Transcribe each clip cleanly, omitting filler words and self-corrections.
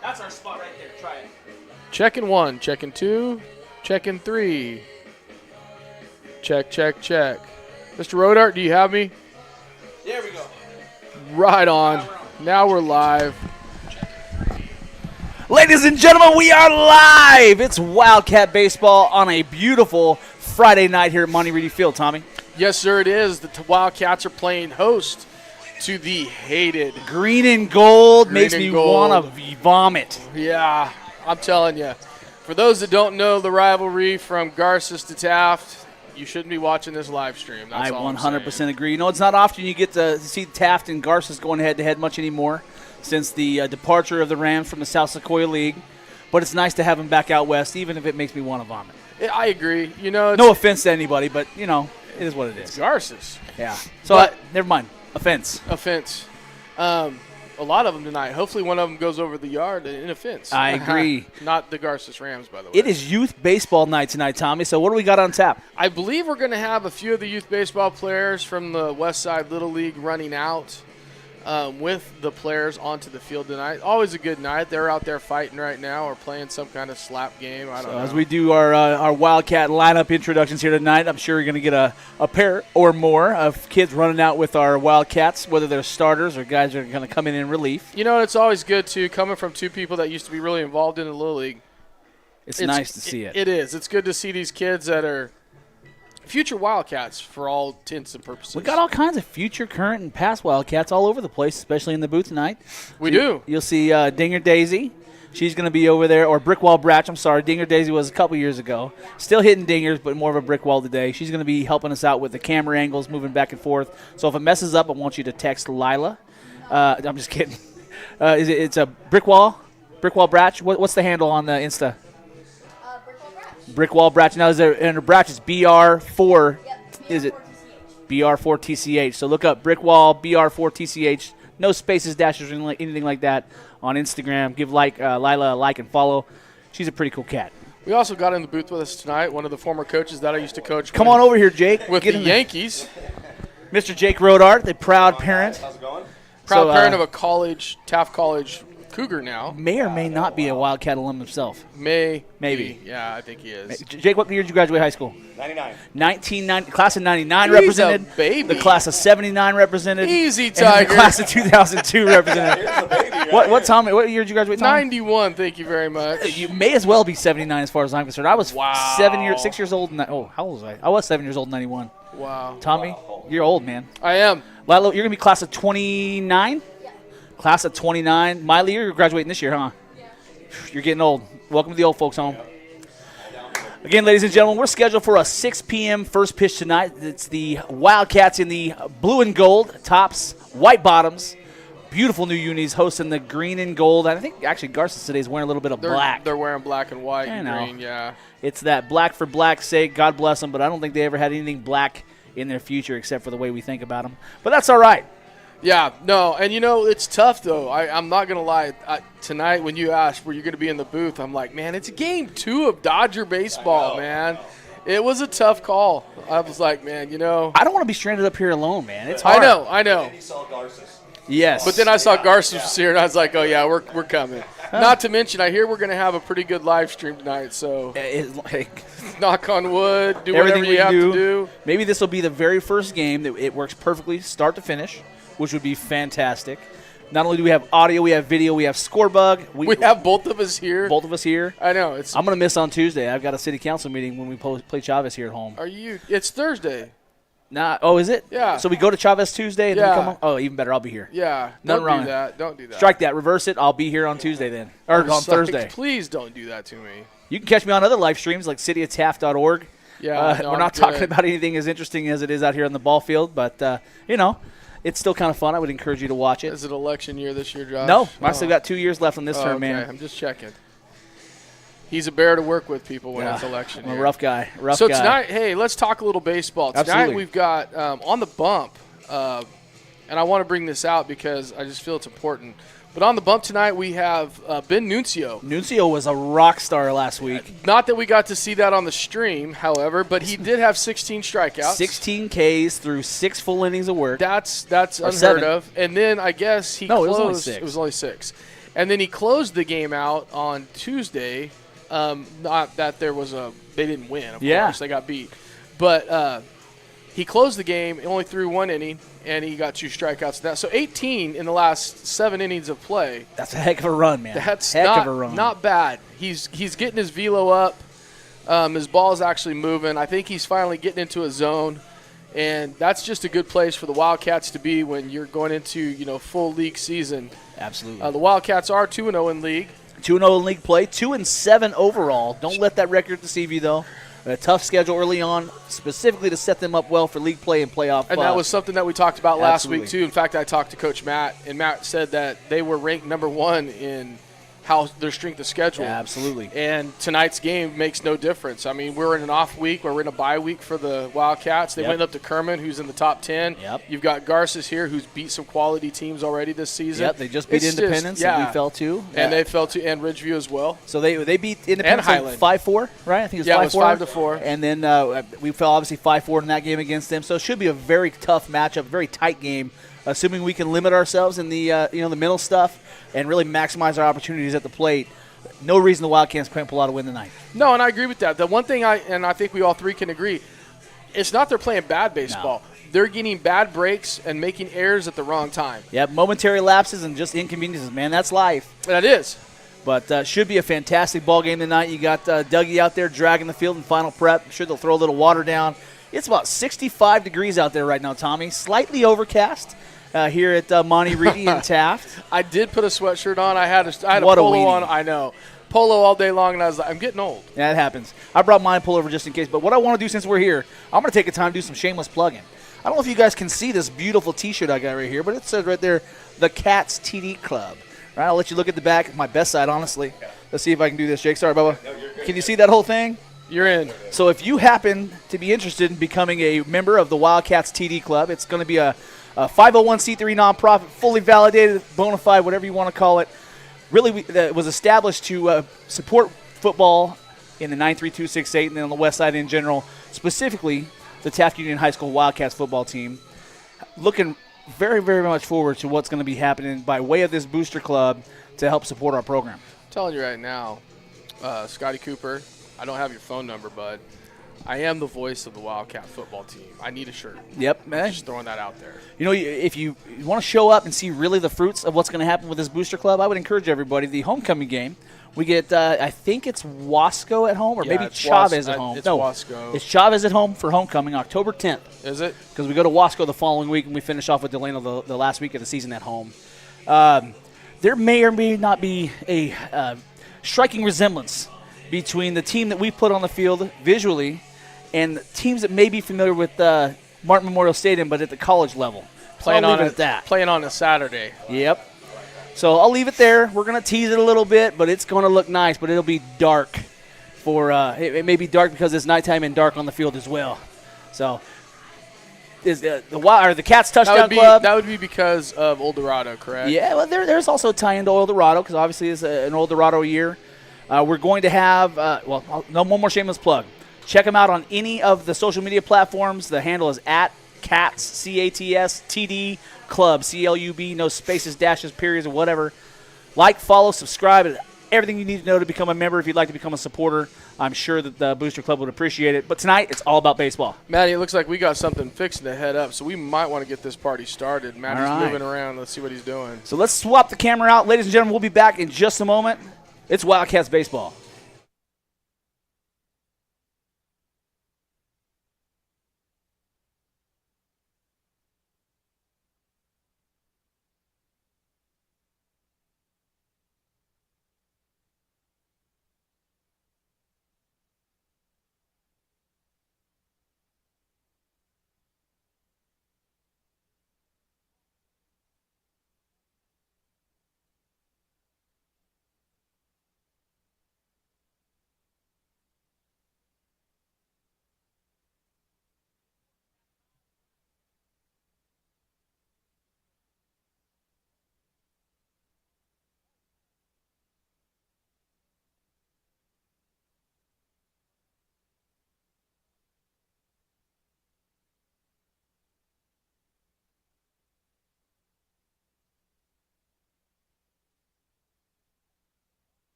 That's our spot right there. Try it. Checking 1, checking 2, checking 3. Check, check, check. Mr. Rodart, do you have me? There we go. Right on. Now we're live. Ladies and gentlemen, we are live. It's Wildcat Baseball on a beautiful Friday night here at Monty Reedy Field, Tommy. Yes, sir, it is. The Wildcats are playing host to the hated Green and gold makes me gold. want to vomit. Yeah, I'm telling you. For those that don't know the rivalry from Garces to Taft, you shouldn't be watching this live stream. That's I all I'm 100% saying. agree. You know, it's not often you get to see Taft and Garces going head-to-head much anymore since the departure of the Rams from the South Sequoia League. But it's nice to have them back out west, even if it makes me want to vomit. I agree. You know, No offense to anybody, but, you know, it is what it is. Garces. Yeah. So, never mind. Offense. A lot of them tonight. Hopefully one of them goes over the yard in a fence. I agree. Not the Garces Rams, by the way. It is youth baseball night tonight, Tommy. So what do we got on tap? I believe we're going to have a few of the youth baseball players from the West Side Little League running out with the players onto the field tonight. Always a good night. They're out there fighting right now or playing some kind of slap game. I don't know. As we do our Wildcat lineup introductions here tonight, I'm sure you're going to get a pair or more of kids running out with our Wildcats, whether they're starters or guys that are going to come in relief. You know, it's always good, too, coming from two people that used to be really involved in the Little League. It's nice to see it. It is. It's good to see these kids that are future Wildcats for all intents and purposes. We got all kinds of future, current, and past Wildcats all over the place, especially in the booth tonight. We do. You'll see Dinger Daisy. She's going to be over there. Or Brickwall Bratch. I'm sorry. Dinger Daisy was a couple years ago. Still hitting dingers, but more of a brick wall today. She's going to be helping us out with the camera angles, moving back and forth. So if it messes up, I want you to text Lila. I'm just kidding. It's a Brickwall Bratch. What's the handle on the Insta? Brickwall Bratch. Now, under Bratch, it's BR4. Yep, is it? BR4TCH. So look up Brickwall BR4TCH. No spaces, dashes, or anything like that on Instagram. Give Lila a like and follow. She's a pretty cool cat. We also got in the booth with us tonight one of the former coaches that I used to coach. Come on over here, Jake. With the Yankees. Mr. Jake Rodart, the proud parent. How's it going? Proud parent of a Taft College Cougar now. May or may not be a Wildcat alum himself. Maybe. Yeah, I think he is. Jake, what year did you graduate high school? 99. 1990. Class of 99 He's represented. A baby. The class of 79 represented. Easy, and Tiger. the class of 2002 represented. Here's the baby, right? What year did you graduate, Tommy? 91, thank you very much. You may as well be 79 as far as I'm concerned. I was 6 years old. How old was I? I was 7 years old in 91. Wow. Tommy, you're old, man. I am. Lilo, you're going to be class of 29? Yeah. Class of 29. Miley, you're graduating this year, huh? Yeah. You're getting old. Welcome to the old folks' home. Again, ladies and gentlemen, we're scheduled for a 6 p.m. first pitch tonight. It's the Wildcats in the blue and gold tops, white bottoms, beautiful new unis hosting the green and gold. And I think actually Garces today is wearing a little bit of black. They're wearing black and white and green, yeah. It's that black for black's sake. God bless them, but I don't think they ever had anything black in their future except for the way we think about them. But that's all right. Yeah, no, and you know, it's tough, though. I'm not going to lie. Tonight, when you asked were you going to be in the booth, I'm like, man, it's game 2 of Dodger baseball, man. It was a tough call. I was like, man, you know. I don't want to be stranded up here alone, man. It's hard. I know. And he saw Garces. Yes. But then I saw Garces was here, and I was like, oh, yeah, we're coming. Not to mention, I hear we're going to have a pretty good live stream tonight, so knock on wood, do whatever you have to do. Maybe this will be the very first game that it works perfectly start to finish, which would be fantastic. Not only do we have audio, we have video, we have Scorebug. We have both of us here. Both of us here. I know. I'm going to miss on Tuesday. I've got a city council meeting when we play Chavez here at home. Are you? It's Thursday. Oh, is it? Yeah. So we go to Chavez Tuesday and then we come home? Oh, even better. I'll be here. Yeah. Nothing wrong. Don't do that. Strike that. Reverse it. I'll be here on Tuesday then. Or on Thursday. Please don't do that to me. You can catch me on other live streams like cityoftaft.org. Yeah. We're not talking about anything as interesting as it is out here on the ball field, but, you know, it's still kind of fun. I would encourage you to watch it. Is it election year this year, Josh? No. I still got 2 years left on this term, okay. man. I'm just checking. He's a bear to work with, people, when it's election year. I'm a rough guy. So tonight, hey, let's talk a little baseball. Tonight Absolutely. we've got on the bump, and I want to bring this out because I just feel it's important. But on the bump tonight, we have Ben Nuncio. Nuncio was a rock star last week. Not that we got to see that on the stream, however, but he did have 16 strikeouts. 16 Ks through 6 full innings of work. That's unheard of. And then I guess he closed. It was only 6. It was only 6. And then he closed the game out on Tuesday. Not that they didn't win, of course. They got beat. But he closed the game, only threw 1 inning, and he got 2 strikeouts. So 18 in the last 7 innings of play. That's a heck of a run, man. That's heck of a run. Not bad. He's getting his velo up. His ball is actually moving. I think he's finally getting into a zone. And that's just a good place for the Wildcats to be when you're going into, full league season. Absolutely. The Wildcats are 2-0 in league. 2-0 in league play, 2-7 overall. Don't let that record deceive you, though. A tough schedule early on, specifically to set them up well for league play and playoff. And that was something that we talked about last Absolutely. week, too. In fact, I talked to Coach Matt, and Matt said that they were ranked number 1 in how their strength of schedule. Yeah, absolutely. And tonight's game makes no difference. I mean, we're in an off week. We're in a bye week for the Wildcats. They went up to Kerman, who's in the top 10. Yep. You've got Garces here, who's beat some quality teams already this season. Yep, they just beat Independence, and we fell too. And they fell to, and Ridgeview as well. So they beat Independence Highland. 5-4, right? I think it was 5-4. Yeah, it was 5-4. And then we fell obviously 5-4 in that game against them. So it should be a very tough matchup, very tight game, assuming we can limit ourselves in the the mental stuff and really maximize our opportunities at the plate. No reason the Wildcats can't pull out a win tonight. No, and I agree with that. The one thing I think we all three can agree, it's not they're playing bad baseball. No. They're getting bad breaks and making errors at the wrong time. Yeah, momentary lapses and just inconveniences, man. That's life. That is. But should be a fantastic ball game tonight. You got Dougie out there dragging the field in final prep. I'm sure they'll throw a little water down. It's about 65 degrees out there right now, Tommy. Slightly overcast. Here at Monty Reedy and Taft. I did put a sweatshirt on. I had a polo on. I know. Polo all day long, and I was like, I'm getting old. Yeah, it happens. I brought mine pullover just in case. But what I want to do since we're here, I'm going to take a time to do some shameless plugging. I don't know if you guys can see this beautiful T-shirt I got right here, but it says right there, the Cats TD Club. Right, I'll let you look at the back. My best side, honestly. Let's see if I can do this, Jake. Sorry, Bubba. No, can you see that whole thing? You're in. So if you happen to be interested in becoming a member of the Wildcats TD Club, it's going to be a 501c3 nonprofit, fully validated, bona fide, whatever you want to call it. Really, that was established to support football in the 93268 and then on the west side in general, specifically the Taft Union High School Wildcats football team. Looking very, very much forward to what's going to be happening by way of this booster club to help support our program. I'm telling you right now, Scotty Cooper, I don't have your phone number, bud. I am the voice of the Wildcat football team. I need a shirt. Yep, man. Just throwing that out there. You know, if you want to show up and see really the fruits of what's going to happen with this booster club, I would encourage everybody. The homecoming game, we get, I think it's Wasco at home or maybe Chavez at home. It's Wasco. It's Chavez at home for homecoming, October 10th. Is it? Because we go to Wasco the following week and we finish off with Delano the last week of the season at home. There may or may not be a striking resemblance between the team that we put on the field visually and teams that may be familiar with Martin Memorial Stadium, but at the college level. Playing on a Saturday. Yep. So I'll leave it there. We're going to tease it a little bit, but it's going to look nice, but it'll be dark. It may be dark because it's nighttime and dark on the field as well. So is the Cats touchdown club. That would be because of Old Dorado, correct? Yeah, well, there's also a tie into Old Dorado because obviously it's an Old Dorado year. We're going to have, one more shameless plug. Check them out on any of the social media platforms. The handle is at Cats, C-A-T-S, TD Club, C-L-U-B, no spaces, dashes, periods, or whatever. Like, follow, subscribe, everything you need to know to become a member. If you'd like to become a supporter, I'm sure that the Booster Club would appreciate it. But tonight, it's all about baseball. Matty, it looks like we got something fixing to head up, so we might want to get this party started. Matty's moving around. Let's see what he's doing. So let's swap the camera out. Ladies and gentlemen, we'll be back in just a moment. It's Wildcats baseball.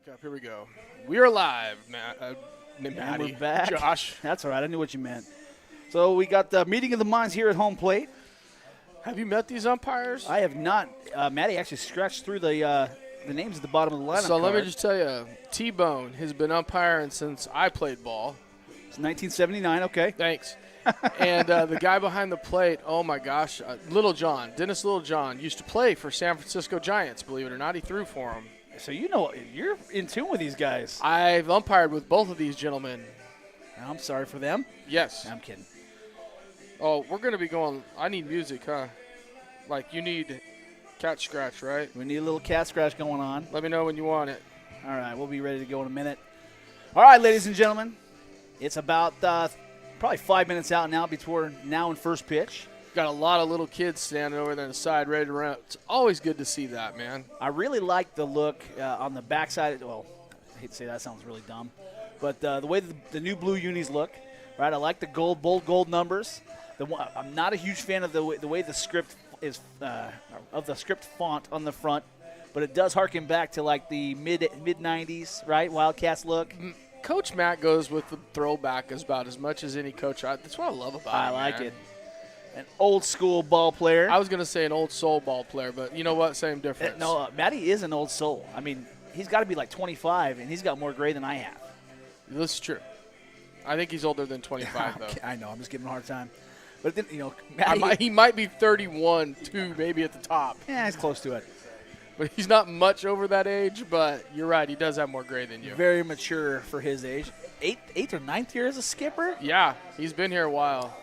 Okay, here we go. We are live, And Maddie. we're back. Josh. That's all right. I knew what you meant. So we got the meeting of the minds here at home plate. Have you met these umpires? I have not. Maddie actually scratched through the names at the bottom of the lineup. So let me card. just tell you, T-Bone has been umpiring since I played ball. It's 1979. Okay. Thanks. And the guy behind the plate, oh my gosh, Dennis Littlejohn, used to play for San Francisco Giants, believe it or not. He threw for him. So you're in tune with these guys. I've umpired with both of these gentlemen. I'm sorry for them. Yes. I'm kidding. Oh, we're going to be going, I need music, huh? Like you need cat scratch, right? We need a little cat scratch going on. Let me know when you want it. All right, we'll be ready to go in a minute. All right, ladies and gentlemen, it's about probably 5 minutes out now between now and first pitch. Got a lot of little kids standing over there on the side ready to run. It's always good to see that, man. I really like the look on the backside. Well, I hate to say that, sounds really dumb. But the way the new blue unis look, right? I like the bold gold numbers. I'm not a huge fan of the way the script is, of the script font on the front, but it does harken back to like the mid 90s, right? Wildcats look. Coach Matt goes with the throwback about as much as any coach. That's what I love about him. I like man. it. An old school ball player. I was going to say an old soul ball player, but you know what? Same difference. No, Matty is an old soul. I mean, he's got to be like 25, and he's got more gray than I have. This is true. I think he's older than 25, though. I know. I'm just giving him a hard time. But then, Matty, he might be 31, too, maybe at the top. yeah, he's close to it. But he's not much over that age, but you're right. He does have more gray than you. Very mature for his age. Eighth or ninth year as a skipper, Yeah, he's been here a while.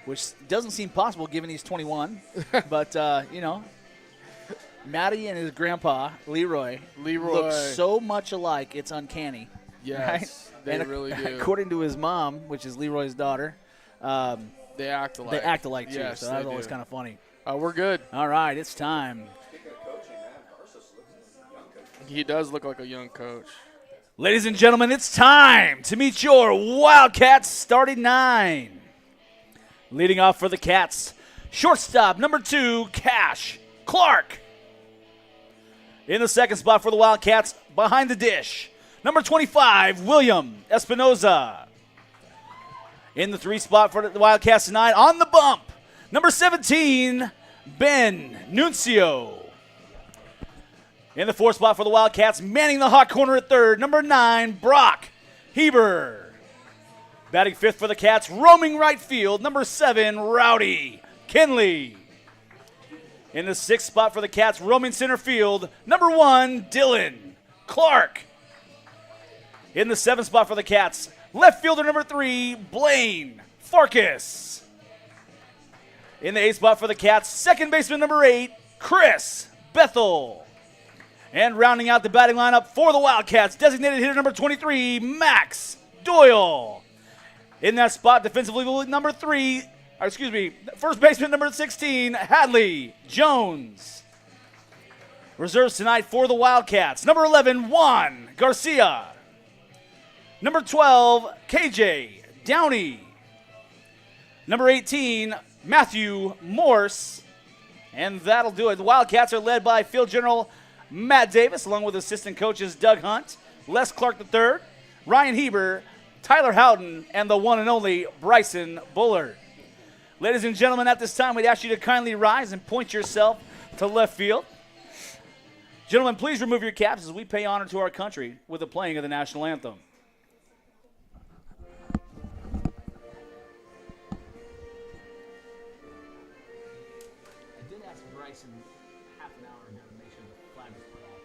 which doesn't seem possible given he's 21. But, Matty and his grandpa, Leroy, look so much alike, it's uncanny. Yes, right? they And really do. According to his mom, which is Leroy's daughter, They act alike. they act alike too, Yes, so that's they always do. kind of funny. We're good. All right, it's time. He does look like a young coach. Ladies and gentlemen, it's time to meet your Wildcats starting nine. Leading off for the Cats, shortstop number 2, Cash Clark. In the second spot for the Wildcats, behind the dish, number 25, William Espinoza. In the 3 spot for the Wildcats tonight, on the bump, number 17, Ben Nuncio. In the 4th spot for the Wildcats, manning the hot corner at third, number 9, Brock Heber. Batting 5th for the Cats, roaming right field, number 7, Rowdy Kinley. In the 6th spot for the Cats, roaming center field, number 1, Dylan Clark. In the 7th spot for the Cats, left fielder number 3, Blaine Farkas. In the 8th spot for the Cats, second baseman number 8, Chris Bethel. And rounding out the batting lineup for the Wildcats, designated hitter number 23, Max Doyle. In that spot, defensively, number 3, first baseman number 16, Hadley Jones. Reserves tonight for the Wildcats, number 11, Juan Garcia. Number 12, KJ Downey. Number 18, Matthew Morse. And that'll do it. The Wildcats are led by field general Matt Davis, along with assistant coaches Doug Hunt, Les Clark III, Ryan Heber, Tyler Houghton, and the one and only Bryson Bullard. Ladies and gentlemen, at this time, we'd ask you to kindly rise and point yourself to left field. Gentlemen, please remove your caps as we pay honor to our country with the playing of the national anthem. I did ask Bryson half an hour ago to make sure the flag was put out.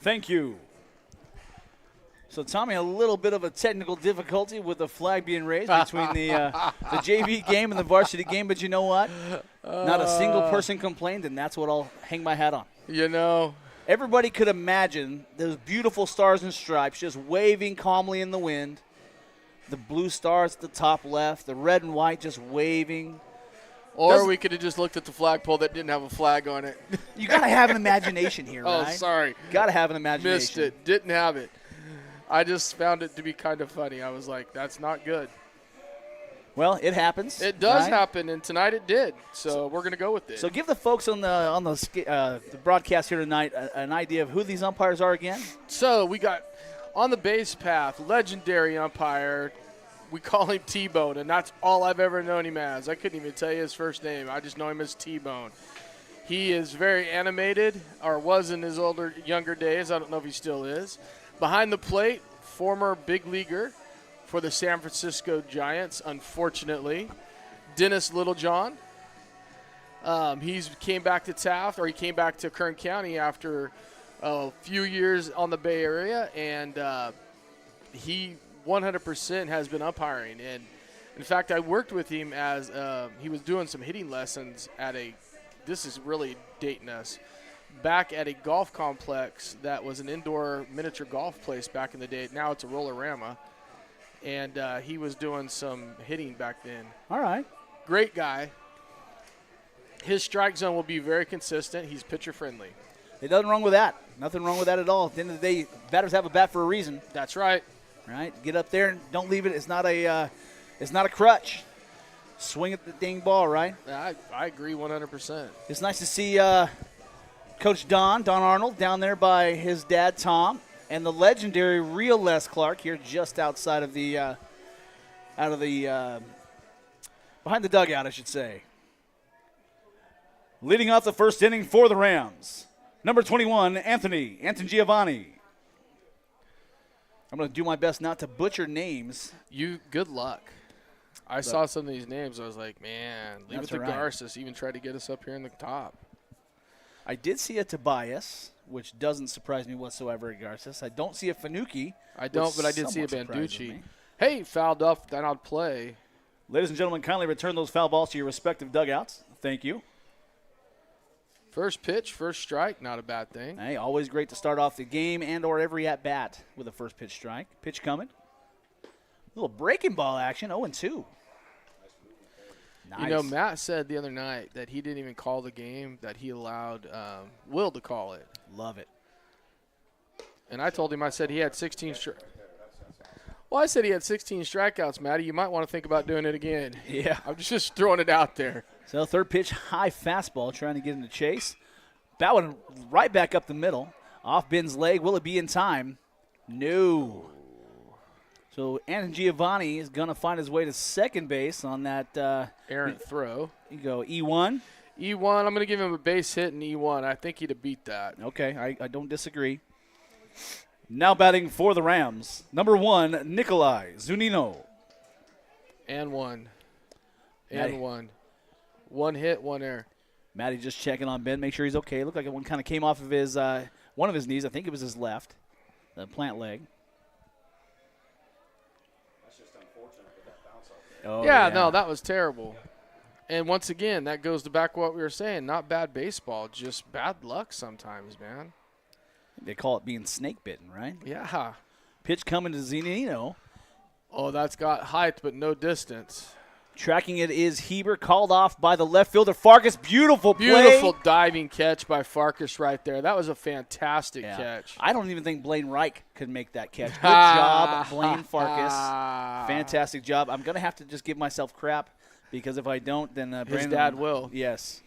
Thank you. So, Tommy, a little bit of a technical difficulty with the flag being raised between the JV game and the varsity game, but you know what? Not a single person complained, and that's what I'll hang my hat on. You know. Everybody could imagine those beautiful stars and stripes just waving calmly in the wind. The blue stars at the top left, the red and white just waving. Or we could have just looked at the flagpole that didn't have a flag on it. You got to have an imagination here, right? Oh, sorry. Got to have an imagination. Missed it. Didn't have it. I just found it to be kind of funny. I was like, that's not good. Well, it happens. It does right? happen, and tonight it did. So we're going to go with it. So give the folks on the broadcast here tonight an idea of who these umpires are again. So we got on the base path, legendary umpire. We call him T-Bone, and that's all I've ever known him as. I couldn't even tell you his first name. I just know him as T-Bone. He is very animated, or was in his younger days. I don't know if he still is. Behind the plate, former big leaguer for the San Francisco Giants, unfortunately, Dennis Littlejohn. He came back to Taft, or he came back to Kern County after a few years on the Bay Area, and he 100% has been umpiring. And in fact, I worked with him as he was doing some hitting lessons at this is really dating us, back at a golf complex that was an indoor miniature golf place back in the day. Now it's a roller-rama. And he was doing some hitting back then. All right. Great guy. His strike zone will be very consistent. He's pitcher-friendly. There's nothing wrong with that. Nothing wrong with that at all. At the end of the day, batters have a bat for a reason. That's right. Right? Get up there and don't leave it. It's not a crutch. Swing at the dang ball, right? I agree 100%. It's nice to see Coach Don Arnold down there by his dad, Tom, and the legendary real Les Clark here just outside of the behind the dugout, I should say. Leading off the first inning for the Rams, number 21, Anthony Giovanni. I'm going to do my best not to butcher names. Good luck. I saw some of these names. I was like, man, leave it to Garces. Even tried to get us up here in the top. I did see a Tobias, which doesn't surprise me whatsoever at Garces. I don't see a Fanucci. I don't, but I did see a Banducci. Hey, fouled off, then I'll play. Ladies and gentlemen, kindly return those foul balls to your respective dugouts. Thank you. First pitch, first strike, not a bad thing. Hey, always great to start off the game and or every at-bat with a first pitch strike. Pitch coming. A little breaking ball action, 0-2. Nice. You know, Matt said the other night that he didn't even call the game, that he allowed Will to call it. Love it. And I told him, I said he had 16 Well, I said he had 16 strikeouts, Matty. You might want to think about doing it again. Yeah. I'm just throwing it out there. So third pitch, high fastball, trying to get into chase. That one right back up the middle. Off Ben's leg. Will it be in time? No. So Anthony Giovanni is going to find his way to second base on that. Errant throw. You go E1. E1, I'm going to give him a base hit in E1. I think he'd have beat that. Okay, I don't disagree. Now batting for the Rams, number 1, Nikolai Zunino. And one. Matty. And one. One hit, one error. Matty just checking on Ben, make sure he's okay. Looked like one kind of came off of his one of his knees. I think it was his left, the plant leg. That's just unfortunate with that bounce off Oh, yeah, no, that was terrible. And once again, that goes to back what we were saying. Not bad baseball, just bad luck sometimes, man. They call it being snake bitten, right? Yeah. Pitch coming to Zunino. Oh, that's got height but no distance. Tracking it is Heber, called off by the left fielder Farkas. Beautiful play. Beautiful diving catch by Farkas right there. That was a fantastic catch. I don't even think Blaine Reich could make that catch. Good job, Blaine Farkas. Fantastic job. I'm going to have to just give myself crap because if I don't, then His Brandon, dad will. Yes.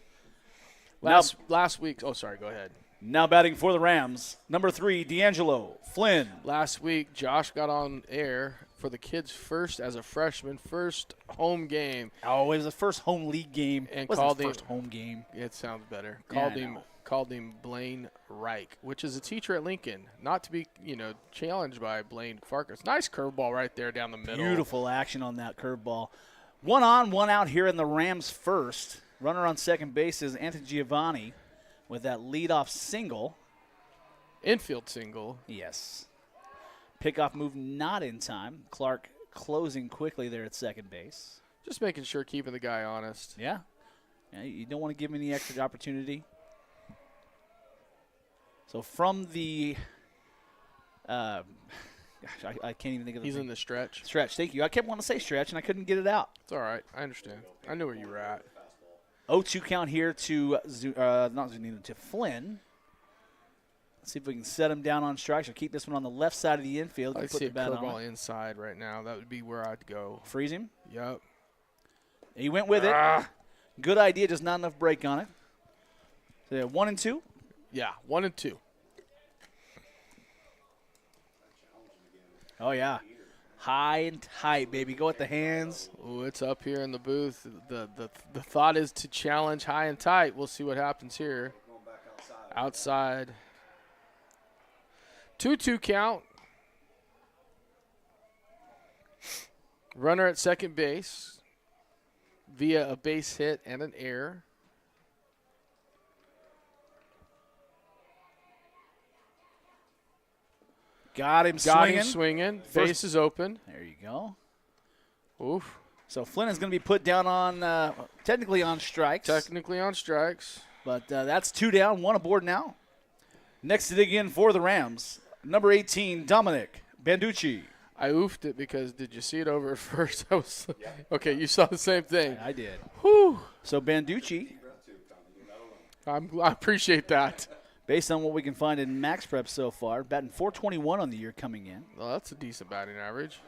Last week. Oh, sorry. Go ahead. Now batting for the Rams, number 3, D'Angelo Flynn. Last week, Josh got on air for the kids' first as a freshman, first home game. Oh, it was the first home league game. And Wasn't called his him. first home game. It sounds better. Yeah, Called him Blaine Reich, which is a teacher at Lincoln. Not to be, challenged by Blaine Farkas. Nice curveball right there down the middle. Beautiful action on that curveball. 1 on, 1 out here in the Rams' first. Runner on second base is Anthony Giovanni with that leadoff single. Infield single. Yes. Pickoff move not in time. Clark closing quickly there at second base. Just making sure, keeping the guy honest. Yeah. You don't want to give him any extra opportunity. So from the gosh, I can't even think of the He's thing. in the stretch. Stretch. Thank you. I kept wanting to say stretch, and I couldn't get it out. It's all right. I understand. I knew where you were at. 0-2 count here to not Zunino, to Flynn. Let's see if we can set him down on strikes or keep this one on the left side of the infield. I Put see the a bat on curveball it. inside right now. That would be where I'd go. Freeze him. Yep. He went with it. Good idea, just not enough break on it. So yeah, 1-2. Yeah, 1-2. Oh yeah, high and tight, baby. Go with the hands. Oh, it's up here in the booth. The thought is to challenge high and tight. We'll see what happens here. Going back Outside. outside. 2-2 count. Runner at second base via a base hit and an error. Got him Got swinging. him swinging. Base is open. There you go. Oof. So Flynn is going to be put down on technically on strikes. Technically on strikes. But that's 2 down, 1 aboard now. Next to dig in for the Rams, number 18, Dominic Banducci. I oofed it because did you see it over at first? I was okay. You saw the same thing. I did. Whew. So Banducci, I appreciate that. based on what we can find in Max Prep so far, batting .421 on the year coming in. Well, that's a decent batting average.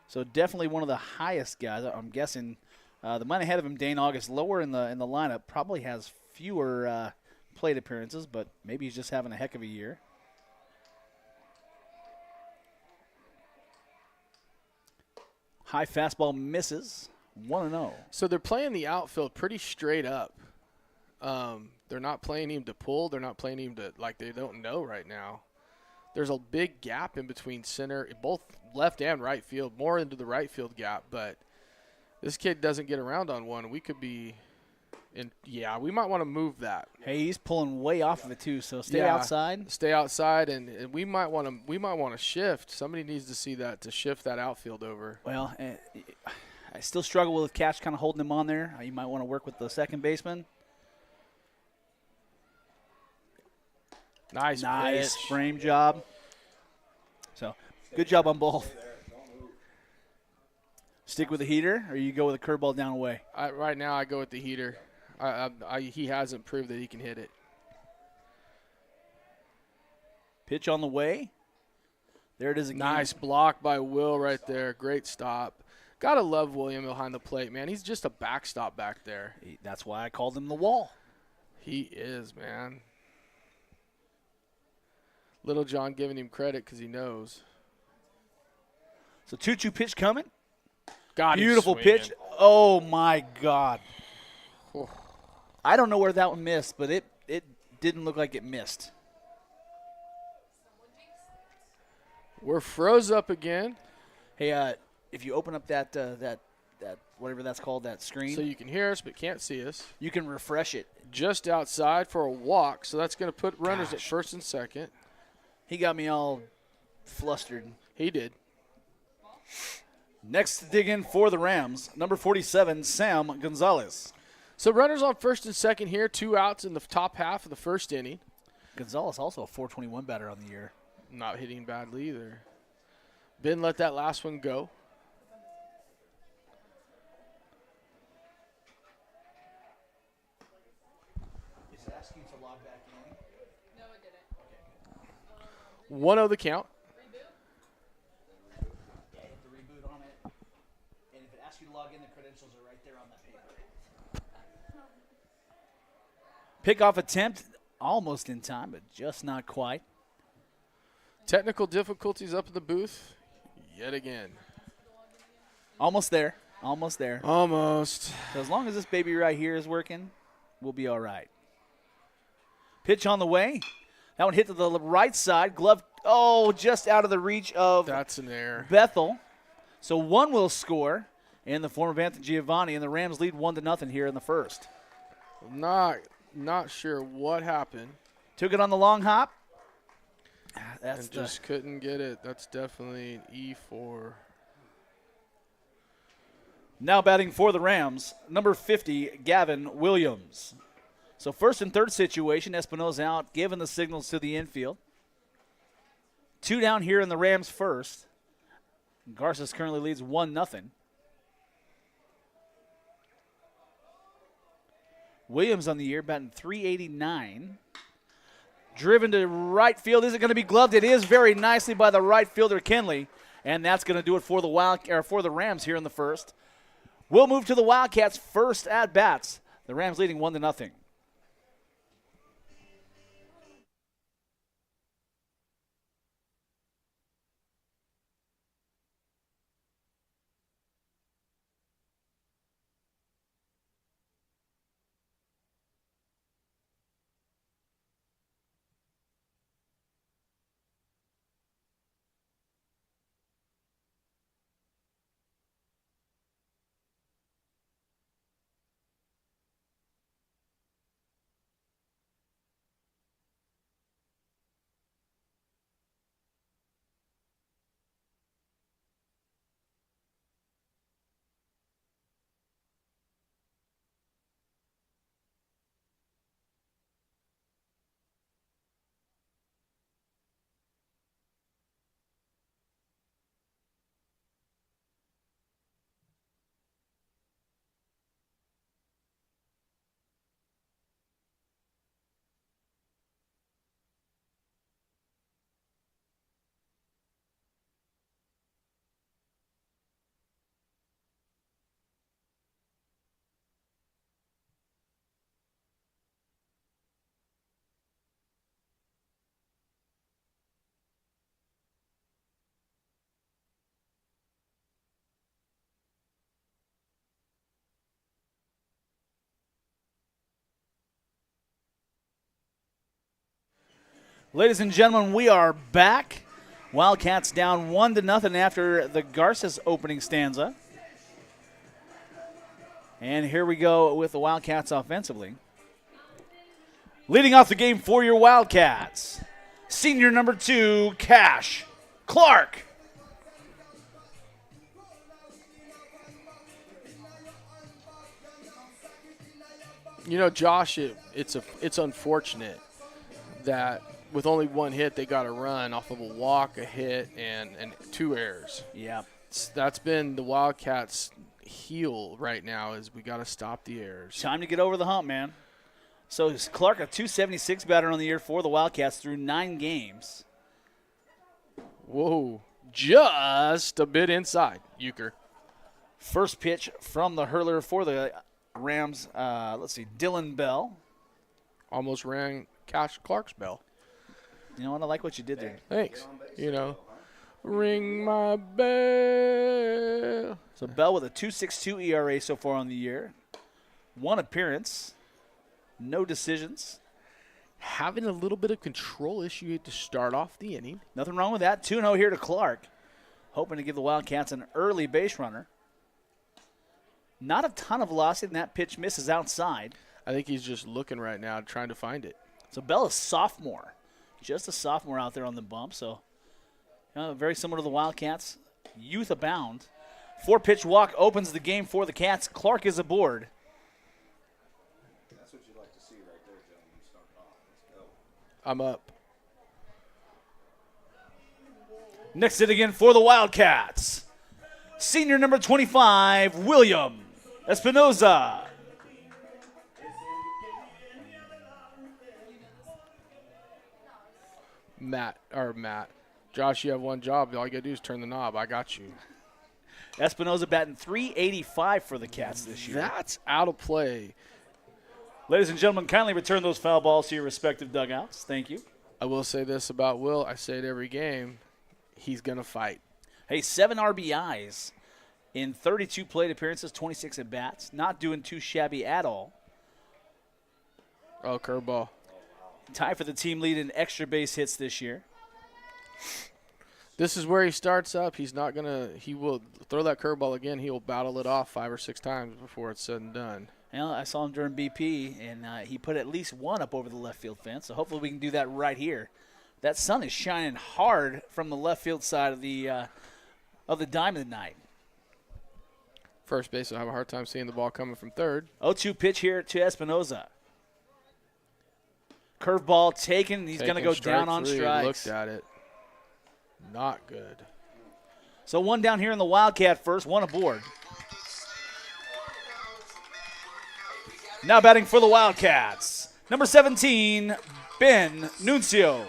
So definitely one of the highest guys. I'm guessing the man ahead of him, Dane August, lower in the lineup, probably has fewer plate appearances, but maybe he's just having a heck of a year. High fastball misses, 1-0. So they're playing the outfield pretty straight up. They're not playing him to pull. They're not playing him to, like, they don't know right now. There's a big gap in between center, both left and right field, more into the right field gap. But this kid doesn't get around on one. We could be in, yeah, we might want to move that. Hey, he's pulling way off of it too, so stay Yeah, outside. Stay outside, and we might want to shift. Somebody needs to see that, to shift that outfield over. Well, I still struggle with Cash kind of holding him on there. You might want to work with the second baseman. Nice pitch. frame job. So, good job on both. Stick with the heater, or you go with a curveball down away? Right now, I go with the heater. He hasn't proved that he can hit it. Pitch on the way. There it is again. Nice block by Will right there. Great stop. Gotta love William behind the plate, man. He's just a backstop back there. That's why I called him the wall. He is, man. Little John giving him credit because he knows. So 2-2 pitch coming. God, Beautiful pitch. Oh, my God. Oh. I don't know where that one missed, but it didn't look like it missed. We're froze up again. Hey, if you open up that whatever that's called, that screen, So you can hear us but can't see us. you can refresh it. Just outside for a walk, so that's going to put runners at Gosh. first and second. He got me all flustered. He did. Next to dig in for the Rams, number 47, Sam Gonzalez. So runners on first and second here, 2 outs in the top half of the first inning. Gonzalez also a .421 batter on the year. Not hitting badly either. Ben let that last one go. Is it asking to log back in? 1-0 the count. Yeah, hit the reboot on it. And if it asks you to log in, the credentials are right there on that paper. Pickoff attempt, almost in time, but just not quite. Technical difficulties up in the booth yet again. Almost there. Almost there. Almost. So as long as this baby right here is working, we'll be all right. Pitch on the way. That one hit to the right side. Glove, just out of the reach of That's an error. Bethel. So one will score in the form of Anthony Giovanni, and the Rams lead 1-0 here in the first. Not sure what happened Took it on the long hop. That's And just couldn't get it. That's definitely an E4. Now batting for the Rams, number 50, Gavin Williams. So first and third situation, Espinoza out, giving the signals to the infield. 2 down here in the Rams first. Garces currently leads 1-0. Williams on the year batting .389. Driven to right field. Is it going to be gloved? It is very nicely by the right fielder, Kenley. And that's going to do it for the Rams here in the first. We'll move to the Wildcats' first at bats. The Rams leading 1-0. Ladies and gentlemen, we are back. Wildcats down 1-0 after the Garces opening stanza. And here we go with the Wildcats offensively. Leading off the game for your Wildcats, senior number 2, Cash Clark. You know, Josh, it's unfortunate that with only one hit, they got a run off of a walk, a hit, and 2 errors. Yeah. That's been the Wildcats' heel right now is we got to stop the errors. Time to get over the hump, man. So Clark, a .276 batter on the year for the Wildcats through 9 games. Whoa, just a bit inside, Euchre. First pitch from the hurler for the Rams, Dylan Bell. Almost rang Cash Clark's bell. You know what? I like what you did there. Thanks. You know, ring my bell. So Bell with a 2.62 ERA so far on the year. 1 appearance. No decisions. Having a little bit of control issue to start off the inning. Nothing wrong with that. 2-0 here to Clark. Hoping to give the Wildcats an early base runner. Not a ton of velocity, and that pitch misses outside. I think he's just looking right now, trying to find it. So Bell is sophomore. Just a sophomore out there on the bump. So very similar to the Wildcats. Youth abound. 4-pitch walk opens the game for the Cats. Clark is aboard. That's what you like to see right there, gentlemen. Start off. Let's go. I'm up. Next hit again for the Wildcats. Senior number 25, William Espinoza. Matt. Josh, you have one job. All you got to do is turn the knob. I got you. Espinoza batting .385 for the Cats this year. That's out of play. Ladies and gentlemen, kindly return those foul balls to your respective dugouts. Thank you. I will say this about Will. I say it every game. He's going to fight. Hey, 7 RBIs in 32 plate appearances, 26 at bats. Not doing too shabby at all. Oh, curveball. Tie for the team lead in extra base hits this year. This is where he starts up. He's not going to – he will throw that curveball again. He will battle it off 5 or 6 times before it's said and done. Well, I saw him during BP, and he put at least one up over the left field fence. So hopefully we can do that right here. That sun is shining hard from the left field side of the diamond tonight. First base will have a hard time seeing the ball coming from third. 0-2 pitch here to Espinoza. Curveball taken. He's going to go down on strikes. Looked at it. Not good. So one down here in the Wildcat first, one aboard. Now batting for the Wildcats, number 17, Ben Nuncio.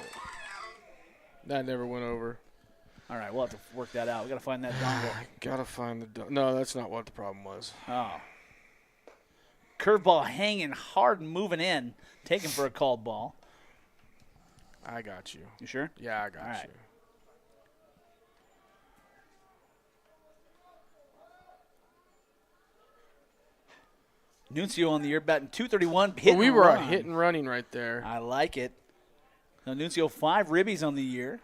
That never went over. All right, we'll have to work that out. We got to find that dongle. Gotta find the no, that's not what the problem was. Oh. Curveball hanging hard and moving in, taken for a called ball. I got you. You sure? Yeah, I got All right. you. Nuncio on the year batting .231. Hit We and were run. a hit and running right there. I like it. Now Nuncio 5 ribbies on the year.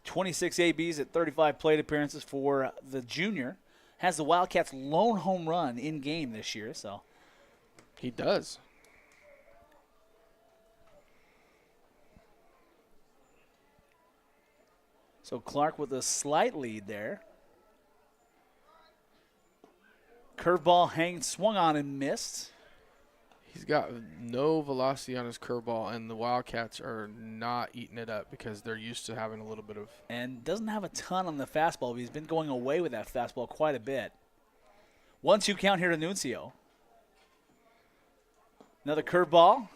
26 ABs at 35 plate appearances for the junior. Has the Wildcats' lone home run in game this year. So He does. Clark with a slight lead there. Curveball hanging, swung on and missed. He's got no velocity on his curveball, and the Wildcats are not eating it up because they're used to having a little bit of. And doesn't have a ton on the fastball, but he's been going away with that fastball quite a bit. 1-2 count here to Nuncio. Another curveball.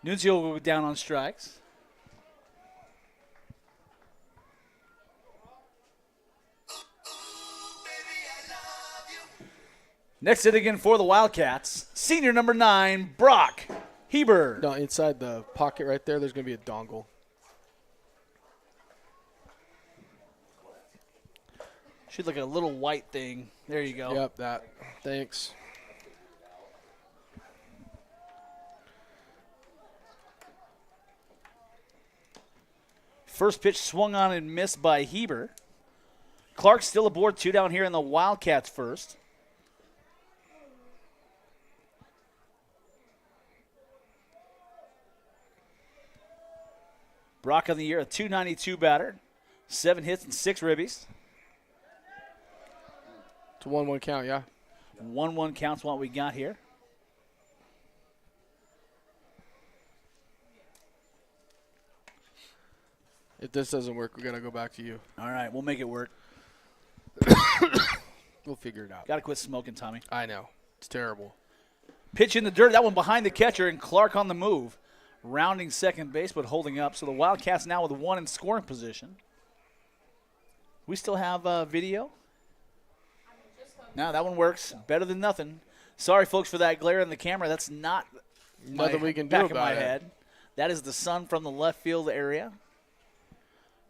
Nuncio will go down on strikes. Next hit again for the Wildcats, senior number 9, Brock Heber. No, inside the pocket right there, there's going to be a dongle. Should look like a little white thing. There you go. Yep, that. Thanks. First pitch swung on and missed by Heber. Clark still aboard, 2 down here in the Wildcats first. Brock on the year, a .292 batter, 7 hits and 6 ribbies. It's a 1-1 count, yeah. 1-1 counts what we got here. If this doesn't work, we're going to go back to you. All right, we'll make it work. We'll figure it out. Got to quit smoking, Tommy. I know. It's terrible. Pitch in the dirt, that one behind the catcher, and Clark on the move. Rounding second base, but holding up. So the Wildcats now with 1 in scoring position. We still have video? No, that one works. Better than nothing. Sorry, folks, for that glare in the camera. That's not Nothing we can do back of about my it. head. That is the sun from the left field area.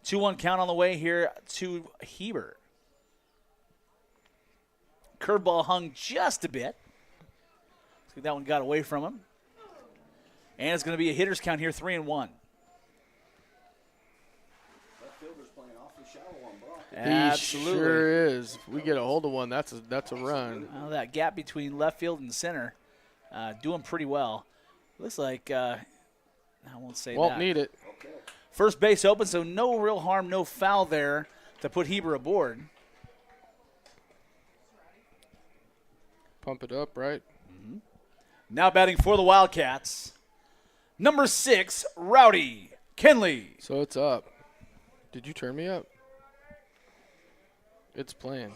2-1 count on the way here to Heber. Curveball hung just a bit. So that one got away from him. And it's going to be a hitter's count here, 3-1. Left fielder's playing awfully shallow on Brock. Absolutely. He sure is. If we get a hold of one, that's a run. Well, that gap between left field and center, doing pretty well. Looks like, I won't say that. Won't need it. First base open, so no real harm, no foul there to put Heber aboard. Pump it up, right? Now batting for the Wildcats, number 6, Rowdy Kenley. So it's up. Did you turn me up? It's playing.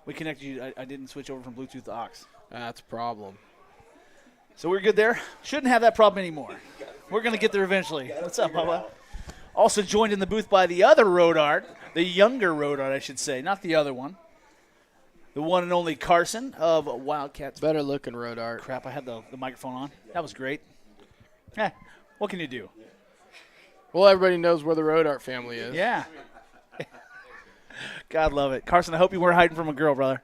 We connected you. I didn't switch over from Bluetooth to aux. That's a problem. So we're good there. Shouldn't have that problem anymore. We're going to get there eventually. What's up, Bubba? Also joined in the booth by the other road art, the younger road art, I should say, not the other one. The one and only Carson of Wildcats. Better looking road art. Crap, I had the microphone on. That was great. Eh, what can you do? Well, everybody knows where the road art family is. Yeah. God love it. Carson, I hope you weren't hiding from a girl, brother.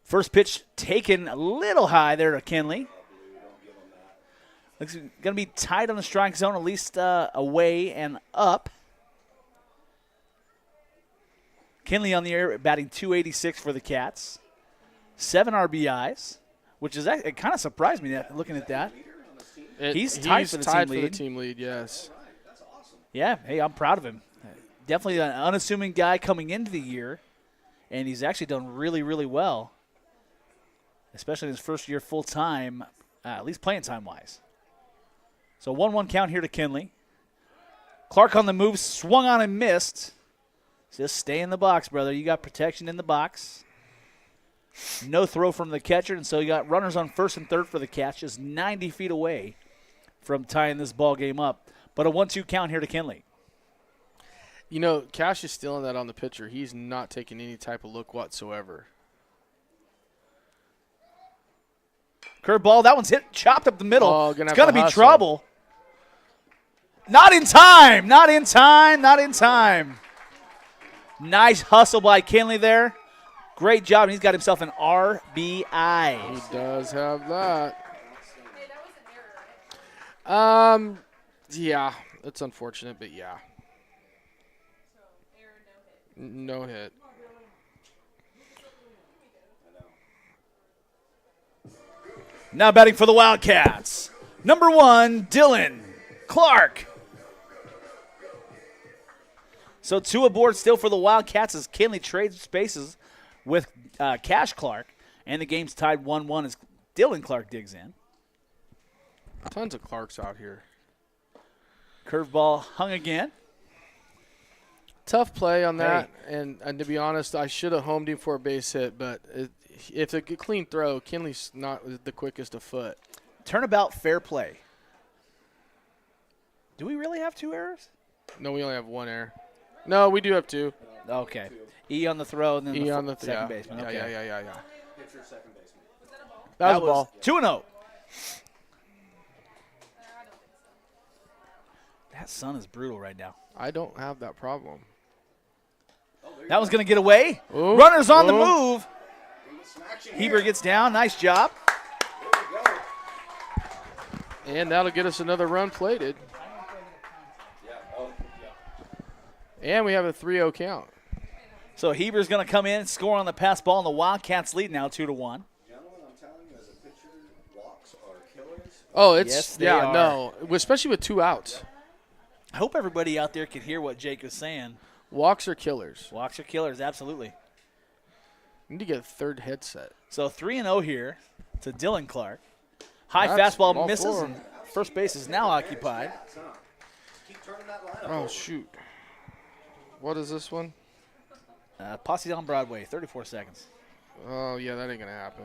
First pitch taken a little high there to Kenley. Looks going to be tight on the strike zone, at least away and up. Kinley on the air batting .286 for the Cats. 7 RBIs, which is it kind of surprised me looking at that. He's tied for the team lead, yes. Yeah, hey, I'm proud of him. Definitely an unassuming guy coming into the year, and he's actually done really, really well, especially in his first year full-time, at least playing time-wise. So 1-1 count here to Kinley. Clark on the move, swung on and missed. Just stay in the box, brother. You got protection in the box. No throw from the catcher, and so you got runners on first and third for the Cats, just 90 feet away from tying this ball game up. But a 1-2 count here to Kinley. You know, Cash is stealing that on the pitcher. He's not taking any type of look whatsoever. Curveball, that one's chopped up the middle. Oh, it's going to be hustle. trouble. Not in time. Not in time. Not in time. Nice hustle by Kinley there. Great job. And he's got himself an RBI. He does have that. Yeah, it's unfortunate, but yeah. No hit. Now batting for the Wildcats. Number 1, Dylan Clark. So 2 aboard still for the Wildcats as Kinley trades spaces with Cash Clark. And the game's tied 1-1 as Dylan Clark digs in. Tons of Clarks out here. Curveball hung again. Tough play on that, and to be honest, I should have homed him for a base hit, but if it's a clean throw, Kinley's not the quickest of foot. Turnabout fair play. Do we really have 2 errors? No, we only have 1 error. No, we do have 2. Okay. E on the throw and then E on the second baseman. Okay. Yeah. Pitcher, second baseman. That was a ball. 2-0. That sun is brutal right now. I don't have that problem. That one's going to get away. Ooh. Runners on the move. Heber gets down. Nice job. And that'll get us another run plated. And we have a 3-0 count. So Heber's going to come in and score on the pass ball, and the Wildcats lead now 2-1. Gentlemen, I'm telling you, as a pitcher, walks are killers. Oh, it's Yes, they are. no, especially with 2 outs. I hope everybody out there can hear what Jake is saying. Walks are killers. Walks are killers, absolutely. Need to get a 3rd headset. So 3-0 here to Dylan Clark. High That's fastball all misses, for and him. first base is now occupied. Keep turning that line up. Oh, shoot. What is this one? Posse on Broadway, 34 seconds. Oh, yeah, that ain't going to happen.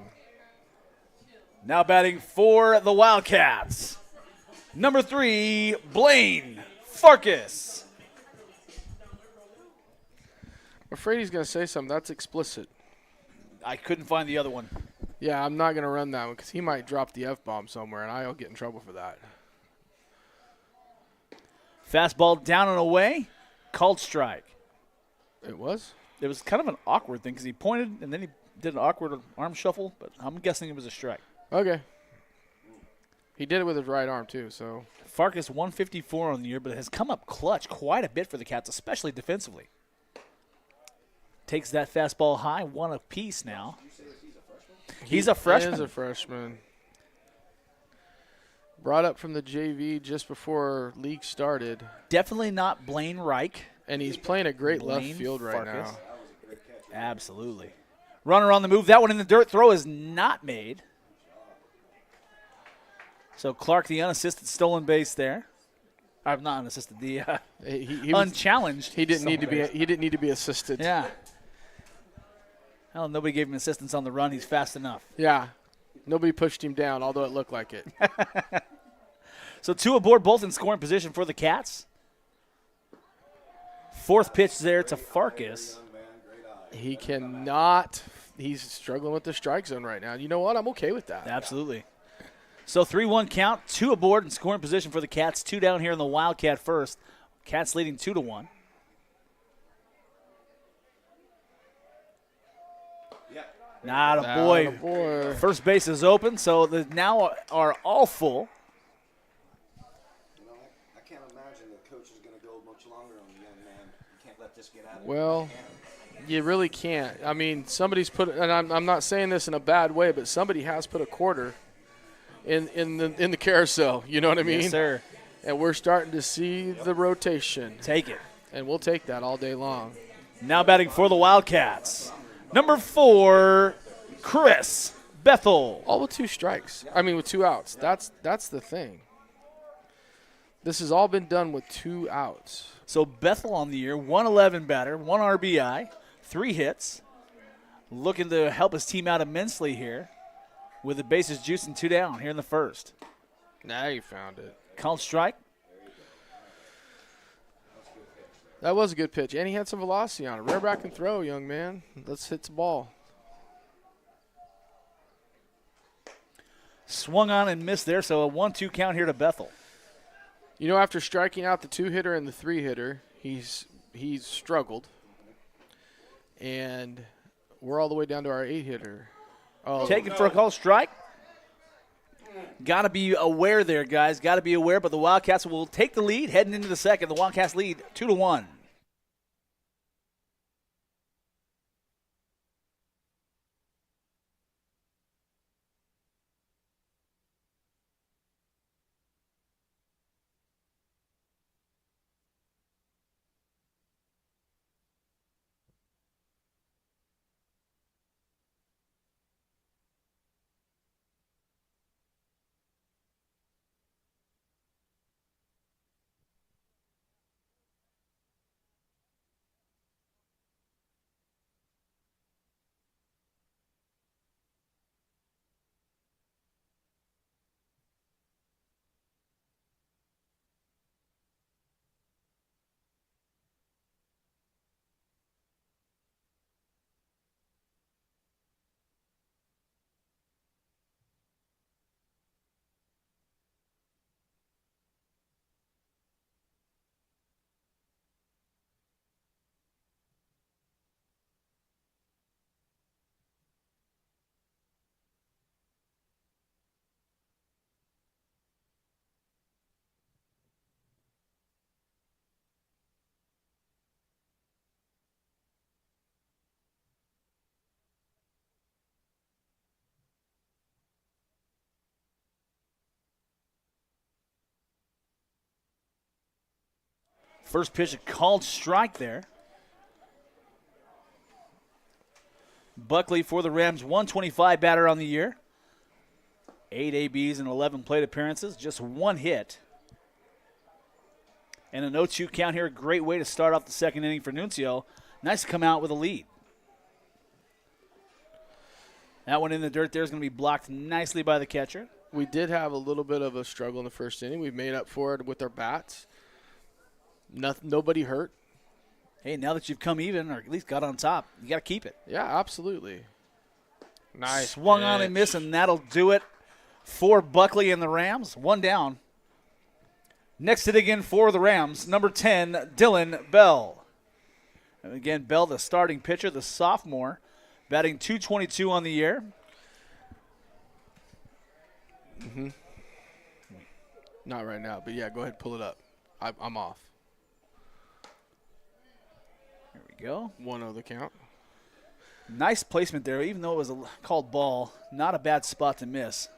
Now batting for the Wildcats. Number 3, Blaine Farkas. I'm afraid he's going to say something. That's explicit. I couldn't find the other one. Yeah, I'm not going to run that one because he might drop the F-bomb somewhere, and I'll get in trouble for that. Fastball down and away, called strike. It was? It was kind of an awkward thing because he pointed and then he did an awkward arm shuffle, but I'm guessing it was a strike. Okay. He did it with his right arm, too, so. Farkas 154 on the year, but has come up clutch quite a bit for the Cats, especially defensively. Takes that fastball high, 1 apiece now. He's a freshman. He is a freshman. Brought up from the JV just before league started. Definitely not Blaine Reich. And he's playing a great left Blaine field right Farkas. now. Absolutely. Runner on the move. That one in the dirt. Throw is not made. So Clark, the unassisted stolen base there. I'm not unassisted. The He was, unchallenged. he didn't need to stolen be. base. He didn't need to be assisted. Yeah. Well, nobody gave him assistance on the run. He's fast enough. Yeah. Nobody pushed him down, although it looked like it. So 2 aboard, both in scoring position for the Cats. 4th pitch there to Farkas. He cannot. He's struggling with the strike zone right now. You know what? I'm okay with that. Absolutely. So 3-1 count, 2 aboard in scoring position for the Cats. 2 down here in the Wildcat first. Cats leading 2-1. Not a boy. First base is open, so the now are all full. You know, I can't imagine the coach is going to go much longer on the young man. You can't let this get out of Well, hand. You really can't. I mean, somebody's put, and I'm not saying this in a bad way, but somebody has put a quarter in the carousel. You know what I mean? Yes, sir. And we're starting to see the rotation, Take it. and we'll take that all day long. Now batting for the Wildcats, number 4, Chris Bethel. All with 2 strikes. I mean, with 2 outs. That's the thing. This has all been done with 2 outs. So Bethel on the year, 111 batter, 1 RBI, 3 hits. Looking to help his team out immensely here with the bases juiced and 2 down here in the first. Now you found it. Called strike. That was a good pitch, and he had some velocity on it. Rear back and throw, young man. Let's hit the ball. Swung on and missed there, so a 1-2 count here to Bethel. You know, after striking out the 2-hitter and the 3-hitter, he's struggled. And we're all the way down to our 8-hitter. Oh, Taken for a called strike. Got to be aware there, guys. Got to be aware, but the Wildcats will take the lead heading into the second. The Wildcats lead 2-1. First pitch, a called strike there. Buckley for the Rams, 125 batter on the year. 8 ABs and 11 plate appearances, just 1 hit. And an 0-2 count here, a great way to start off the second inning for Nuncio. Nice to come out with a lead. That one in the dirt there is going to be blocked nicely by the catcher. we did have a little bit of a struggle in the first inning. We've made up for it with our bats. Nobody hurt. Hey, now that you've come even, or at least got on top, you got to keep it. Yeah, absolutely. Nice. Swung on and missed, and that'll do it for Buckley and the Rams. One down. Next hit again for the Rams, number 10, Dylan Bell. And again, Bell, the starting pitcher, the sophomore, batting .222 on the year. Mm-hmm. Not right now, but yeah, go ahead, pull it up. I'm off. There we go. 1-0 the count. Nice placement there, even though it was a called ball. Not a bad spot to miss.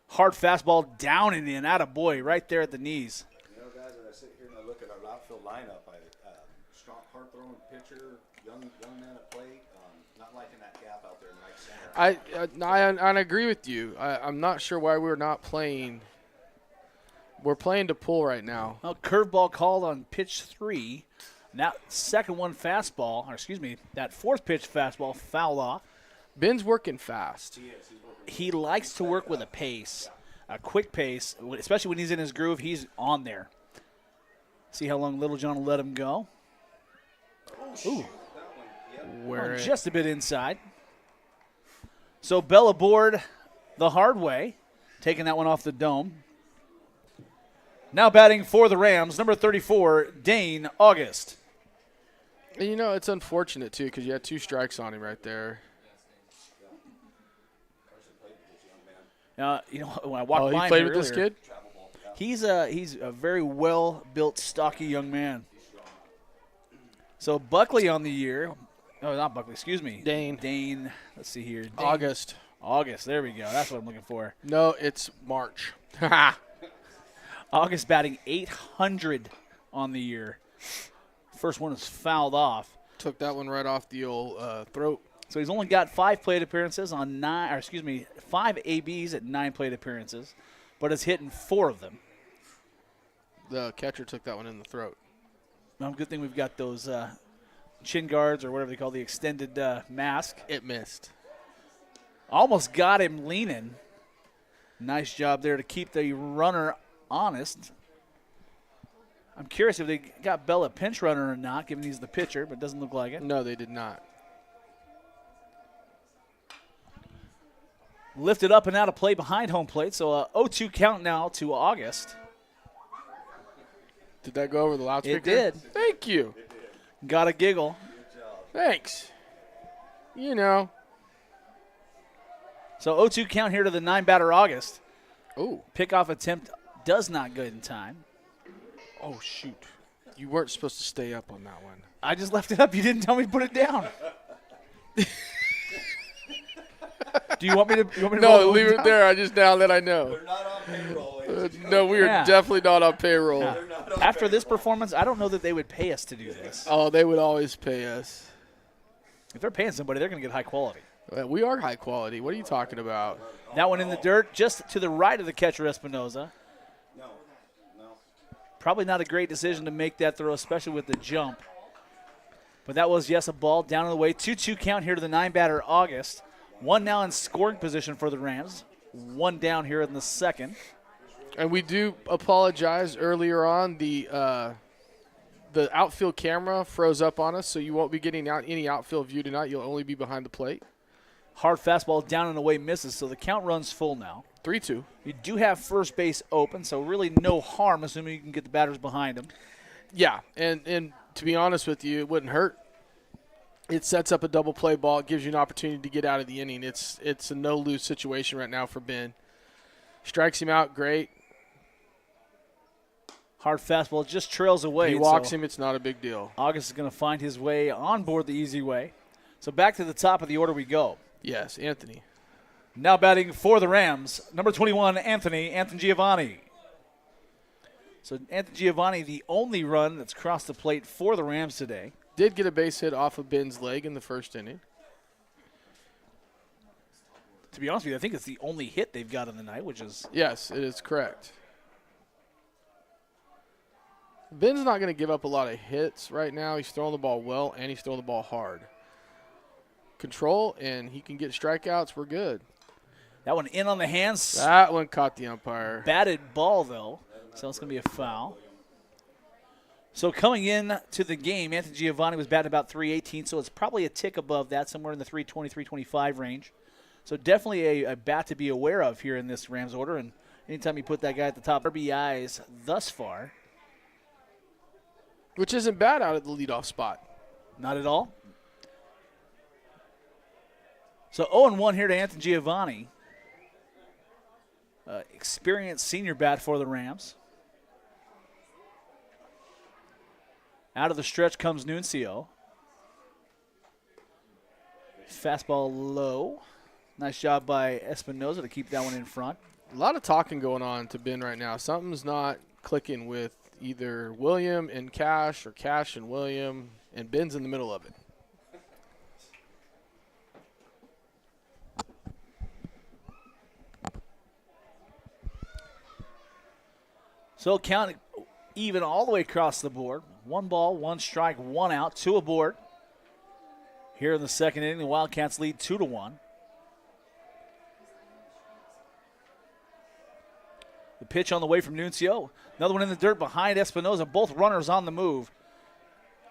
Hard fastball down and in, attaboy, right there at the knees. You know, guys, as I sit here and I look at our outfield lineup, strong, hard-throwing pitcher, young man at plate, not liking that gap out there in right center. I agree with you. I'm not sure why we're not playing. We're playing to pull right now. Well, curveball called on pitch 3. That second one fastball, or excuse me, that fourth pitch fastball fouled off. Ben's working fast. He likes to work with a pace, a quick pace, especially when he's in his groove. He's on there. See how long Little John will let him go. Ooh, just a bit inside. So Bell aboard the hard way, taking that one off the dome. Now batting for the Rams, number 34, Dane August. And you know, it's unfortunate, too, because you had 2 strikes on him right there. You know, when I walked by he him played with earlier, this kid? He's a very well-built, stocky young man. So Buckley on the year. No, not Buckley. Excuse me. Dane. Let's see here. August. There we go. That's what I'm looking for. No, it's March. August batting .800 on the year. First one is fouled off. Took that one right off the old throat. So he's only got 5 plate appearances on 5 ABs at 9 plate appearances, but has hit in 4 of them. The catcher took that one in the throat. Well, good thing we've got those chin guards or whatever they call the extended mask. It missed. Almost got him leaning. Nice job there to keep the runner honest. I'm curious if they got Bell a pinch runner or not, given he's the pitcher, but it doesn't look like it. No, they did not. Lifted up and out of play behind home plate, so a 0-2 count now to August. Did that go over the loudspeaker? It did. Thank you. Got a giggle. Thanks. You know. So 0-2 count here to the 9-batter August. Ooh. Pickoff attempt does not good in time. Oh, shoot. You weren't supposed to stay up on that one. I just left it up. You didn't tell me to put it down. Do you want me to? No, leave it there. Now that I know. They're not on payroll. No, we are definitely not on payroll. Yeah. After this performance, I don't know that they would pay us to do this. Oh, they would always pay us. If they're paying somebody, they're going to get high quality. We are high quality. What are you talking about? That one in the dirt, just to the right of the catcher, Espinoza. No. Probably not a great decision to make that throw, especially with the jump. But that was, yes, a ball down and away. 2-2 count here to the 9-batter August. One now in scoring position for the Rams. One down here in the second. And we do apologize earlier on. The outfield camera froze up on us, so you won't be getting any outfield view tonight. You'll only be behind the plate. Hard fastball down and away misses, so the count runs full now. 3-2. You do have first base open, so really no harm, assuming you can get the batters behind him. Yeah, and to be honest with you, it wouldn't hurt. It sets up a double play ball. It gives you an opportunity to get out of the inning. It's a no-lose situation right now for Ben. Strikes him out, great. Hard fastball just trails away. He walks him, it's not a big deal. August is going to find his way on board the easy way. So back to the top of the order we go. Yes, Anthony. Now batting for the Rams, number 21, Anthony Giovanni. So Anthony Giovanni, the only run that's crossed the plate for the Rams today. Did get a base hit off of Ben's leg in the first inning. To be honest with you, I think it's the only hit they've got in the night, which is... Yes, it is correct. Ben's not going to give up a lot of hits right now. He's throwing the ball well, and he's throwing the ball hard. Control, and he can get strikeouts. We're good. That one in on the hands. That one caught the umpire. Batted ball, though, so it's going to be a foul. So coming in to the game, Anthony Giovanni was batting about 318, so it's probably a tick above that, somewhere in the 320, 325 range. So definitely a bat to be aware of here in this Rams order, and anytime you put that guy at the top, RBIs thus far. Which isn't bad out at the leadoff spot. Not at all. So 0-1 here to Anthony Giovanni. Experienced senior bat for the Rams. Out of the stretch comes Nuncio. Fastball low. Nice job by Espinoza to keep that one in front. A lot of talking going on to Ben right now. Something's not clicking with either William and Cash or Cash and William, and Ben's in the middle of it. So count even all the way across the board. 1 ball, 1 strike, 1 out, 2 aboard. Here in the second inning, the Wildcats lead 2-1. The pitch on the way from Nuncio. Another one in the dirt behind Espinoza. Both runners on the move.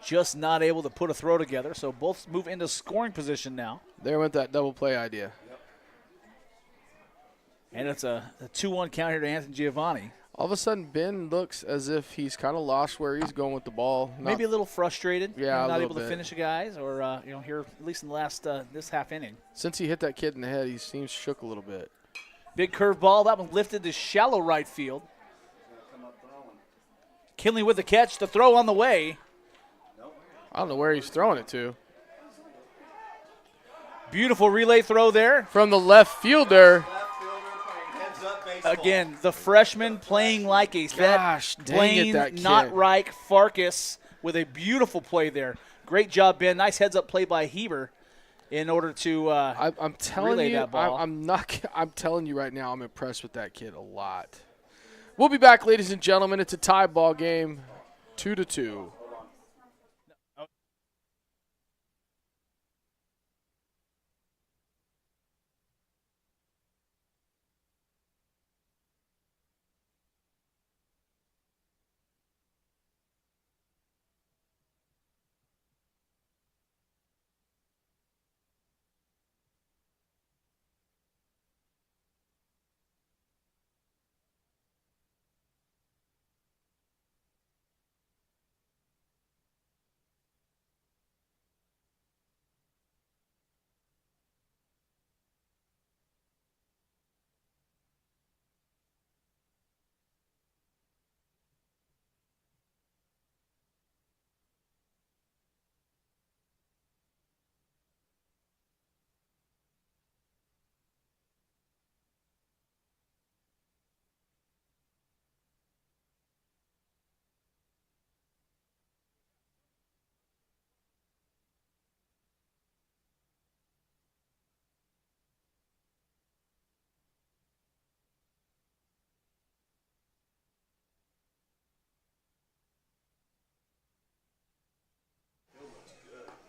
Just not able to put a throw together, so both move into scoring position now. There went that double play idea. And it's a 2-1 count here to Anthony Giovanni. All of a sudden, Ben looks as if he's kind of lost where he's going with the ball. Maybe a little frustrated. Yeah, not able to finish a guys, or here at least in the last this half inning. Since he hit that kid in the head, he seems shook a little bit. Big curve ball. That one lifted to shallow right field. Kinley with the catch. The throw on the way. I don't know where he's throwing it to. Beautiful relay throw there. From the left fielder. Again, the freshman playing like a vet. Gosh, dang Blaine, it, that kid. Not Farkas with a beautiful play there. Great job, Ben. Nice heads-up play by Heber in order to I'm telling relay you, that ball. I'm telling you right now, I'm impressed with that kid a lot. We'll be back, ladies and gentlemen. It's a tie ball game, 2-2.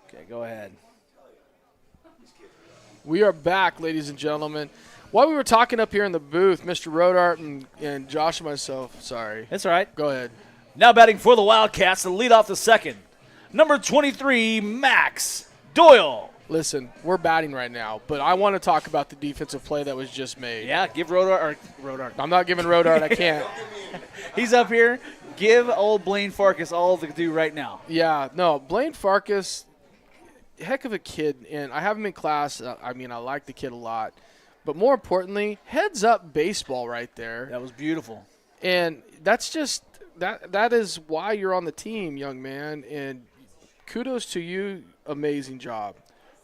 Okay, go ahead. We are back, ladies and gentlemen. While we were talking up here in the booth, Mr. Rodart and Josh and myself, sorry. That's all right. Go ahead. Now batting for the Wildcats to lead off the second. Number 23, Max Doyle. Listen, we're batting right now, but I want to talk about the defensive play that was just made. Yeah, give Rodart. I'm not giving Rodart. I can't. He's up here. Give old Blaine Farkas all to do right now. Yeah, no, Blaine Farkas, heck of a kid, and I have him in class. I like the kid a lot. But more importantly, heads up baseball right there. That was beautiful. And that's just that is why you're on the team, young man, and kudos to you. Amazing job.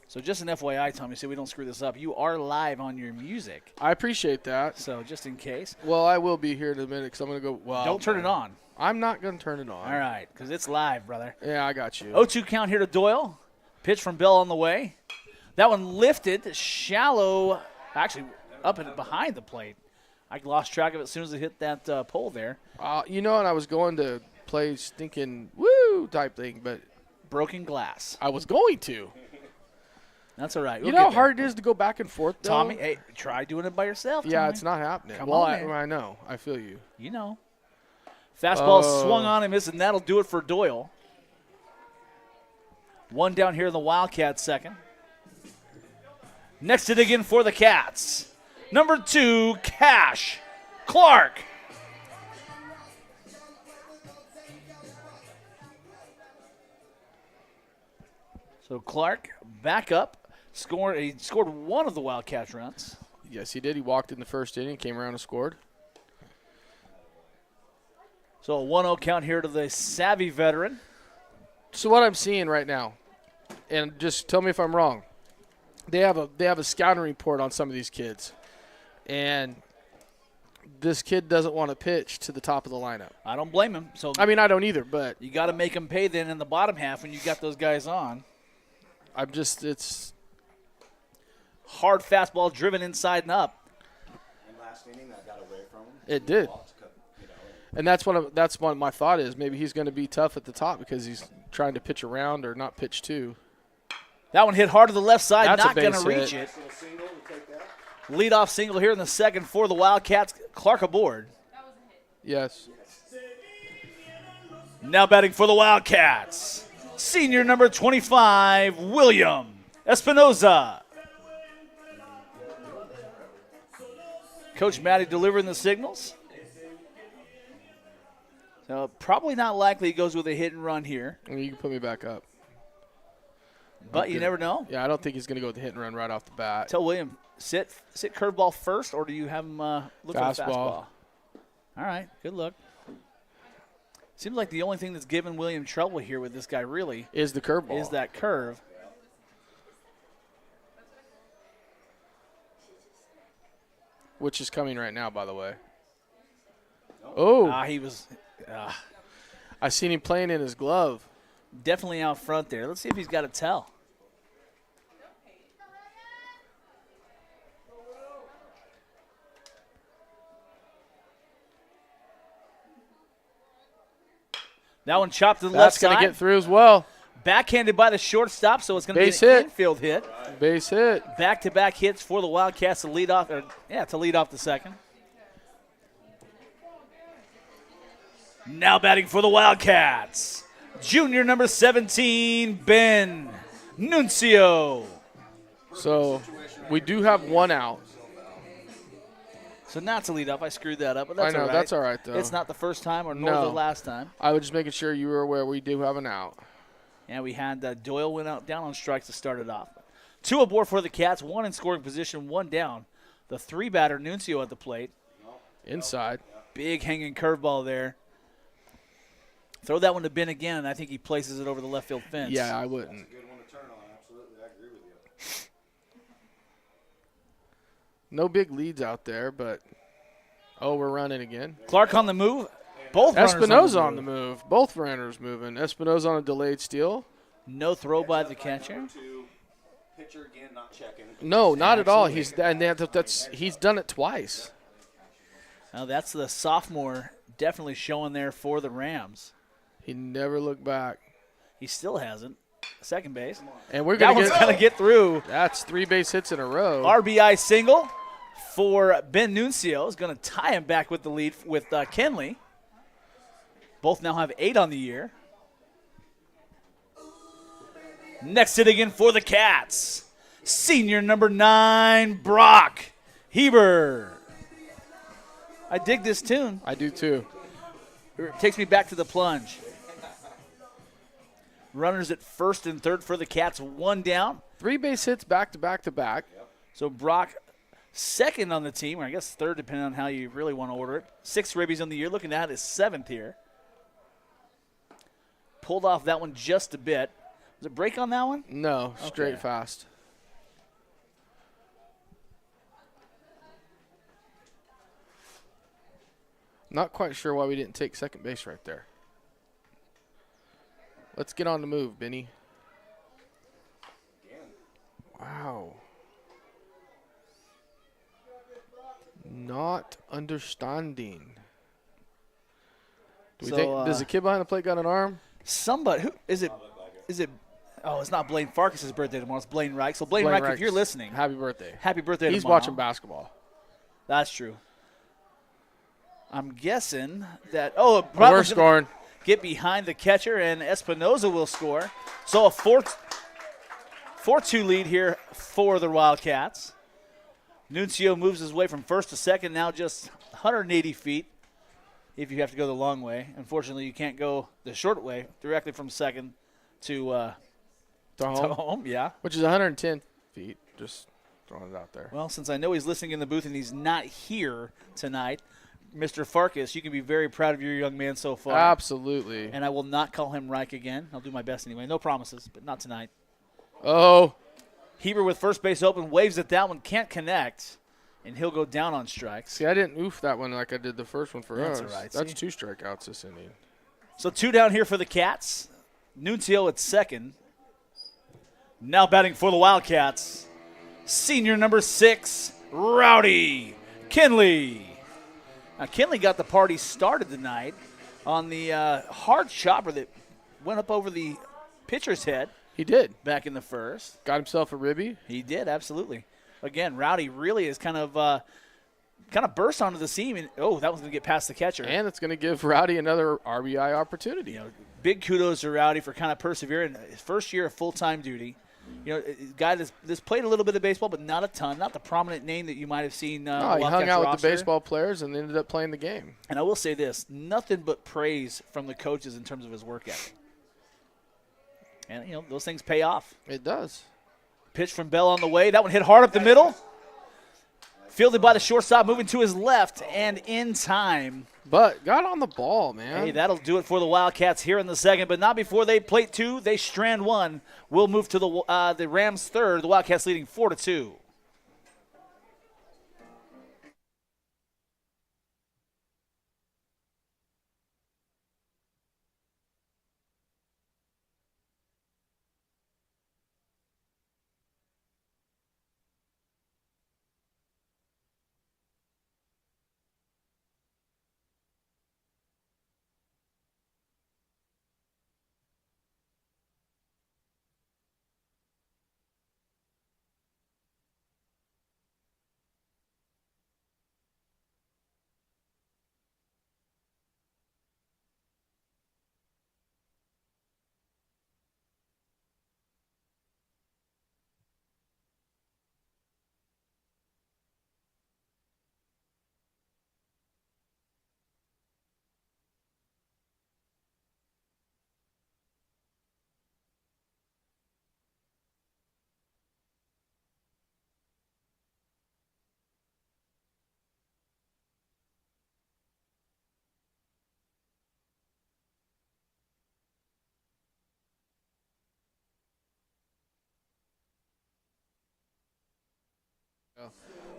So just an FYI, Tommy, so we don't screw this up, you are live on your music. I appreciate that. So just in case. Well, I will be here in a minute because I'm going to go. Well, Don't turn it on. I'm not going to turn it on. All right, because it's live, brother. Yeah, I got you. 0-2 count here to Doyle. Pitch from Bell on the way. That one lifted, shallow, actually up and behind the plate. I lost track of it as soon as it hit that pole there. And I was going to play stinking woo type thing, but Broken glass. I was going to. That's all right. You know how hard it is to go back and forth, though? Tommy, hey, try doing it by yourself, Yeah, Tommy. it's not happening. Come well, on, man. I know. I feel you. You know. Fastball swung on and missed, and that'll do it for Doyle. One down here in the Wildcats second. Next to dig in for the Cats. Number 2, Cash Clark. So Clark back up. He scored one of the Wildcats runs. Yes, he did. He walked in the first inning, came around and scored. So a 1-0 count here to the savvy veteran. So what I'm seeing right now, and just tell me if I'm wrong, they have a scouting report on some of these kids, and this kid doesn't want to pitch to the top of the lineup. I don't blame him. So I don't either, but you got to make him pay then in the bottom half when you got those guys on. it's hard fastball driven inside and up. And last inning, that got away from him. It did. And that's what my thought is. Maybe he's going to be tough at the top because he's trying to pitch around or not pitch to. That one hit hard to the left side, That's a not going base to reach hit. it. Leadoff single here in the second for the Wildcats. Clark aboard. Yes. Now batting for the Wildcats, senior number 25, William Espinoza. Coach Matty delivering the signals. So probably not likely he goes with a hit and run here, You can put me back up. but you never know. Yeah, I don't think he's going to go with the hit and run right off the bat. Tell William, sit curveball first, or do you have him look for the fastball? All right, good look. Seems like the only thing that's given William trouble here with this guy really is the curveball. Is that curve. Which is coming right now, by the way. Oh. He was I seen him playing in his glove. definitely out front there. Let's see if he's got a tell. That one chopped to the left side. That's going to get through as well. Backhanded by the shortstop, so it's going to be an infield hit. Base hit. Back-to-back hits for the Wildcats to lead off the second. Now batting for the Wildcats, junior number 17, Ben Nuncio. So we do have one out. So not to lead up. I screwed that up, but that's all right. That's all right, though. It's not the first time nor the last time. I was just making sure you were aware we do have an out. And we had Doyle went out down on strikes to start it off. 2 aboard for the Cats, 1 in scoring position, 1 down. The 3-batter Nuncio at the plate. Inside. Big hanging curveball there. Throw that one to Ben again, and I think he places it over the left field fence. Yeah, I wouldn't. That's a good one to turn on. Absolutely, I agree with you. No big leads out there, but we're running again. Clark on the move. Both Espinoza on the move. Both runners moving. Espinoza on a delayed steal. No throw by the catcher. Pitcher again, not checking. No, not at all. He's done it twice. Now that's the sophomore definitely showing there for the Rams. He never looked back. He still hasn't. Second base. And we're that one's going to get through. That's 3 base hits in a row. RBI single for Ben Nuncio is going to tie him back with the lead with Kenley. Both now have 8 on the year. Next hit again for the Cats. Senior number 9, Brock Heber. I dig this tune. I do too. It takes me back to the plunge. Runners at first and third for the Cats, 1 down. 3 base hits back to back to back. So Brock second on the team, or I guess third depending on how you really want to order it. 6 ribbies on the year, looking at his 7th here. Pulled off that one just a bit. Was it break on that one? No, straight fast. Not quite sure why we didn't take second base right there. Let's get on the move, Benny. Wow. Not understanding. Do we think, does the kid behind the plate got an arm? Somebody. Who is it? Is it? Oh, it's not Blaine Farkas' birthday tomorrow. It's Blaine Reich. So Blaine Reich, if you're listening, happy birthday. Happy birthday He's tomorrow. watching basketball. That's true. I'm guessing that. We're scoring. Get behind the catcher, and Espinoza will score. So a 4-2 lead here for the Wildcats. Nuncio moves his way from first to second, now just 180 feet if you have to go the long way. Unfortunately, you can't go the short way directly from second to home. Yeah. Which is 110 feet, just throwing it out there. Well, since I know he's listening in the booth and he's not here tonight, Mr. Farkas, you can be very proud of your young man so far. Absolutely. And I will not call him Reich again. I'll do my best anyway. No promises, but not tonight. Oh. Heber with first base open, waves at that one, can't connect, and he'll go down on strikes. See, I didn't oof that one like I did the first one for us. That's all right. That's 2 strikeouts this inning. So 2 down here for the Cats. Nuncio at second. Now batting for the Wildcats, senior number 6, Rowdy Kinley. Now, Kinley got the party started tonight on the hard chopper that went up over the pitcher's head. He did. Back in the first. Got himself a ribby. He did, absolutely. Again, Rowdy really is kind of burst onto the scene. And, that one's going to get past the catcher. And it's going to give Rowdy another RBI opportunity. Big kudos to Rowdy for kind of persevering. His first year of full-time duty. A guy that's played a little bit of baseball, but not a ton. Not the prominent name that you might have seen. He hung out with the baseball players and ended up playing the game. And I will say this, nothing but praise from the coaches in terms of his work ethic. And, those things pay off. It does. Pitch from Bell on the way. That one hit hard up the middle. Fielded by the shortstop, moving to his left and in time. But got on the ball, man. Hey, that'll do it for the Wildcats here in the second, but not before they plate two. They strand one. We'll move to the Rams third. The Wildcats leading 4-2.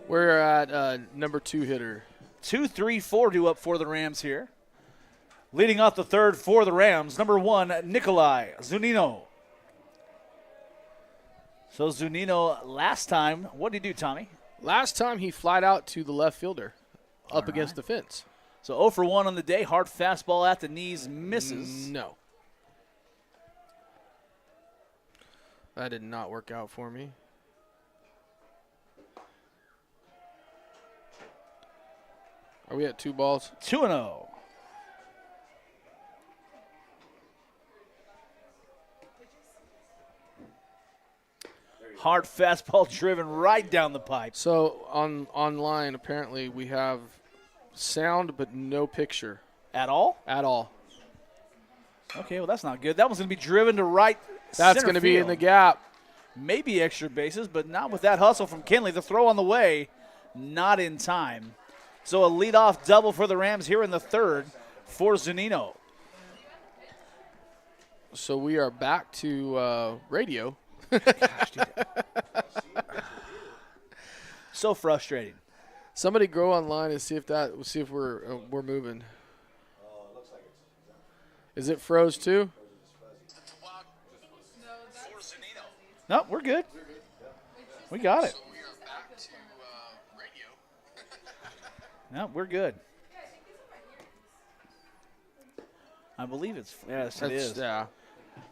We're at number 2 hitter. 2-3-4 due up for the Rams here. Leading off the third for the Rams, number 1, Nikolai Zunino. So Zunino, last time, what did he do, Tommy? Last time he flied out to the left fielder up against the fence. So 0 for 1 on the day. Hard fastball at the knees, misses. No. That did not work out for me. Are we at 2 balls? 2-0. Hard fastball driven right down the pipe. So online, apparently, we have sound but no picture At all? at all. Okay, well, that's not good. That one's going to be driven to right That's center going to be in field. the gap. Maybe extra bases, but not with that hustle from Kinley. The throw on the way, not in time. So a leadoff double for the Rams here in the third for Zunino. So we are back to radio. Gosh, dude. So frustrating. Somebody go online and see if we're moving. Is it froze too? No, we're good. We got it. We are back to radio. No, we're good. I believe it's, yes, it is. Yeah.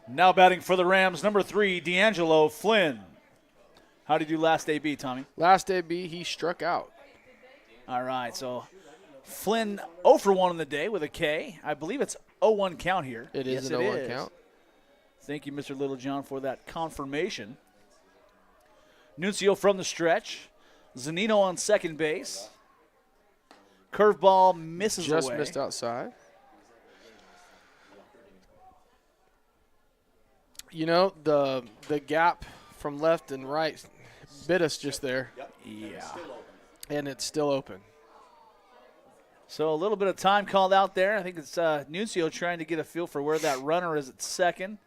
Now batting for the Rams, number 3, D'Angelo Flynn. How did you do last AB, Tommy? Last AB, he struck out. All right, so Flynn 0 for 1 on the day with a K. I believe it's 0-1 count here. It is Yes, an it 0-1 is. count. Thank you, Mr. Littlejohn, for that confirmation. Nuncio from the stretch. Zunino on second base. Curveball misses Just away. missed outside. You know, the gap from left and right bit us just there. Yeah. And it's still open. So a little bit of time called out there. I think it's Nuncio trying to get a feel for where that runner is at second.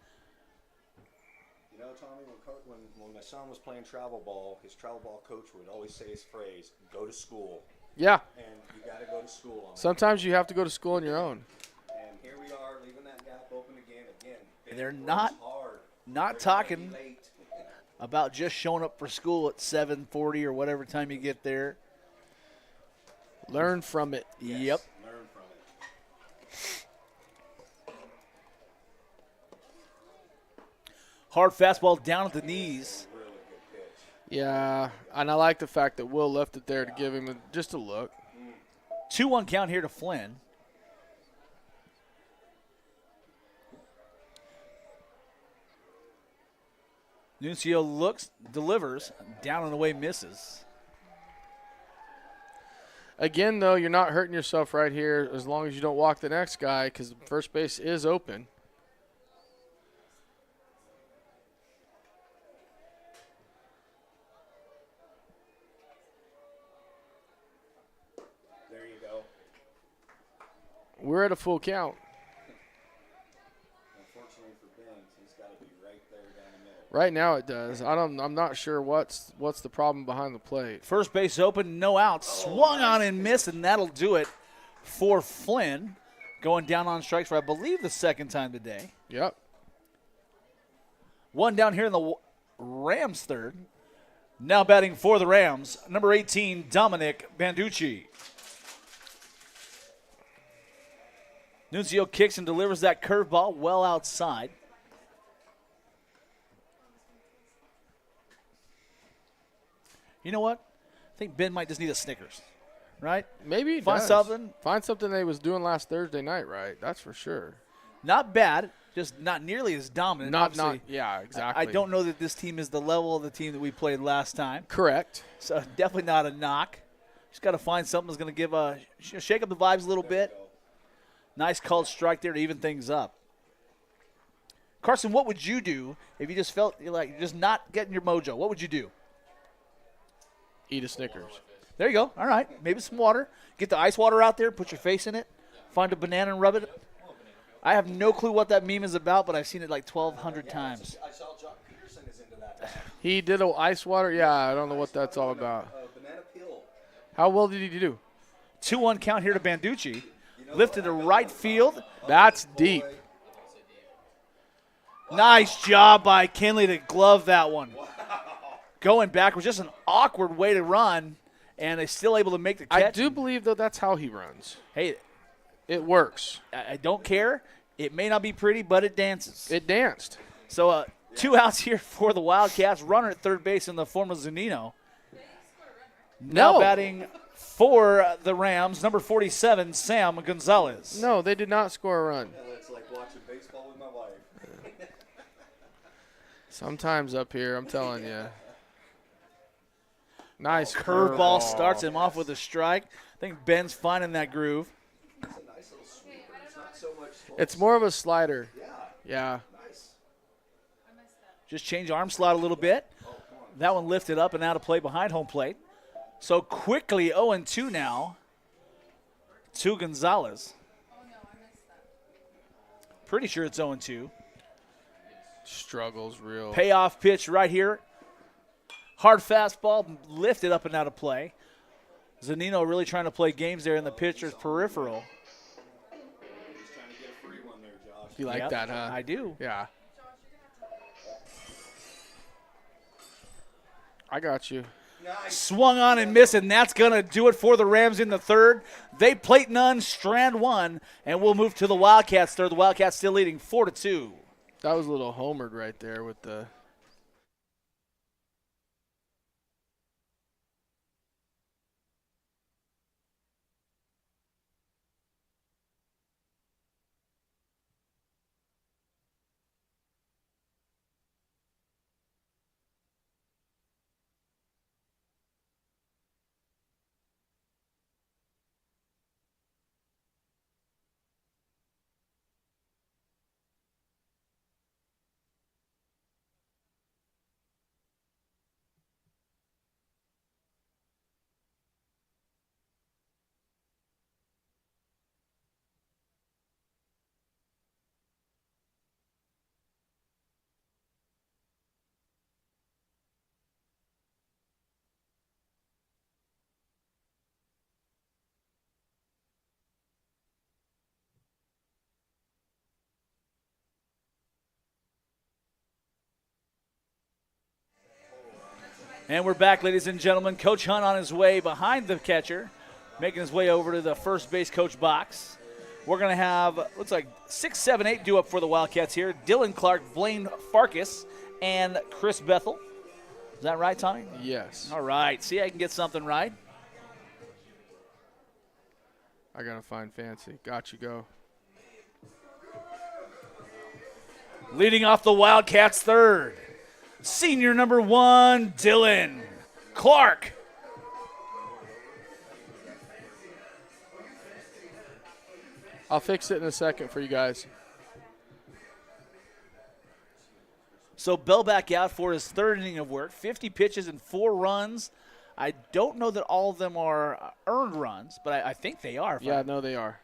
You know, Tommy, when my son was playing travel ball, his travel ball coach would always say his phrase, "Go to school." Yeah. And you got to go to school on it. Sometimes you have to go to school on your own. And here we are, leaving that gap open again. And they're Big not- runs hard. Not They're gonna be talking late. about just showing up for school at 7:40 or whatever time you get there. Learn from it. Yes, Yep. Learn from it. Hard fastball down at the knees. Really good pitch. Yeah, and I like the fact that Will left it there to give him just a look. 2-1 count here to Flynn. Nuncio looks, delivers, down and away, misses. Again, though, you're not hurting yourself right here as long as you don't walk the next guy because first base is open. We're at a full count. Unfortunately for Benz, he's got to be right there down the middle. Right now it does. I'm not sure what's the problem behind the plate. First base open, no outs. Swung on and missed, and that'll do it for Flynn. Going down on strikes for, I believe, the second time today. Yep. One down here in the Rams third. Now batting for the Rams, number 18, Dominic Banducci. Nunzio kicks and delivers that curveball well outside. You know what? I think Ben might just need a Snickers, right? Maybe he Find does. something. Find something they was doing last Thursday night, right? That's for sure. Not bad, just not nearly as dominant. Obviously, Yeah, exactly. I don't know that this team is the level of the team that we played last time. Correct. So definitely not a knock. Just got to find something that's going to give shake up the vibes a little bit. Nice called strike there to even things up. Carson, what would you do if you just felt like you're just not getting your mojo? What would you do? Eat a Snickers. There you go. All right. Maybe some water. Get the ice water out there. Put your face in it. Find a banana and rub it. I have no clue what that meme is about, but I've seen it like 1,200 times. I saw John Peterson is into that. He did a ice water. Yeah, I don't know what that's all about. Banana peel. How well did he do? 2-1 count here to Banducci. Lifted to right field. That's deep. Nice job by Kinley to glove that one. Going back was just an awkward way to run, and they're still able to make the catch. I do believe, though, that's how he runs. Hey, It works. I don't care. It may not be pretty, but it dances. It danced. So 2 outs here for the Wildcats. Runner at third base in the form of Zunino. Now No. batting for the Rams, number 47, Sam Gonzalez. No, they did not score a run. It's like watching baseball with my wife. Sometimes up here, I'm telling you. Nice Curveball starts him off with a strike. I think Ben's finding that groove. It's a nice little sweeper. It's not so much. It's more of a slider. Yeah. Yeah. Nice. Just change arm slot a little bit. That one lifted up and out of play behind home plate. So quickly 0-2 now to Gonzalez. Pretty sure it's 0-2. Struggles real. Payoff pitch right here. Hard fastball lifted up and out of play. Zanino really trying to play games there in the pitcher's peripheral. He's trying to get a free one there, Josh. You like Yep, that, huh? I do. Yeah. I got you. Nice. Swung on and missed, and that's going to do it for the Rams in the third. They plate none, strand one, and we'll move to the Wildcats third. The Wildcats still leading 4-2. That was a little homered right there with the. And we're back, ladies and gentlemen. Coach Hunt on his way behind the catcher, making his way over to the first base coach box. We're going to have, looks like 6, 7, 8 due up for the Wildcats here. Dylan Clark, Blaine Farkas, and Chris Bethel. Is that right, Tommy? Yes. All right. See, I can get something right. I got to find Fancy. Got you, go. Leading off the Wildcats third, senior number 1, Dylan Clark. I'll fix it in a second for you guys. So Bell back out for his third inning of work, 50 pitches and 4 runs. I don't know that all of them are earned runs, but I think they are. Yeah, no, they are.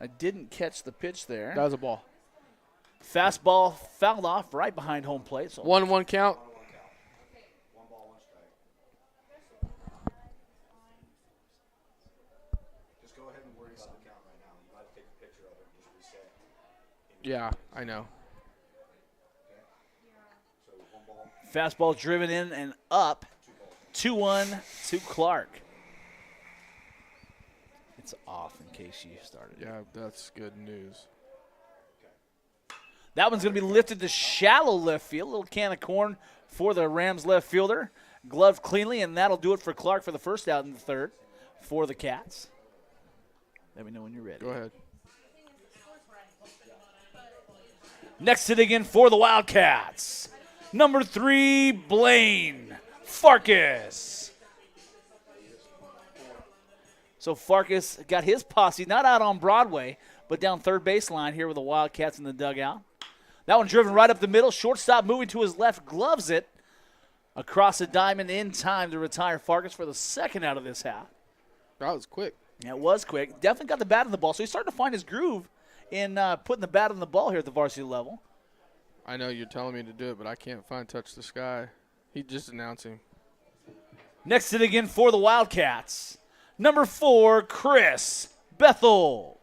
I didn't catch the pitch there. That was a ball. Fastball fouled off right behind home plate. So 1-1 count. 1 ball, 1 strike. Just go ahead and worry about the count right now. You might have to take a picture of it and just reset. Yeah, I know. Okay. So 1 ball. fastball driven in and up. 2-1 to Clark. It's off in case you started. Yeah, that's good news. That one's going to be lifted to shallow left field. A little can of corn for the Rams left fielder. Gloved cleanly, and that'll do it for Clark for the first out in the third for the Cats. Let me know when you're ready. Go ahead. Next hit again for the Wildcats. Number 3, Blaine Farkas. So Farkas got his posse, not out on Broadway, but down third baseline here with the Wildcats in the dugout. That one driven right up the middle. Shortstop moving to his left, gloves it across the diamond in time to retire Farkas for the second out of this half. That was quick. Yeah, it was quick. Definitely got the bat on the ball, so he's starting to find his groove in putting the bat on the ball here at the varsity level. I know you're telling me to do it, but I can't find Touch the Sky. He just announced him. Next hit again for the Wildcats. Number 4, Chris Bethel.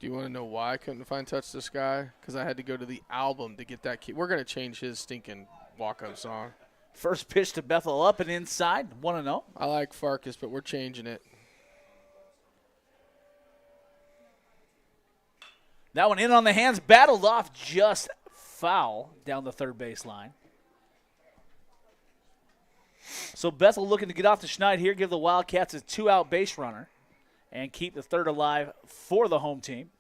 Do you want to know why I couldn't find Touch the Sky? Because I had to go to the album to get that key. We're going to change his stinking walk-up song. First pitch to Bethel up and inside, 1-0. I like Farkas, but we're changing it. That one in on the hands, battled off just foul down the third baseline. So Bethel looking to get off the schneid here, give the Wildcats a 2-out base runner, and keep the third alive for the home team.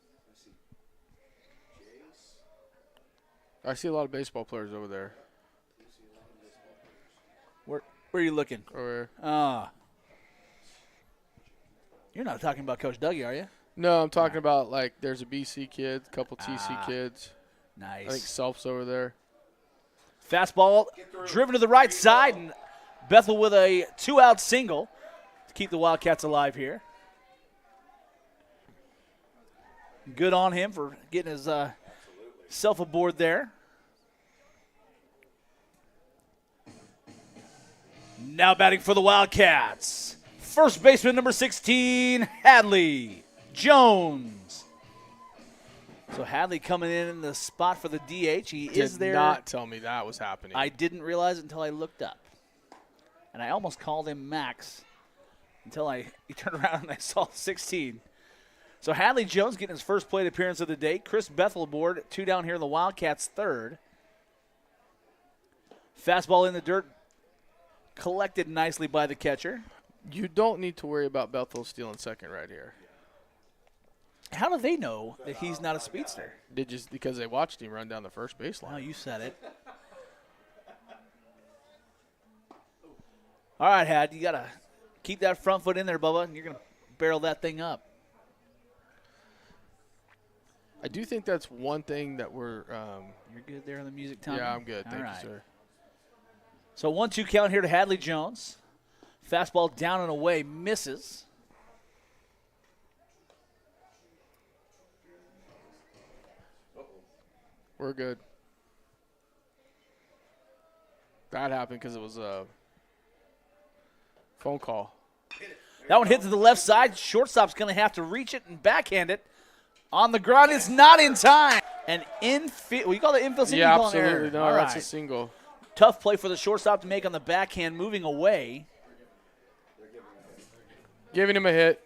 I see a lot of baseball players over there. Where are you looking? Over You're not talking about Coach Dougie, are you? No, I'm talking about, like, there's a BC kid, a couple TC kids. Nice. I think Self's over there. Fastball driven to the right side, and Bethel with a 2-out single to keep the Wildcats alive here. Good on him for getting his self aboard there. Now batting for the Wildcats. First baseman number 16, Hadley Jones. So Hadley coming in the spot for the DH. He is there. Did not tell me that was happening. I didn't realize it until I looked up. And I almost called him Max until he turned around and I saw 16. So Hadley Jones getting his first plate appearance of the day. Chris Bethel aboard, 2 down here in the Wildcats' third. Fastball in the dirt, collected nicely by the catcher. You don't need to worry about Bethel stealing second right here. How do they know that he's not a speedster? They just because they watched him run down the first baseline. Oh, you said it. All right, Had, you got to keep that front foot in there, Bubba, and you're going to barrel that thing up. I do think that's one thing that we're You're good there on the music, Tom? yeah, I'm good. All Thank right. you, sir. So 1-2 count here to Hadley Jones. Fastball down and away, misses. We're good. That happened because it was a phone call. That one hit to the left side. Shortstop's going to have to reach it and backhand it. On the ground, it's not in time. And infield, you call it infield single? Yeah, You call it absolutely. error. No, All that's right. a single. Tough play for the shortstop to make on the backhand, moving away. Giving him a hit.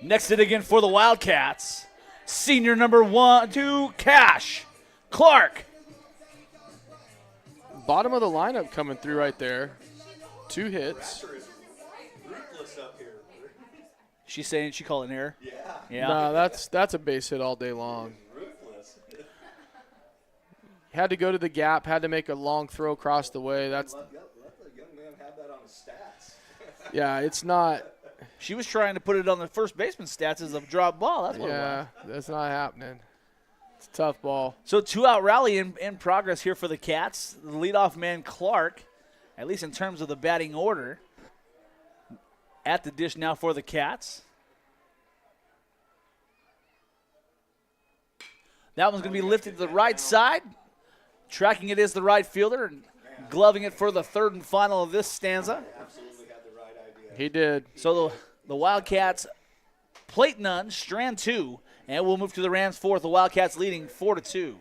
Next hit again for the Wildcats. Senior number 2, Cash Clark. Bottom of the lineup coming through right there. 2 hits. Ruthless up here. She's saying she called an error. Yeah. No, that's a base hit all day long. Ruthless. Had to go to the gap. Had to make a long throw across the way. That's Let the young man have that on his stats. yeah. It's not. She was trying to put it on the first baseman stats as a drop ball. That's what it was. Yeah, that's not happening. It's a tough ball. So 2-out rally in progress here for the Cats. The leadoff man, Clark, at least in terms of the batting order, at the dish now for the Cats. That one's going to be lifted to the right side. Tracking it is the right fielder and gloving it for the third and final of this stanza. Absolutely had the right idea. He did. So the Wildcats plate none, strand 2, and we'll move to the Rams fourth. The Wildcats leading 4-2.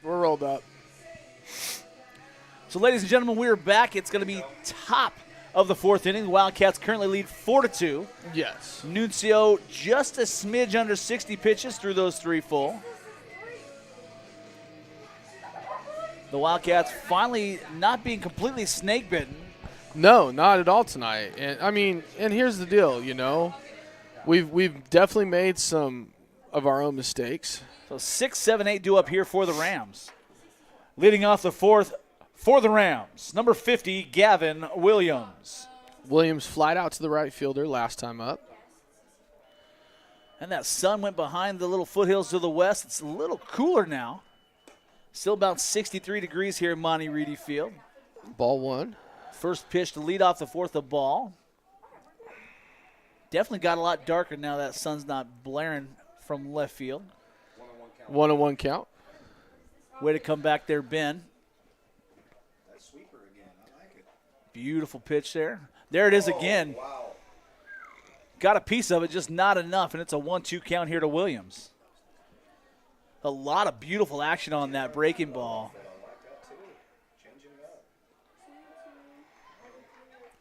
We're rolled up. So, ladies and gentlemen, we are back. It's going to be top of the fourth inning. The Wildcats currently lead 4-2. Yes. Nuncio just a smidge under 60 pitches through those 3 full. The Wildcats finally not being completely snake bitten. No, not at all tonight. And I mean, and here's the deal, we've definitely made some of our own mistakes. So 6, 7, 8 due up here for the Rams. Leading off the fourth for the Rams, number 50, Gavin Williams. Williams flied out to the right fielder last time up. And that sun went behind the little foothills to the west. It's a little cooler now. Still about 63 degrees here in Monty Reedy Field. Ball 1. First pitch to lead off the fourth, the ball. Definitely got a lot darker now that sun's not blaring from left field. 1-1 count. Way to come back there, Ben. That sweeper again. I like it. Beautiful pitch there. There it is again. Wow. Got a piece of it, just not enough, and it's a 1-2 count here to Williams. A lot of beautiful action on that breaking ball.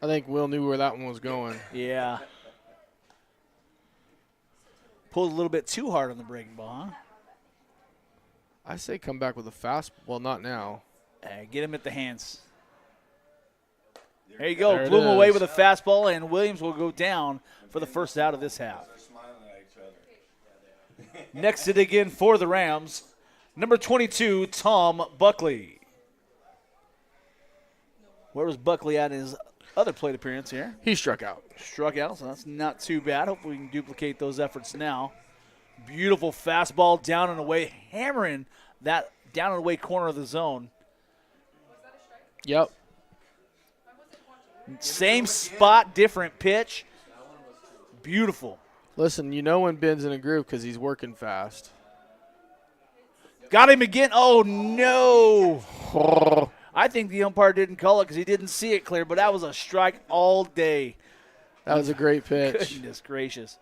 I think Will knew where that one was going. Yeah. Pulled a little bit too hard on the breaking ball, huh? I say come back with a fast. Well, not now. Get him at the hands. There you go. There it Blew him away is. with a fastball, and Williams will go down for the first out of this half. They're smiling at each other. Next it again for the Rams, number 22, Tom Buckley. Where was Buckley at in his other plate appearance here? He struck out. Struck out, so that's not too bad. Hopefully we can duplicate those efforts now. Beautiful fastball down and away, hammering that down and away corner of the zone. Yep. Same spot, different pitch. Beautiful. Listen, when Ben's in a groove because he's working fast. Got him again. Oh, no. I think the umpire didn't call it because he didn't see it clear, but that was a strike all day. That was a great pitch. Goodness gracious.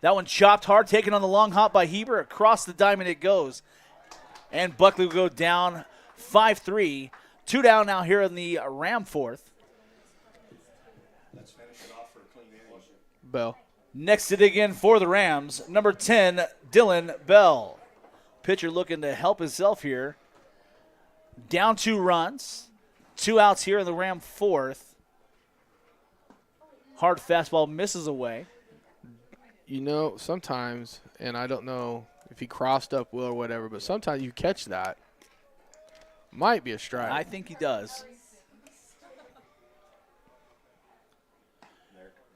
That one chopped hard, taken on the long hop by Heber. Across the diamond it goes. And Buckley will go down 5-3. 2 down now here in the Ram fourth. Let's finish it off for a clean inning. Bell. Next it again for the Rams, number 10, Dylan Bell. Pitcher looking to help himself here. Down 2 runs. 2 outs here in the Ram fourth. Hard fastball misses away. Sometimes, and I don't know if he crossed up Will or whatever, but sometimes you catch that. Might be a strike. I think he does.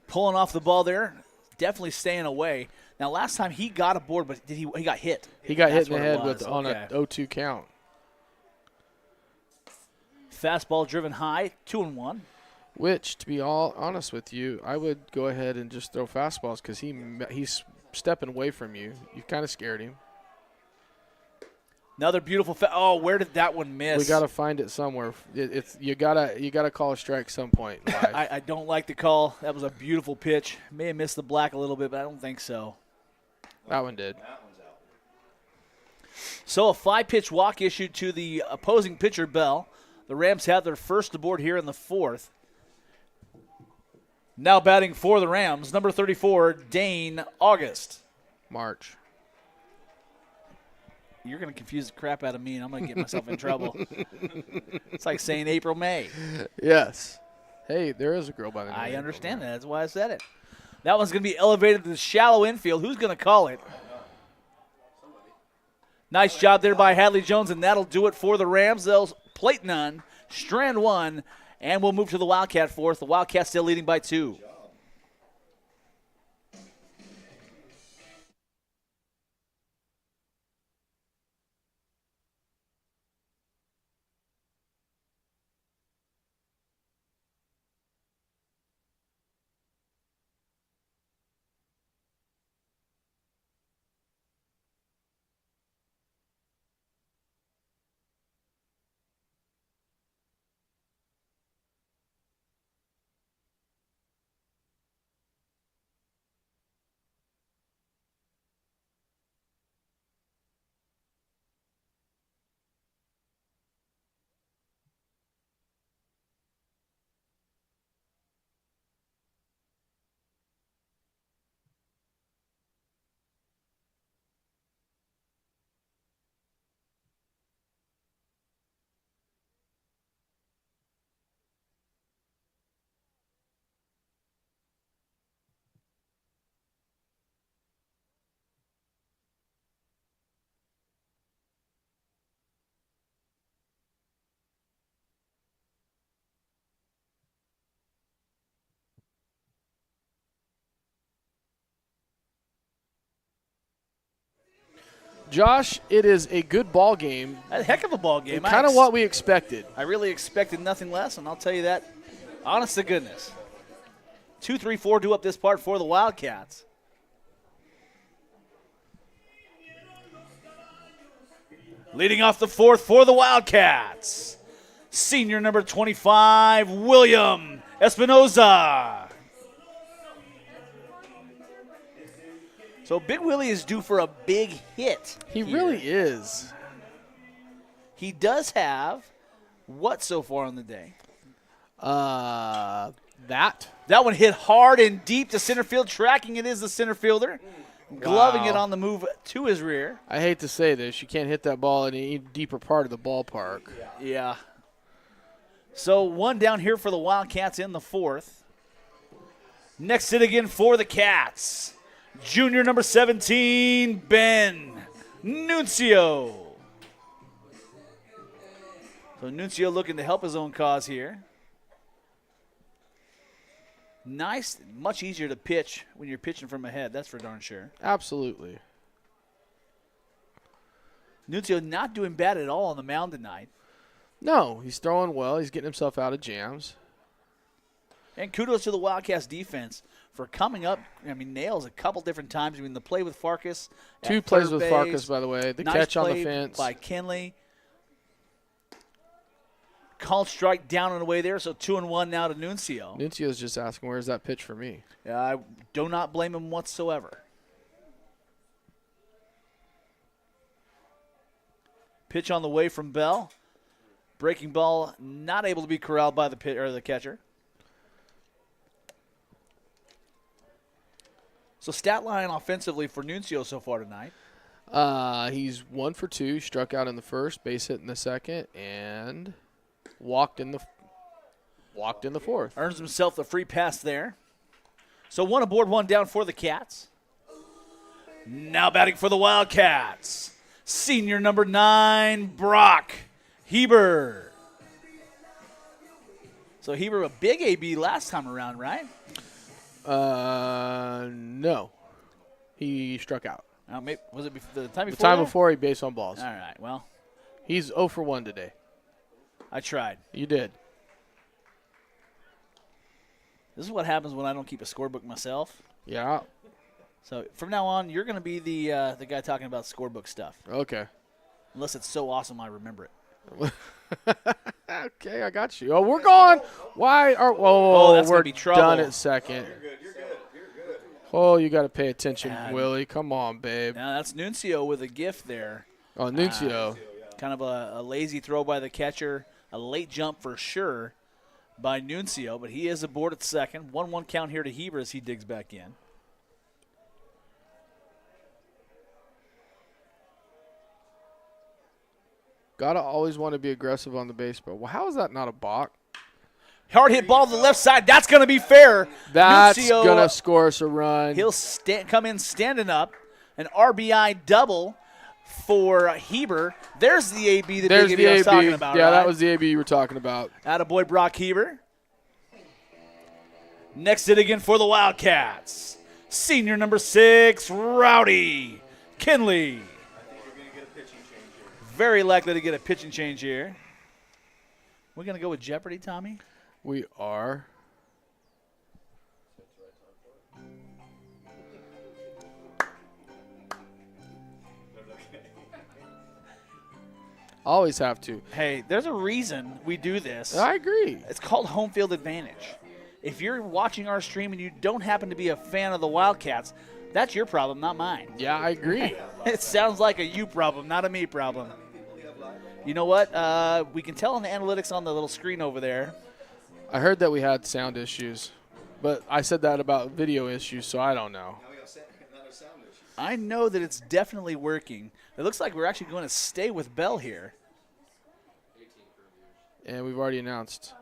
Pulling off the ball there. Definitely staying away. Now, last time he got a board, but he got hit. He got That's hit in the what it head was. on Okay. a 0-2 count. Fastball driven high, 2-1. Which, to be all honest with you, I would go ahead and just throw fastballs because he's stepping away from you. You've kind of scared him. Another beautiful where did that one miss? We got to find it somewhere. You gotta call a strike some point in life. I don't like the call. That was a beautiful pitch. May have missed the black a little bit, but I don't think so. That one did. That one's out. So a 5-pitch walk issued to the opposing pitcher, Bell. The Rams have their first aboard here in the 4th. Now batting for the Rams, number 34, Dane August. March. You're going to confuse the crap out of me, and I'm going to get myself in trouble. It's like saying April, May. Yes. Hey, there is a girl by the name. I understand that. That's why I said it. That one's going to be elevated to the shallow infield. Who's going to call it? Nice job there by Hadley Jones, and that'll do it for the Rams. They'll plate none, strand one, and we'll move to the Wildcat 4th. The Wildcats still leading by 2. Josh, it is a good ball game. A heck of a ball game. Kind of what we expected. I really expected nothing less, and I'll tell you that, honest to goodness. 2-3-4 due up this part for the Wildcats. Leading off the 4th for the Wildcats, senior number 25, William Espinoza. So Big Willie is due for a big hit. He here. really is. He does have what so far on the day? That one hit hard and deep to center field. Tracking it is the center fielder. Gloving it on the move to his rear. I hate to say this. You can't hit that ball in any deeper part of the ballpark. Yeah. So one down here for the Wildcats in the 4th. Next hit again for the Cats. Junior number 17, Ben Nuncio. So Nuncio looking to help his own cause here. Nice, much easier to pitch when you're pitching from ahead. That's for darn sure. Absolutely. Nuncio not doing bad at all on the mound tonight. No, he's throwing well. He's getting himself out of jams. And kudos to the Wildcats defense for coming up. I mean, nails a couple different times. I mean, the play with Farkas. 2 plays with Farkas, by the way. The nice catch on play the fence. by Kinley. Called strike down and away there, so 2-1 now to Nuncio. Nuncio's just asking, where's that pitch for me? I do not blame him whatsoever. Pitch on the way from Bell. Breaking ball not able to be corralled by the catcher. So stat line offensively for Nuncio so far tonight. He's 1 for 2, struck out in the first, base hit in the second, and walked in the 4th. Earns himself the free pass there. So 1 aboard, 1 down for the Cats. Now batting for the Wildcats, senior number 9, Brock Heber. So Heber a big AB last time around, right? No. He struck out. Maybe, was it the time before? The time that? before he based on balls. All right, well. He's 0 for 1 today. I tried. You did. This is what happens when I don't keep a scorebook myself. Yeah. So from now on, you're going to be the guy talking about scorebook stuff. Okay. Unless it's so awesome I remember it. Okay, I got you. Oh, we're gone. Why are? Oh, that's we're gonna be trouble. done at second. You're good. Oh, you got to pay attention, Willie. Come on, babe. Now that's Nuncio with a gift there. Oh, Nuncio. Kind of a lazy throw by the catcher. A late jump for sure by Nuncio, but he is aboard at second. 1-1 count here to Heber as he digs back in. Gotta always want to be aggressive on the base, but how is that not a balk? Hard hit ball to the left side. That's going to be fair. That's Nuncio, going to score us a run. He'll come in standing up. An RBI double for Heber. There's the AB that There's Big the AB I was AB. talking about. Yeah, right? that was the AB you were talking about. Attaboy Brock Heber. Next hit again for the Wildcats. Senior number 6, Rowdy Kinley. Very likely to get a pitching change here. We're going to go with Jeopardy, Tommy? We are. Always have to. Hey, there's a reason we do this. I agree. It's called home field advantage. If you're watching our stream and you don't happen to be a fan of the Wildcats, that's your problem, not mine. Yeah, I agree. It sounds like a you problem, not a me problem. You know what? We can tell on the analytics on the little screen over there. I heard that we had sound issues, but I said that about video issues, so I don't know. I know that it's definitely working. It looks like we're actually going to stay with Bell here. And we've already announced.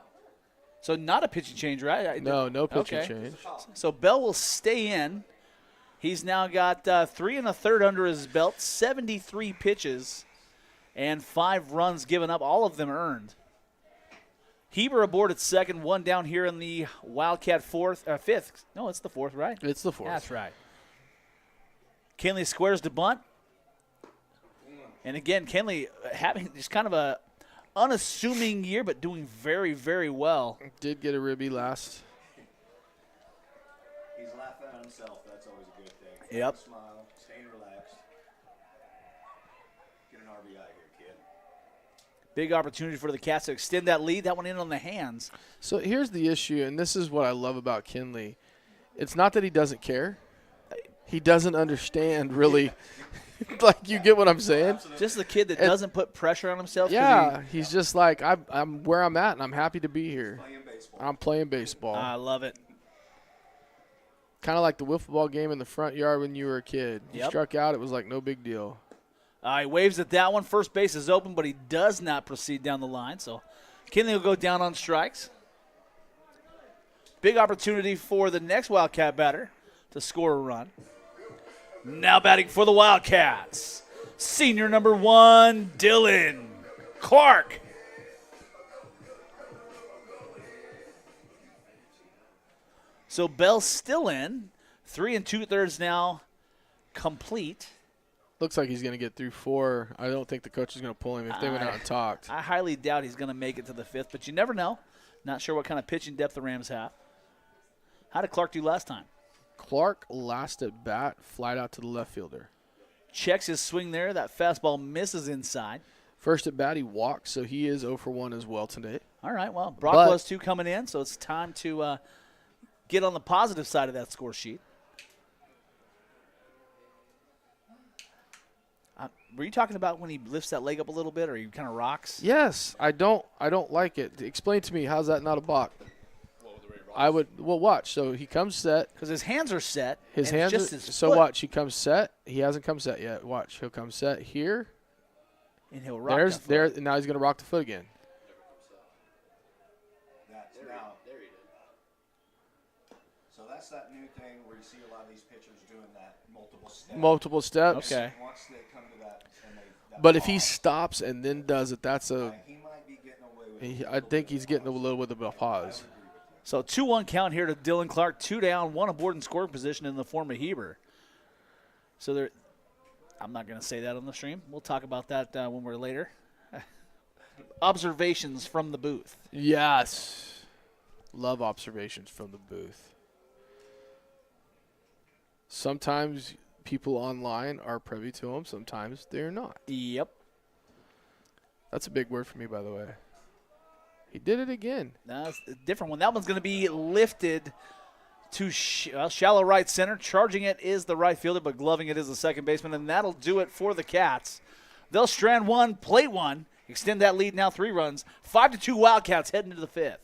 So not a pitching change, right? No pitching Okay. change. So Bell will stay in. He's now got 3 1/3 under his belt, 73 pitches, and 5 runs given up, all of them earned. Heber aboard at second, 1 down here in the Wildcat fifth. No, it's the fourth, right? It's the fourth. That's right. Kinley squares to bunt. And again, Kinley having just kind of a unassuming year, but doing very, very well. Did get a ribby last. He's laughing at himself. That's always a good thing. Yep. Smile, staying relaxed. Get an RBI here, kid. Big opportunity for the Cats to extend that lead. That one in on the hands. So here's the issue, and this is what I love about Kinley. It's not that he doesn't care. He doesn't understand, really. Like, you get what I'm saying? Just the kid that doesn't put pressure on himself. Yeah, he's just like, I'm where I'm at, and I'm happy to be here. I'm playing baseball. I love it. Kind of like the wiffle ball game in the front yard when you were a kid. You Yep. struck out, it was like no big deal. He waves at that one. First base is open, but he does not proceed down the line. So Kinley will go down on strikes. Big opportunity for the next Wildcat batter to score a run. Now batting for the Wildcats, senior number 1, Dylan Clark. So Bell's still in. 3 2/3 now complete. Looks like he's going to get through 4. I don't think the coach is going to pull him if they went out and talked. I highly doubt he's going to make it to the 5th, but you never know. Not sure what kind of pitching depth the Rams have. How did Clark do last time? Clark last at bat, flied out to the left fielder. Checks his swing there. That fastball misses inside. First at bat, he walked, so he is 0 for 1 as well today. All right, well, Brock But- was 2 coming in, so it's time to get on the positive side of that score sheet. Were you talking about when he lifts that leg up a little bit, or he kind of rocks? Yes, I don't like it. Explain to me, how's that not a balk? Well, watch. So he comes set. Because his hands are set. His and hands just are, his so foot, watch. He comes set. He hasn't come set yet. Watch. He'll come set here. and he'll rock There's that foot. there. Now he's going to rock the foot again. That's now. There he did. So that's that new thing where you see a lot of these pitchers doing that multiple steps. Multiple steps. Okay. Once they come to that, and that But if he pause, stops and then does it, that's a. he might be getting away with it. I think he's getting a little bit of a pause. So 2-1 count here to Dylan Clark. 2 down, 1 aboard in scoring position in the form of Heber. So there, I'm not going to say that on the stream. We'll talk about that when we're later. Observations from the booth. Yes. Love observations from the booth. Sometimes people online are privy to them. Sometimes they're not. Yep. That's a big word for me, by the way. He did it again. That's a different one. That one's going to be lifted to shallow right center. Charging it is the right fielder, but gloving it is the second baseman, and that'll do it for the Cats. They'll strand one, plate one, extend that lead now 3 runs. 5-2 Wildcats heading into the 5th.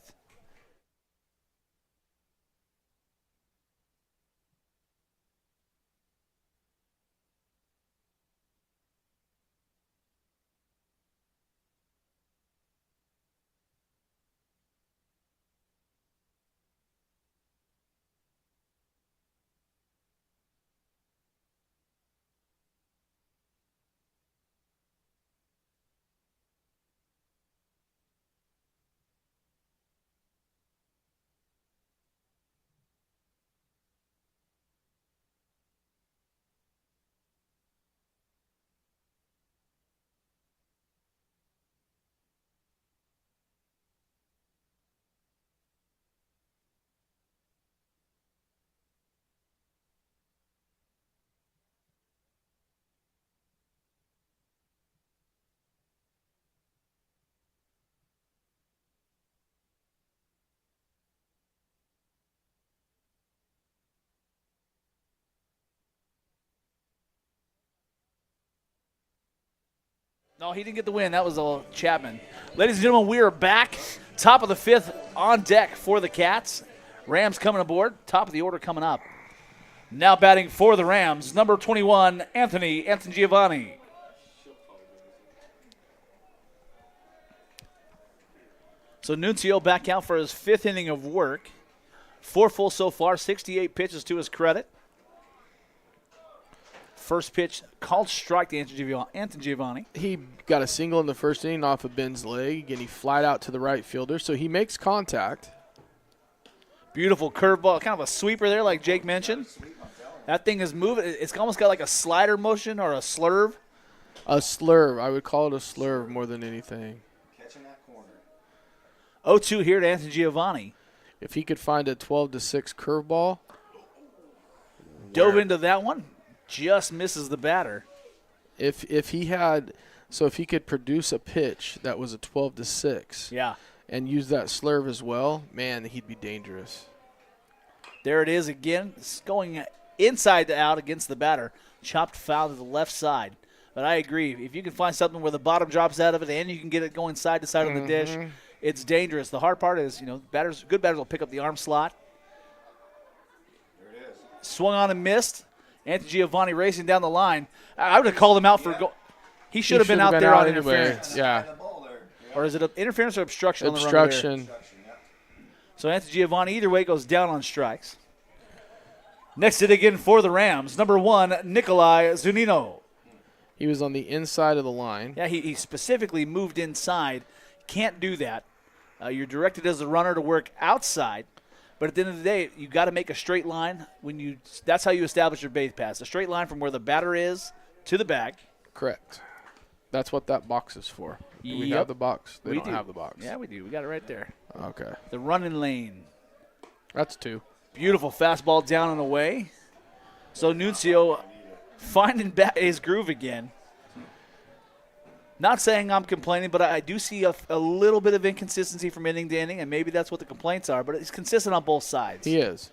No, he didn't get the win. That was Chapman. Ladies and gentlemen, we are back. Top of the 5th on deck for the Cats. Rams coming aboard. Top of the order coming up. Now batting for the Rams, number 21, Anthony Giovanni. So Nunzio back out for his 5th inning of work. 4 full so far, 68 pitches to his credit. First pitch called strike to Anthony Giovanni. He got a single in the first inning off of Ben's leg, and he flied out to the right fielder, so he makes contact. Beautiful curveball, kind of a sweeper there like Jake mentioned. That thing is moving. It's almost got like a slider motion or a slurve. A slurve. I would call it a slurve more than anything. Catching that corner. 0-2 here to Anthony Giovanni. If he could find a 12-6 curveball. Dove into that one. Just misses the batter. If he could produce a pitch that was a 12-6, yeah, and use that slurve as well, man, he'd be dangerous. There it is again. It's going inside to out against the batter. Chopped foul to the left side. But I agree. If you can find something where the bottom drops out of it and you can get it going side to side on the dish, it's dangerous. The hard part is, good batters will pick up the arm slot. There it is. Swung on and missed. Anthony Giovanni racing down the line. I would have called him out for he should have been out there on interference. Yeah. Or is it interference or obstruction? Obstruction. On the run there? So Anthony Giovanni either way goes down on strikes. Next hit again for the Rams, number 1, Nikolai Zunino. He was on the inside of the line. Yeah, he specifically moved inside. Can't do that. You're directed as a runner to work outside. But at the end of the day, you got to make a straight line. That's how you establish your base pass. A straight line from where the batter is to the bag. Correct. That's what that box is for. Do we have the box? They don't have the box. Yeah, we do. We got it right there. Okay. The running lane. That's 2. Beautiful fastball down and away. So Nunzio finding his groove again. Not saying I'm complaining, but I do see a little bit of inconsistency from inning to inning, and maybe that's what the complaints are, but he's consistent on both sides. He is.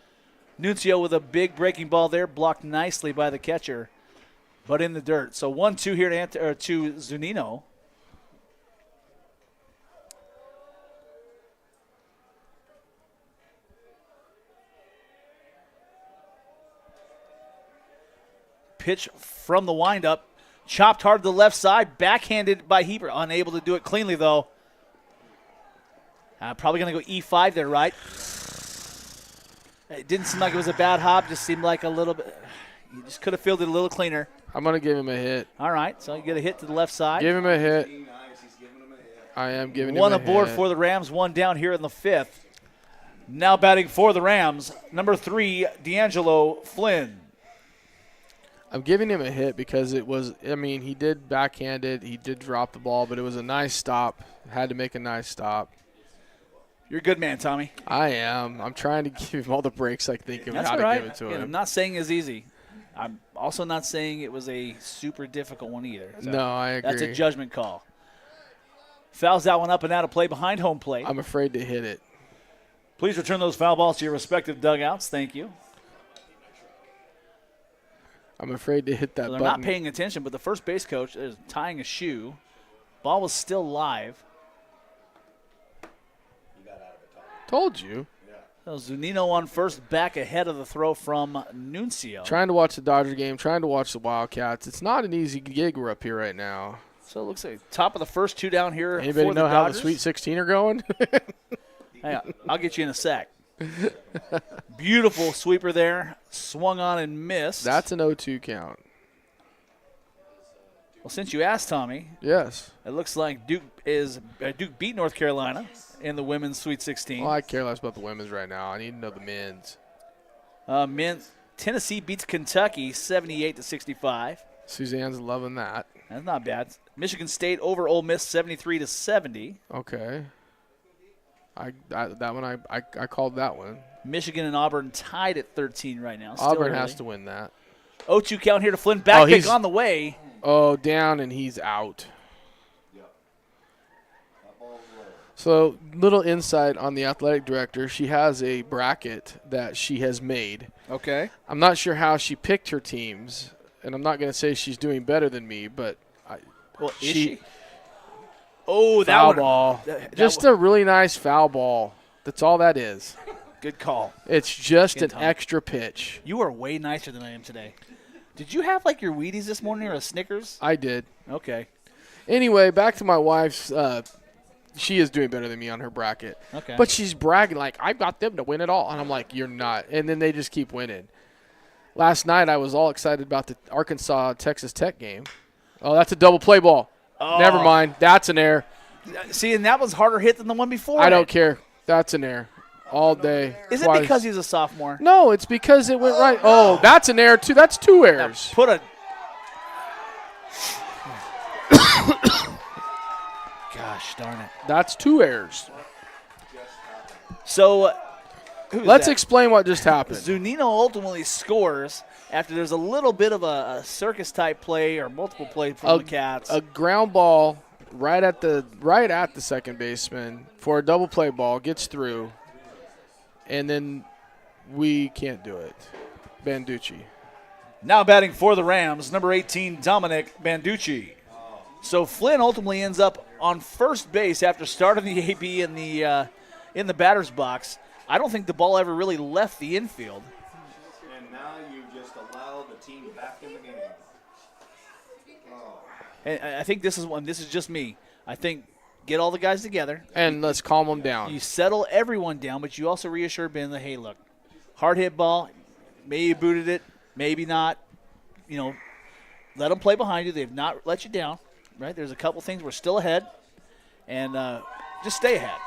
Nunzio with a big breaking ball there, blocked nicely by the catcher, but in the dirt. So 1-2 here to Zunino. Pitch from the windup. Chopped hard to the left side, backhanded by Heber. Unable to do it cleanly, though. Probably going to go E5 there, right? It didn't seem like it was a bad hop. Just seemed like a little bit. You just could have fielded a little cleaner. I'm going to give him a hit. All right, so you get a hit to the left side. Give him a hit. I am giving him a hit. One aboard for the Rams, 1 down here in the 5th. Now batting for the Rams, number 3, D'Angelo Flynn. I'm giving him a hit because he did backhand it. He did drop the ball, but it was a nice stop. Had to make a nice stop. You're a good man, Tommy. I am. I'm trying to give him all the breaks I think of That's how all right. to give it to him. I'm not saying it's easy. I'm also not saying it was a super difficult one either. So no, I agree. That's a judgment call. Fouls that one up and out of play behind home plate. I'm afraid to hit it. Please return those foul balls to your respective dugouts. Thank you. I'm afraid to hit that So they're button. not paying attention, but the first base coach is tying a shoe Ball was still live. You got out of it, Tommy. Told you. So Zunino on first, back ahead of the throw from Nuncio. Trying to watch the Dodger game, trying to watch the Wildcats. It's not an easy gig we're up here right now. So it looks like top of the first 2 down here. Anybody for know the how the Dodgers. Sweet 16 are going? Hang on, I'll get you in a sec. Beautiful sweeper there. Swung on and missed. That's an 0-2 count. Well, since you asked, Tommy, Yes. it looks like Duke beat North Carolina in the women's Sweet 16. Well, I care less about the women's right now. I need to know the men's. Tennessee beats Kentucky 78-65. Suzanne's loving that. That's not bad. Michigan State over Ole Miss 73-70. Okay. I called that one. Michigan and Auburn tied at 13 right now. Still Auburn early. has to win that. 0-2 count here to Flynn. Back pick he's- on the way. Oh, down, and he's out. So, little insight on the athletic director. She has a bracket that she has made. Okay. I'm not sure how she picked her teams, and I'm not going to say she's doing better than me, but Well, is she she? Oh, that foul one. ball. that Just one- a really nice foul ball. That's all that is. Good call. It's just Good an time. extra pitch. You are way nicer than I am today. Did you have like your Wheaties this morning or a Snickers? I did. Okay. Anyway, back to my wife's. She is doing better than me on her bracket. Okay. But she's bragging like, I've got them to win it all. And I'm like, you're not. And then they just keep winning. Last night I was all excited about the Arkansas-Texas Tech game. Oh, that's a double play ball. Oh. Never mind. That's an error. See, and that was harder hit than the one before. I don't care. That's an error. All day. Is it Twice. because he's a sophomore? No, it's because it went right. Oh, that's an error, too. That's 2 errors. Put a. Gosh darn it. That's 2 errors. So, who's Let's that? explain what just happened. Zunino ultimately scores after there's a little bit of a circus-type play or multiple play from the Cats. A ground ball right at the second baseman for a double play ball gets through, and then we can't do it. Banducci. Now batting for the Rams, number 18, Dominic Banducci. So Flynn ultimately ends up on first base after starting the AB in the batter's box. I don't think the ball ever really left the infield. And now you just allow the team back in the game. Oh. And I think this is just me. I think get all the guys together. And let's calm them down. You settle everyone down, but you also reassure Ben that, hey, look, hard hit ball, maybe you booted it, maybe not. Let them play behind you. They've not let you down, right? There's a couple things. We're still ahead, and just stay ahead.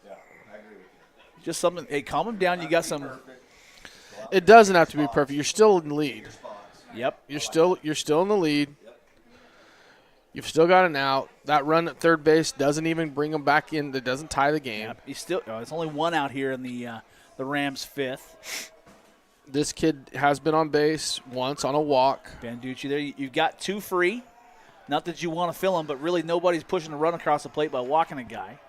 Yeah, I agree with you. Just something. Hey, calm them down. You got some. It doesn't have to be perfect. You're still in the lead. Yep. You're still in the lead. You've still got an out. That run at third base doesn't even bring them back in. That doesn't tie the game. Yep. You still. It's only one out here in the Rams' fifth. This kid has been on base once on a walk. Banducci there. You've got 2 free. Not that you want to fill them, but really nobody's pushing a run across the plate by walking a guy.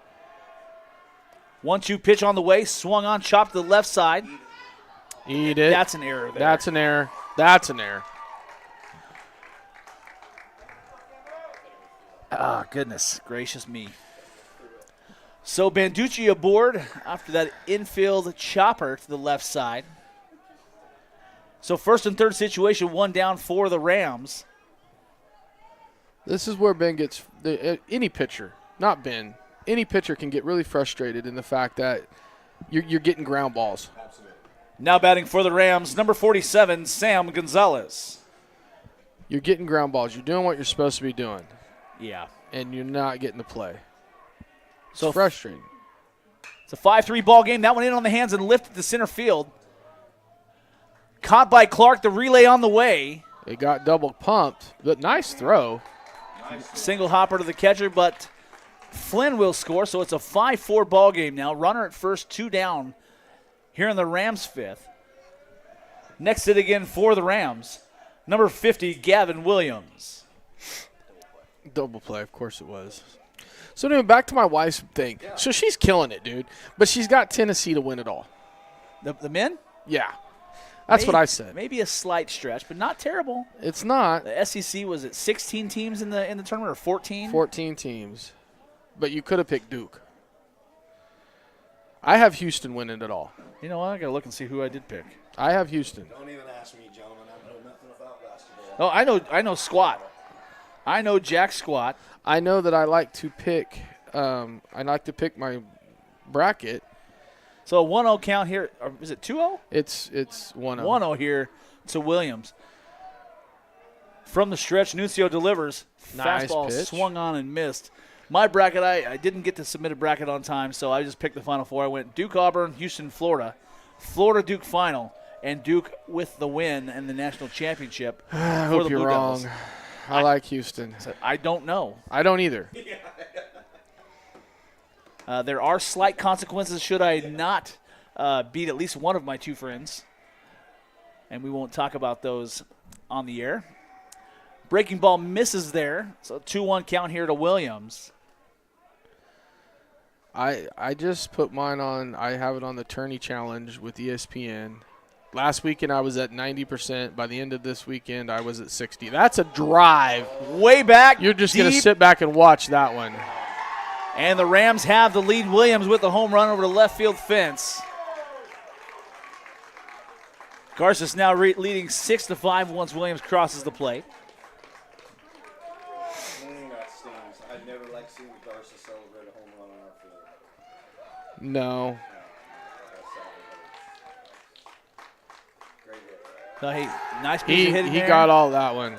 1-2 pitch on the way. Swung on, chopped to the left side. Eat it. That's an error there. That's an error. That's an error. Oh, goodness gracious me. So Banducci aboard after that infield chopper to the left side. So first and third situation, 1 down for the Rams. This is where Ben gets any pitcher, not Ben. Any pitcher can get really frustrated in the fact that you're getting ground balls. Absolutely. Now batting for the Rams, number 47, Sam Gonzalez. You're getting ground balls. You're doing what you're supposed to be doing, Yeah. and you're not getting the play. It's So frustrating. it's a 5-3 ball game. That one in on the hands and lifted to center field. Caught by Clark, the relay on the way. It got double pumped, but nice throw. Single hopper to the catcher, but Flynn will score, so it's a 5-4 ball game now. Runner at first, 2 down here in the Rams' fifth. Next hit again for the Rams, number 50, Gavin Williams. Double play, of course it was. So anyway, back to my wife's thing. So she's killing it, dude. But she's got Tennessee to win it all. The men? Yeah. That's what I said. Maybe a slight stretch, but not terrible. It's not. The SEC was it 16 teams in the tournament or 14? 14 teams. But you could have picked Duke. I have Houston winning it all. You know what? I got to look and see who I did pick. I have Houston. Don't even ask me, gentlemen. I know nothing about basketball. Oh, I know Squat. I know Jack Squat. I know that I like to pick my bracket. So 1-0 count here. Or is it 2-0? It's 1-0. 1-0 here to Williams. From the stretch, Nuncio delivers. Nice Fastball pitch. swung on and missed. My bracket, I didn't get to submit a bracket on time, so I just picked the Final Four. I went Duke, Auburn, Houston, Florida. Florida, Duke final, and Duke with the win and the national championship. I for hope the you're Blue wrong. Devils. I like Houston. I don't know. I don't either. There are slight consequences should I not beat at least one of my two friends, and we won't talk about those on the air. Breaking ball misses there, so 2-1 count here to Williams. I just put mine on. I have it on the tourney challenge with ESPN. Last weekend I was at 90%. By the end of this weekend I was at 60. That's a drive. Way back. You're just going to deep. sit back and watch that one. And the Rams have the lead. Williams with the home run over the left field fence. Garces now leading 6-5 once Williams crosses the plate. That stings. I'd never like seeing Garces celebrate a home run on our field. No. Great hit. So, hey, nice piece of hitting He there. got all that one.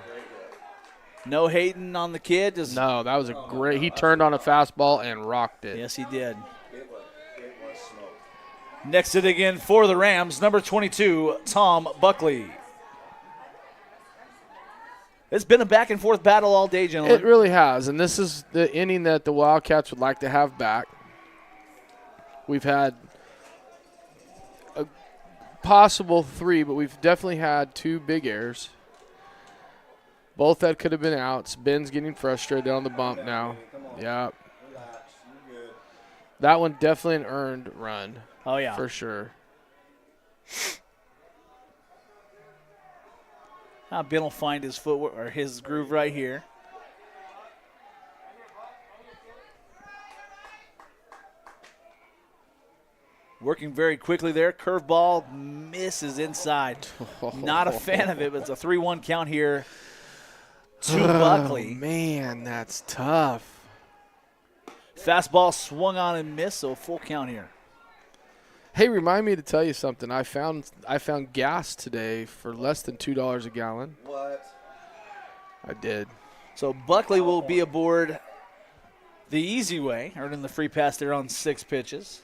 No hating on the kid. Just, No, that was a great. He turned on a fastball and rocked it. Yes, he did. It was smoke. Next it again for the Rams, number 22, Tom Buckley. It's been a back-and-forth battle all day, gentlemen. It really has, and this is the inning that the Wildcats would like to have back. We've had a possible 3, but we've definitely had 2 big errors. Both that could have been outs. Ben's getting frustrated on the bump now. Yeah. Relax. You're good. That one definitely an earned run. Oh, yeah. For sure. Ben will find his footwork or his groove right here. Working very quickly there. Curveball misses inside. Not a fan of it, but it's a 3-1 count here to Buckley. Man, that's tough. Fastball swung on and missed, so full count here. Hey, remind me to tell you something. I found gas today for less than $2 a gallon. What? I did. So Buckley will be aboard the easy way, earning the free pass there on 6 pitches.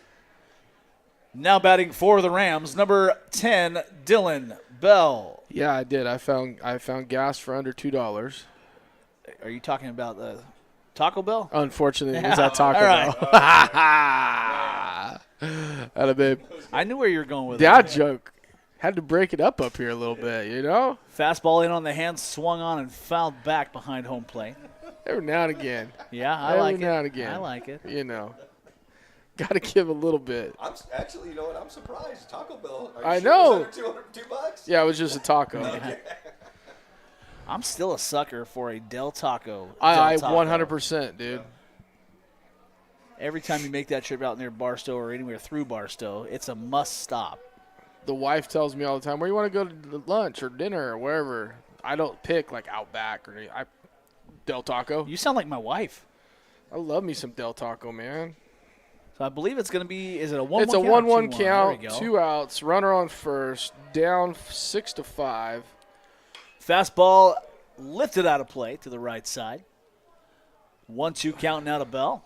Now batting for the Rams, number 10, Dylan Bell. Yeah, I did. I found gas for under $2. Are you talking about the Taco Bell? Unfortunately, it was at Taco All right. Bell. Atta babe. I knew where you were going with Dad that. joke. Had to break it up here a little bit, you know? Fastball in on the hand, swung on and fouled back behind home plate. Every now and again. Yeah, I Every like it. now and again. I like it. You know. Got to give a little bit. I'm actually, you know what? I'm surprised. Taco Bell. Are you I sure know. It was under $2? Yeah, it was just a taco. I'm still a sucker for a Del Taco. I Del Taco. 100%, dude. Every time you make that trip out near Barstow or anywhere through Barstow, it's a must stop. The wife tells me all the time, where you want to go to lunch or dinner or wherever. I don't pick like Outback or anything. Del Taco. You sound like my wife. I love me some Del Taco, man. So I believe it's going to be, is it a 1-1 count? It's a or 1-1 2-1? count, There we go. 2 outs, runner on first, down 6-5. Fastball lifted out of play to the right side. 1-2 count now to Bell.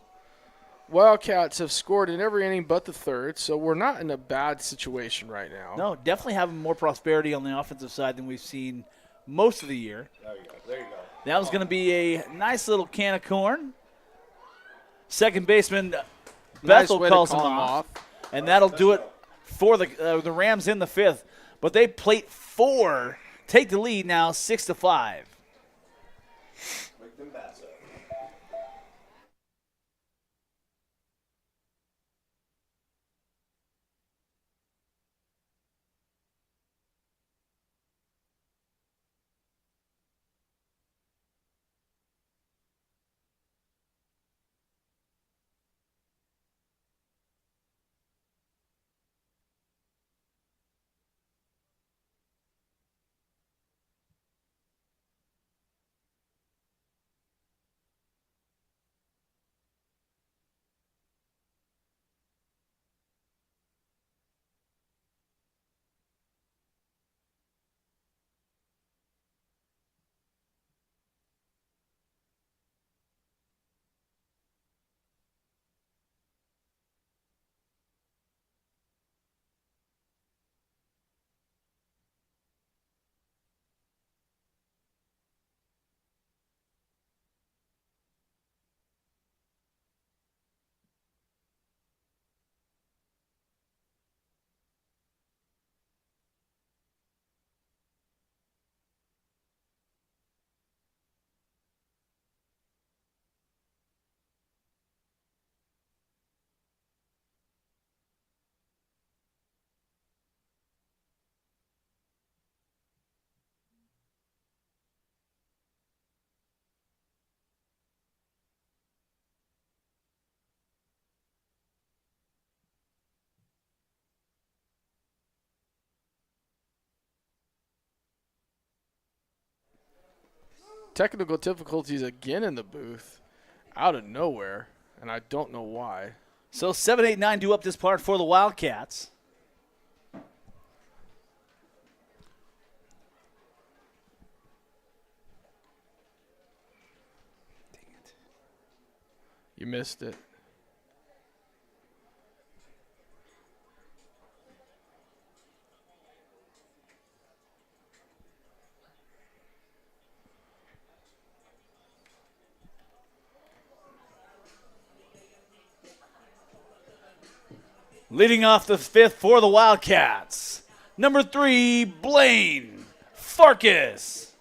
Wildcats have scored in every inning but the third, so we're not in a bad situation right now. No, definitely having more prosperity on the offensive side than we've seen most of the year. There you go. There you go. That was going to be a nice little can of corn. Second baseman Bethel Nice way to calls him call off, and that'll do it for the Rams in the 5th. But they plate 4, take the lead now 6-5. Wake them bats up. technical difficulties again in the booth out of nowhere, and I don't know why. So 7, 8, 9 due up this part for the Wildcats. Dang it. You missed it. Leading off the 5th for the Wildcats, number 3, Blaine Farkas.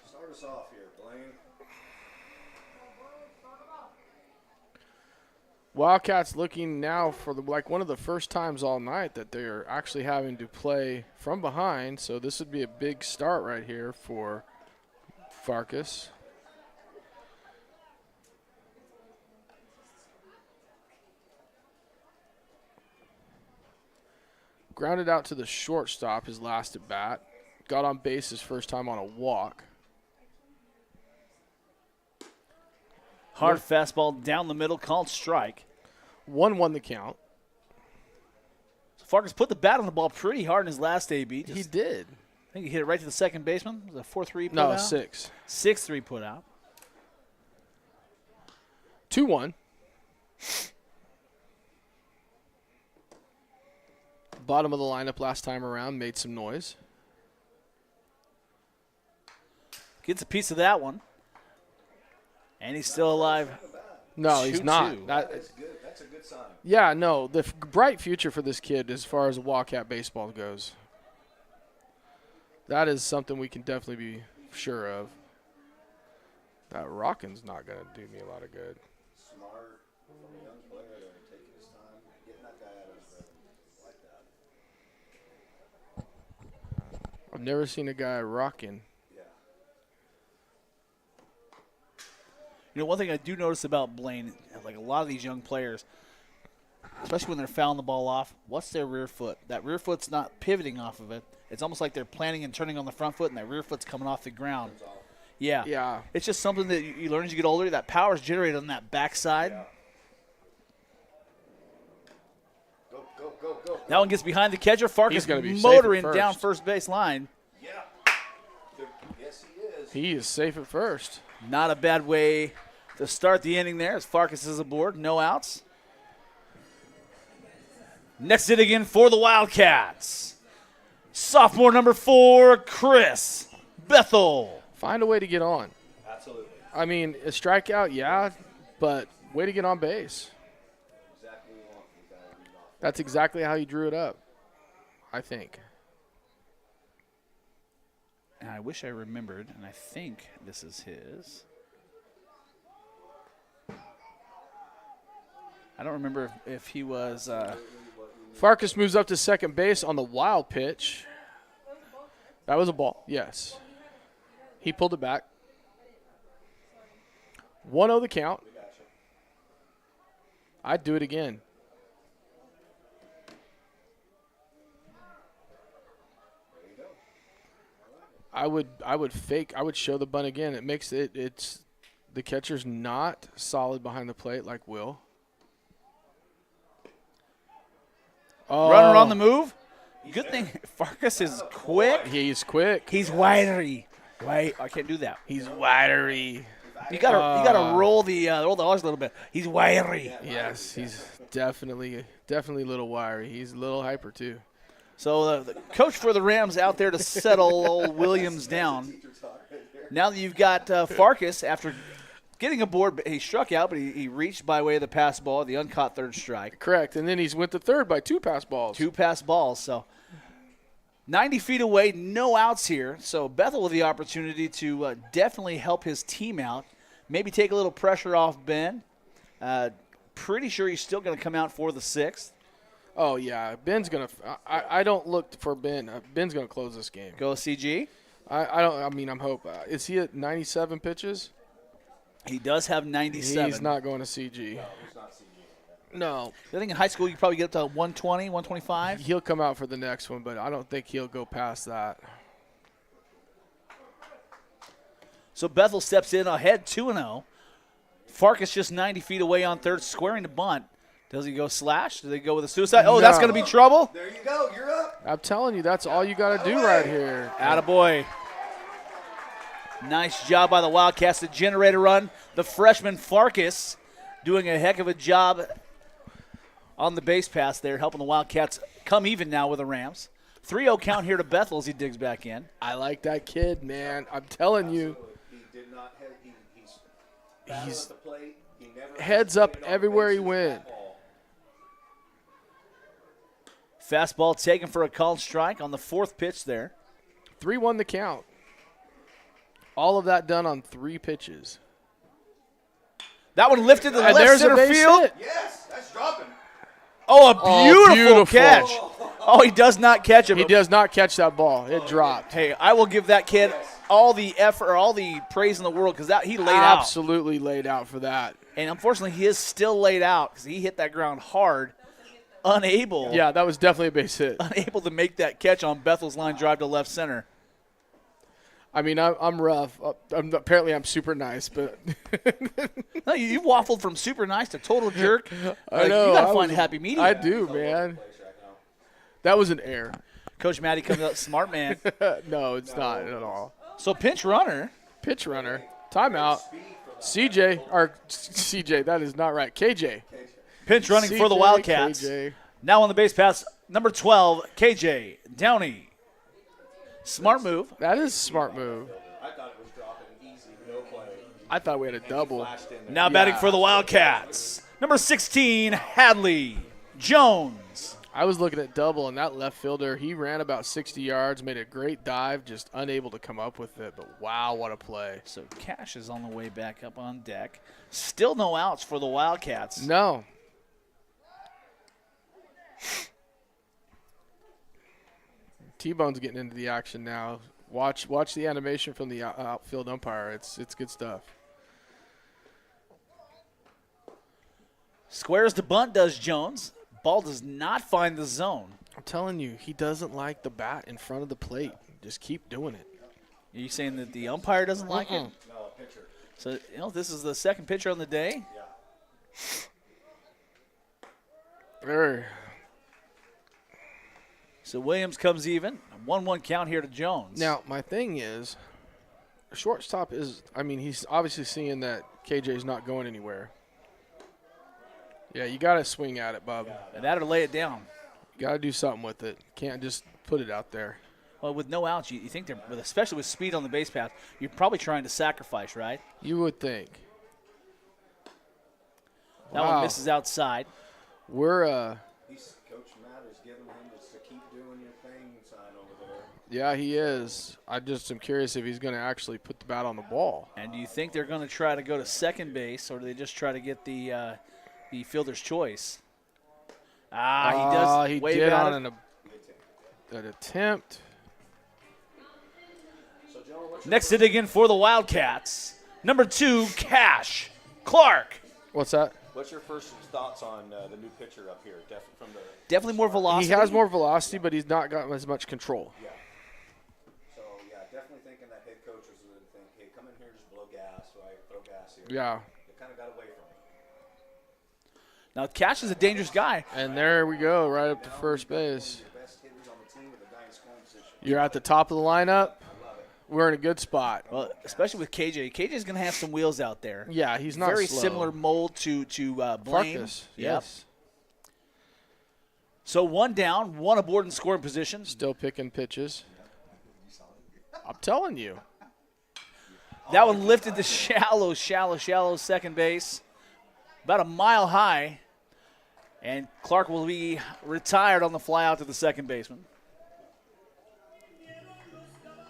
Start us off here, Blaine. Wildcats looking now for one of the first times all night that they're actually having to play from behind. So this would be a big start right here for Farkas. Grounded out to the shortstop his last at bat. Got on base his first time on a walk. Hard fastball down the middle, called strike. 1-1 the count. So Farkas put the bat on the ball pretty hard in his last AB. He did. I think he hit it right to the second baseman. Was it a 4-3 put No, out? 6. 6-3 put out. 2-1. Bottom of the lineup last time around made some noise. Gets a piece of that one. And he's still alive. No, he's 2-2. not. That's good. That's a good sign. Yeah, no, the bright future for this kid as far as Wildcat baseball goes. That is something we can definitely be sure of. That rocking's not going to do me a lot of good. Smart from a young player to take his time, getting that guy out of the like that. I've never seen a guy rocking. Yeah. You know, one thing I do notice about Blaine, like a lot of these young players, especially when they're fouling the ball off, what's their rear foot? That rear foot's not pivoting off of it. It's almost like they're planning and turning on the front foot, and that rear foot's coming off the ground. Yeah. Yeah. It's just something that you learn as you get older. That power is generated on that backside. Yeah. Go. That one gets behind the catcher. Farkas He's gonna be safe motoring at down first. first base line. Yeah. Yes, he is. He is safe at first. Not a bad way to start the inning there as Farkas is aboard. No outs. Next hit again for the Wildcats. Sophomore number 4, Chris Bethel. Find a way to get on. Absolutely. I mean, a strikeout, yeah, but way to get on base. Exactly what we want. We gotta read off. That's exactly how you drew it up, I think. And I wish I remembered, and I think this is his. I don't remember if he was. Farkas moves up to second base on the wild pitch. That was a ball, yes. He pulled it back. 1-0 the count. I'd do it again. I would show the bunt again. It makes it's the catcher's not solid behind the plate like Will. Oh, Runner on the move. Good thing Farkas is quick. He's quick. He's wiry. Right, I can't do that. He's wiry. You gotta roll the R's a little bit. He's wiry. Yes, he's definitely a little wiry. He's a little hyper too. So the coach for the Rams out there to settle old Williams down. Now that you've got Farkas, after getting aboard, he struck out, but he reached by way of the pass ball, the uncaught third strike. Correct, and then he's went to third by 2 pass balls. 2 pass balls, so 90 feet away, no outs here. So Bethel with the opportunity to definitely help his team out, maybe take a little pressure off Ben. Pretty sure he's still going to come out for the 6th. Oh, yeah. Ben's going to – I don't look for Ben. Ben's going to close this game. Go CG. I'm hoping. Is he at 97 pitches? He does have 97. He's not going to CG. No. I think in high school you probably get up to 120, 125. He'll come out for the next one, but I don't think he'll go past that. So Bethel steps in ahead 2-0. Farkas just 90 feet away on third, squaring the bunt. Does he go slash? Do they go with a suicide? Oh, that's No. going to be trouble. There you go. You're up. I'm telling you, that's all you got to do right here. Attaboy. Nice job by the Wildcats to generate a run. The freshman Farkas doing a heck of a job on the base pass there, helping the Wildcats come even now with the Rams. 3-0 count here to Bethel as he digs back in. I like that kid, man. I'm telling you. He did not have, he's at the plate. He never Heads up hesitated on everywhere he bases went. at all. Fastball taken for a called strike on the fourth pitch there. 3-1 the count. All of that done on 3 pitches. That one lifted to the And left there's a center base field. hit. Yes, that's dropping. Oh, a beautiful catch. beautiful. Oh, he does not catch it. He but- does not catch that ball. It dropped. Hey, I will give that kid all the effort, or all the praise in the world, because he laid out. Absolutely laid out for that. And unfortunately, he is still laid out because he hit that ground hard, unable Yeah, that was definitely a base hit. to make that catch on Bethel's line drive to left center. I mean, I'm rough. Apparently, I'm super nice, but No, you waffled from super nice to total jerk. I know. You got to I find was- a happy medium. I do, man. That was an error. Coach Matty comes up, smart man. No, it's not at all. So pinch runner. Pitch runner. Timeout. CJ, that is not right. KJ. Pinch running for the CJ, Wildcats. KJ. Now on the base pass, number 12, KJ Downey. Smart move. That is a smart move. I thought it was dropping easy, no play. I thought we had a double. Flashed in there. Now batting for the Wildcats. Number 16, Hadley Jones. I was looking at double, and that left fielder, he ran about 60 yards, made a great dive, just unable to come up with it. But, wow, what a play. So Cash is on the way back up on deck. Still no outs for the Wildcats. No. T-Bone's getting into the action now. Watch the animation from the outfield umpire. It's good stuff. Squares to bunt does Jones. Ball does not find the zone. I'm telling you, he doesn't like the bat in front of the plate. Just keep doing it. Are you saying that the umpire doesn't like it? No, pitcher. So, this is the second pitcher on the day. There. So Williams comes even. 1-1 count here to Jones. Now, my thing is, shortstop is, he's obviously seeing that KJ's not going anywhere. Yeah, you got to swing at it, Bub. And that or lay it down. You got to do something with it. Can't just put it out there. Well, with no outs, you think they're, especially with speed on the base path, you're probably trying to sacrifice, right? You would think. That one misses outside. We're Coach Matt is giving him just to keep doing your thing sign over there. yeah, he is. I just am curious if he's going to actually put the bat on the ball. And do you think they're going to try to go to second base, or do they just try to get the fielder's choice? He does. He wave did at on it. an attempt. Next to dig in for the Wildcats, number 2, Cash Clark. What's that? What's your first thoughts on the new pitcher up here? Definitely more velocity. He has more velocity, but he's not got as much control. Yeah. So, definitely thinking that head coach was going to think, hey, come in here, just blow gas, right? Throw gas here. Yeah. They kind of got away from it. Now, Cash is a dangerous guy. And there we go, right up to first base. Your best hitters on the team with a guy in scoring position. You're at the top of the lineup. We're in a good spot. Well, especially with KJ. KJ's going to have some wheels out there. Yeah, he's not Very slow. similar mold to Blaine. Farkas, Yep. yes. So 1 down, 1 aboard in scoring position. Still picking pitches. I'm telling you. That one lifted to shallow second base. About a mile high. And Clark will be retired on the fly out to the second baseman.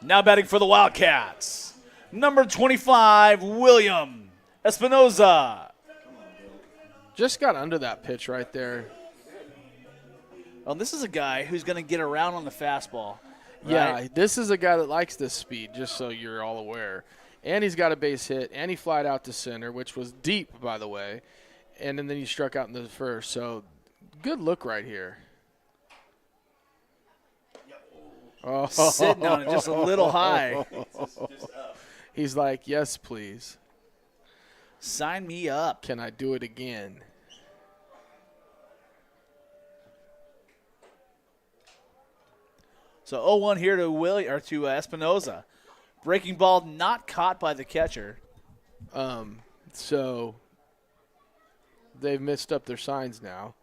Now batting for the Wildcats, number 25, William Espinoza. Just got under that pitch right there. Well, this is a guy who's going to get around on the fastball. Yeah, right? this is a guy that likes this speed, just so you're all aware. And he's got a base hit, and he flied out to center, which was deep, by the way. and then you struck out in the first. So good look right here. Oh. Sitting on it just a little high. He's like, yes, please. Sign me up. Can I do it again? So 0-1 here to Espinoza. Breaking ball not caught by the catcher. So they've missed up their signs now.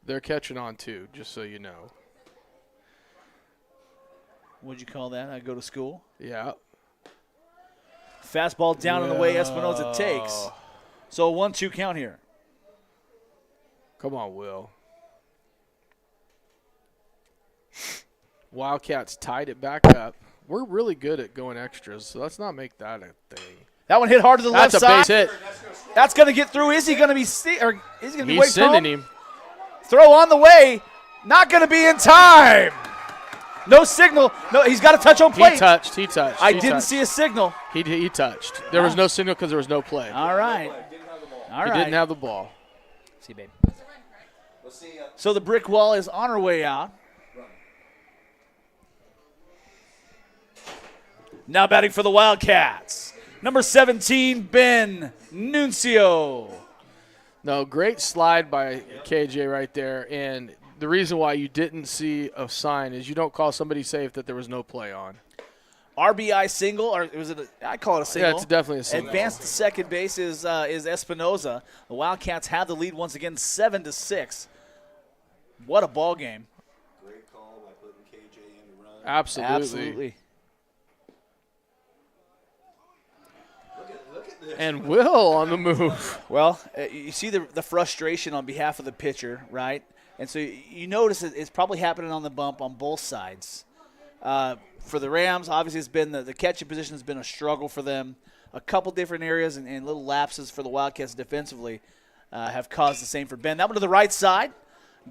They're catching on too, just so you know. What'd you call that? I go to school. Yeah. Fastball down and away. Espinoza takes. So a 1-2 count here. Come on, Will. Wildcats tied it back up. We're really good at going extras, so let's not make that a thing. That one hit hard to the left side. That's a base hit. That's going to get through. Is he going to be is he going to be He's sending him. Throw on the way. Not going to be in time. No signal. No, he's got to touch on plate. He touched. I didn't see a signal. He touched. There was no signal because there was no play. All right. He didn't have the ball. See, babe. So the brick wall is on her way out. Now batting for the Wildcats. Number 17, Ben Nuncio. No, great slide by KJ right there. And the reason why you didn't see a sign is you don't call somebody safe that there was no play on. RBI single, or was it? I call it a single. Yeah, it's definitely a single. Advanced to second base is Espinoza. The Wildcats have the lead once again, 7-6. What a ball game! Great call by putting KJ in the run. Absolutely. Look at this. And Will on the move. Well, you see the frustration on behalf of the pitcher, right? And so you notice it's probably happening on the bump on both sides. For the Rams, obviously it's been the catching position has been a struggle for them. A couple different areas and little lapses for the Wildcats defensively have caused the same for Ben. That one to the right side,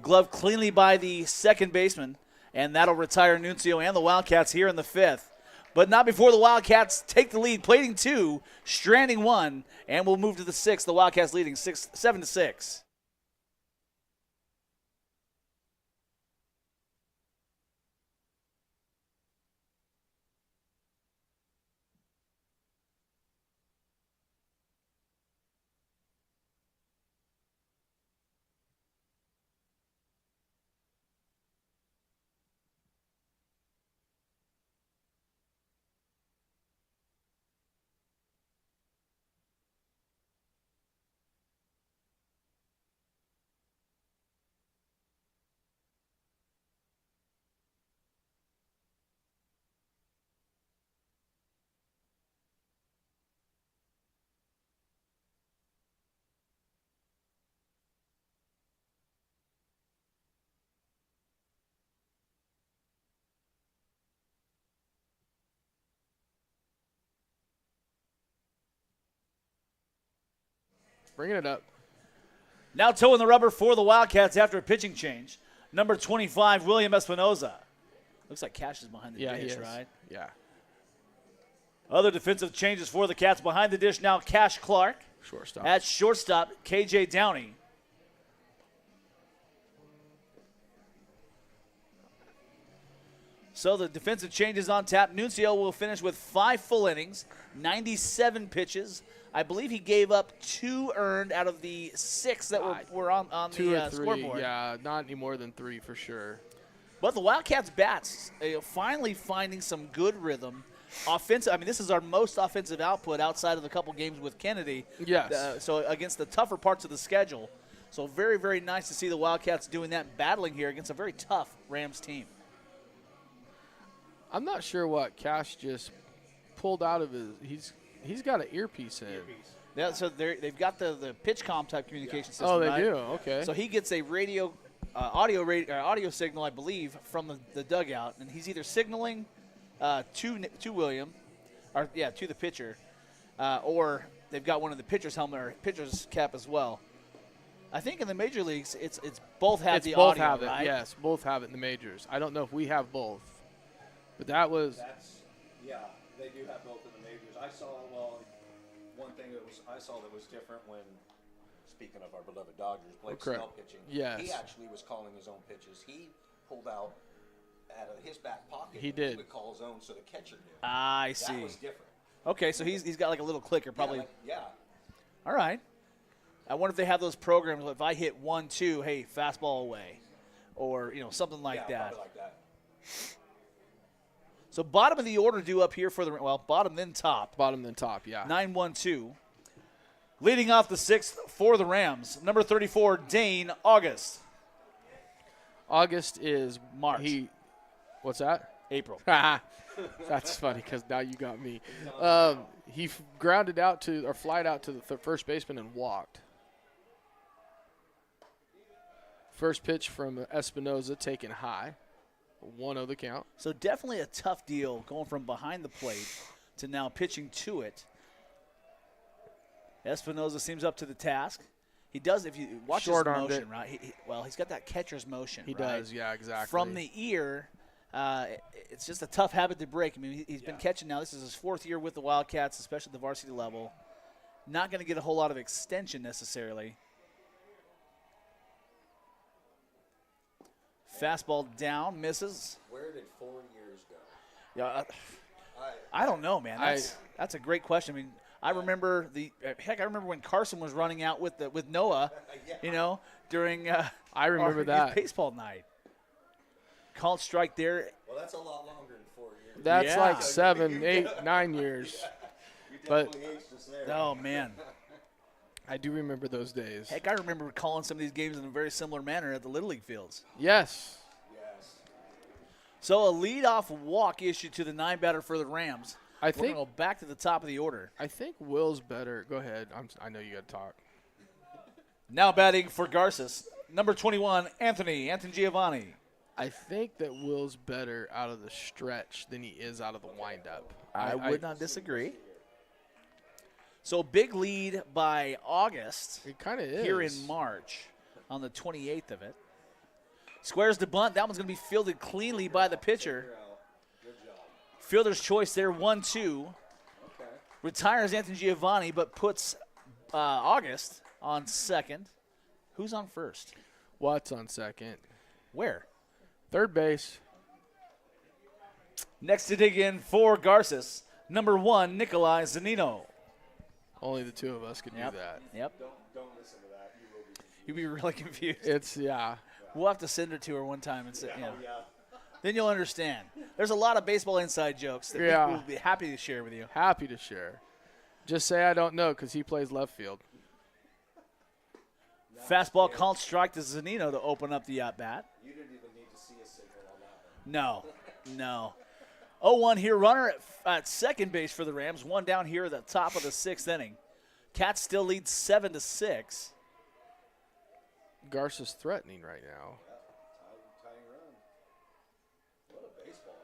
gloved cleanly by the second baseman, and that'll retire Nuncio and the Wildcats here in the fifth. But not before the Wildcats take the lead, plating 2, stranding 1, and we'll move to the 6th. The Wildcats leading 7-6. Bringing it up. Now toeing the rubber for the Wildcats after a pitching change. Number 25, William Espinoza. Looks like Cash is behind the dish, right? Yeah. Other defensive changes for the Cats behind the dish now. Cash Clark. Shortstop. At shortstop, KJ Downey. So the defensive changes on tap. Nuncio will finish with 5 full innings, 97 pitches. I believe he gave up 2 earned out of the 6 that were on the scoreboard. Yeah, not any more than 3 for sure. But the Wildcats bats finally finding some good rhythm. Offensive. I mean, this is our most offensive output outside of a couple games with Kennedy. Yes. So against the tougher parts of the schedule. So very, very nice to see the Wildcats doing that, battling here against a very tough Rams team. I'm not sure what Cash just pulled out of his. He's got an earpiece in. Yeah, so they've got the PitchCom type communication system. Oh, they right? do. Okay. So he gets a audio signal, I believe, from the dugout, and he's either signaling to William, to the pitcher, or they've got one of the pitcher's helmet or pitcher's cap as well. I think in the major leagues, it's both have the both audio, have it. right? Yes, both have it in the majors. I don't know if we have both, but that was. They do have both in the majors. I saw, one thing thing I saw that was different when, speaking of our beloved Dodgers, Blake Correct. Snell pitching. Yes. He actually was calling his own pitches. He pulled out of his back pocket. He did. He would call his own so the catcher knew. I see. That was different. Okay, so he's got like a little clicker, probably. Yeah. All right. I wonder if they have those programs. If I hit 1-2, hey, fastball away, or something like that. Probably like that. So bottom of the order due up here for the bottom then top. Bottom then top, yeah. 9-1-2. Leading off the sixth for the Rams, number 34, Dane August. August is March. What's that? April. That's funny because now you got me. He grounded out to or flied out to the first baseman and walked. First pitch from Espinoza taken high. 1-0 the count. So definitely a tough deal going from behind the plate to now pitching to it. Espinoza seems up to the task. He does, if you watch his motion, right? He's got that catcher's motion. He right? does, yeah, exactly. From the ear, it's just a tough habit to break. I mean, he's been catching now. This is his 4th year with the Wildcats, especially at the varsity level. Not going to get a whole lot of extension necessarily. Fastball down, misses. Where did 4 years go? Yeah, I don't know, man. That's a great question. I mean, I remember I remember when Carson was running out with Noah, during I remember our that baseball night. Called strike there. Well, that's a lot longer than 4 years. That's like 7, 8, 9 years. But oh man, I do remember those days. heck, I remember calling some of these games in a very similar manner at the Little League fields. Yes. So a leadoff walk issued to the 9-batter for the Rams. I We're think gonna go back to the top of the order. I think Will's better. Go ahead. I know you got to talk. Now batting for Garces, number 21, Anthony Giovanni. I think that Will's better out of the stretch than he is out of the windup. I would not disagree. So big lead by August. It kind of is. Here in March on the 28th of it. Squares the bunt. That one's going to be fielded cleanly by the pitcher. Fielder's choice there, 1-2. Retires Anthony Giovanni, but puts August on second. Who's on first? Watts on second. Where? Third base. Next to dig in for Garces, number 1, Nikolai Zanino. Only the two of us could do that. Yep. Don't listen to that. You will be confused. You'll be really confused. It's, yeah. We'll have to send her to her one time and say, Then you'll understand. There's a lot of baseball inside jokes that we'll be happy to share with you. Happy to share. Just say I don't know because he plays left field. Fastball called strike to Zanino to open up the at-bat. You didn't even need to see a signal on that one. No. 0-1 here, runner at second base for the Rams. One down here at the top of the 6th inning. Cats still lead 7-6. Garces threatening right now. Tying run. What a baseball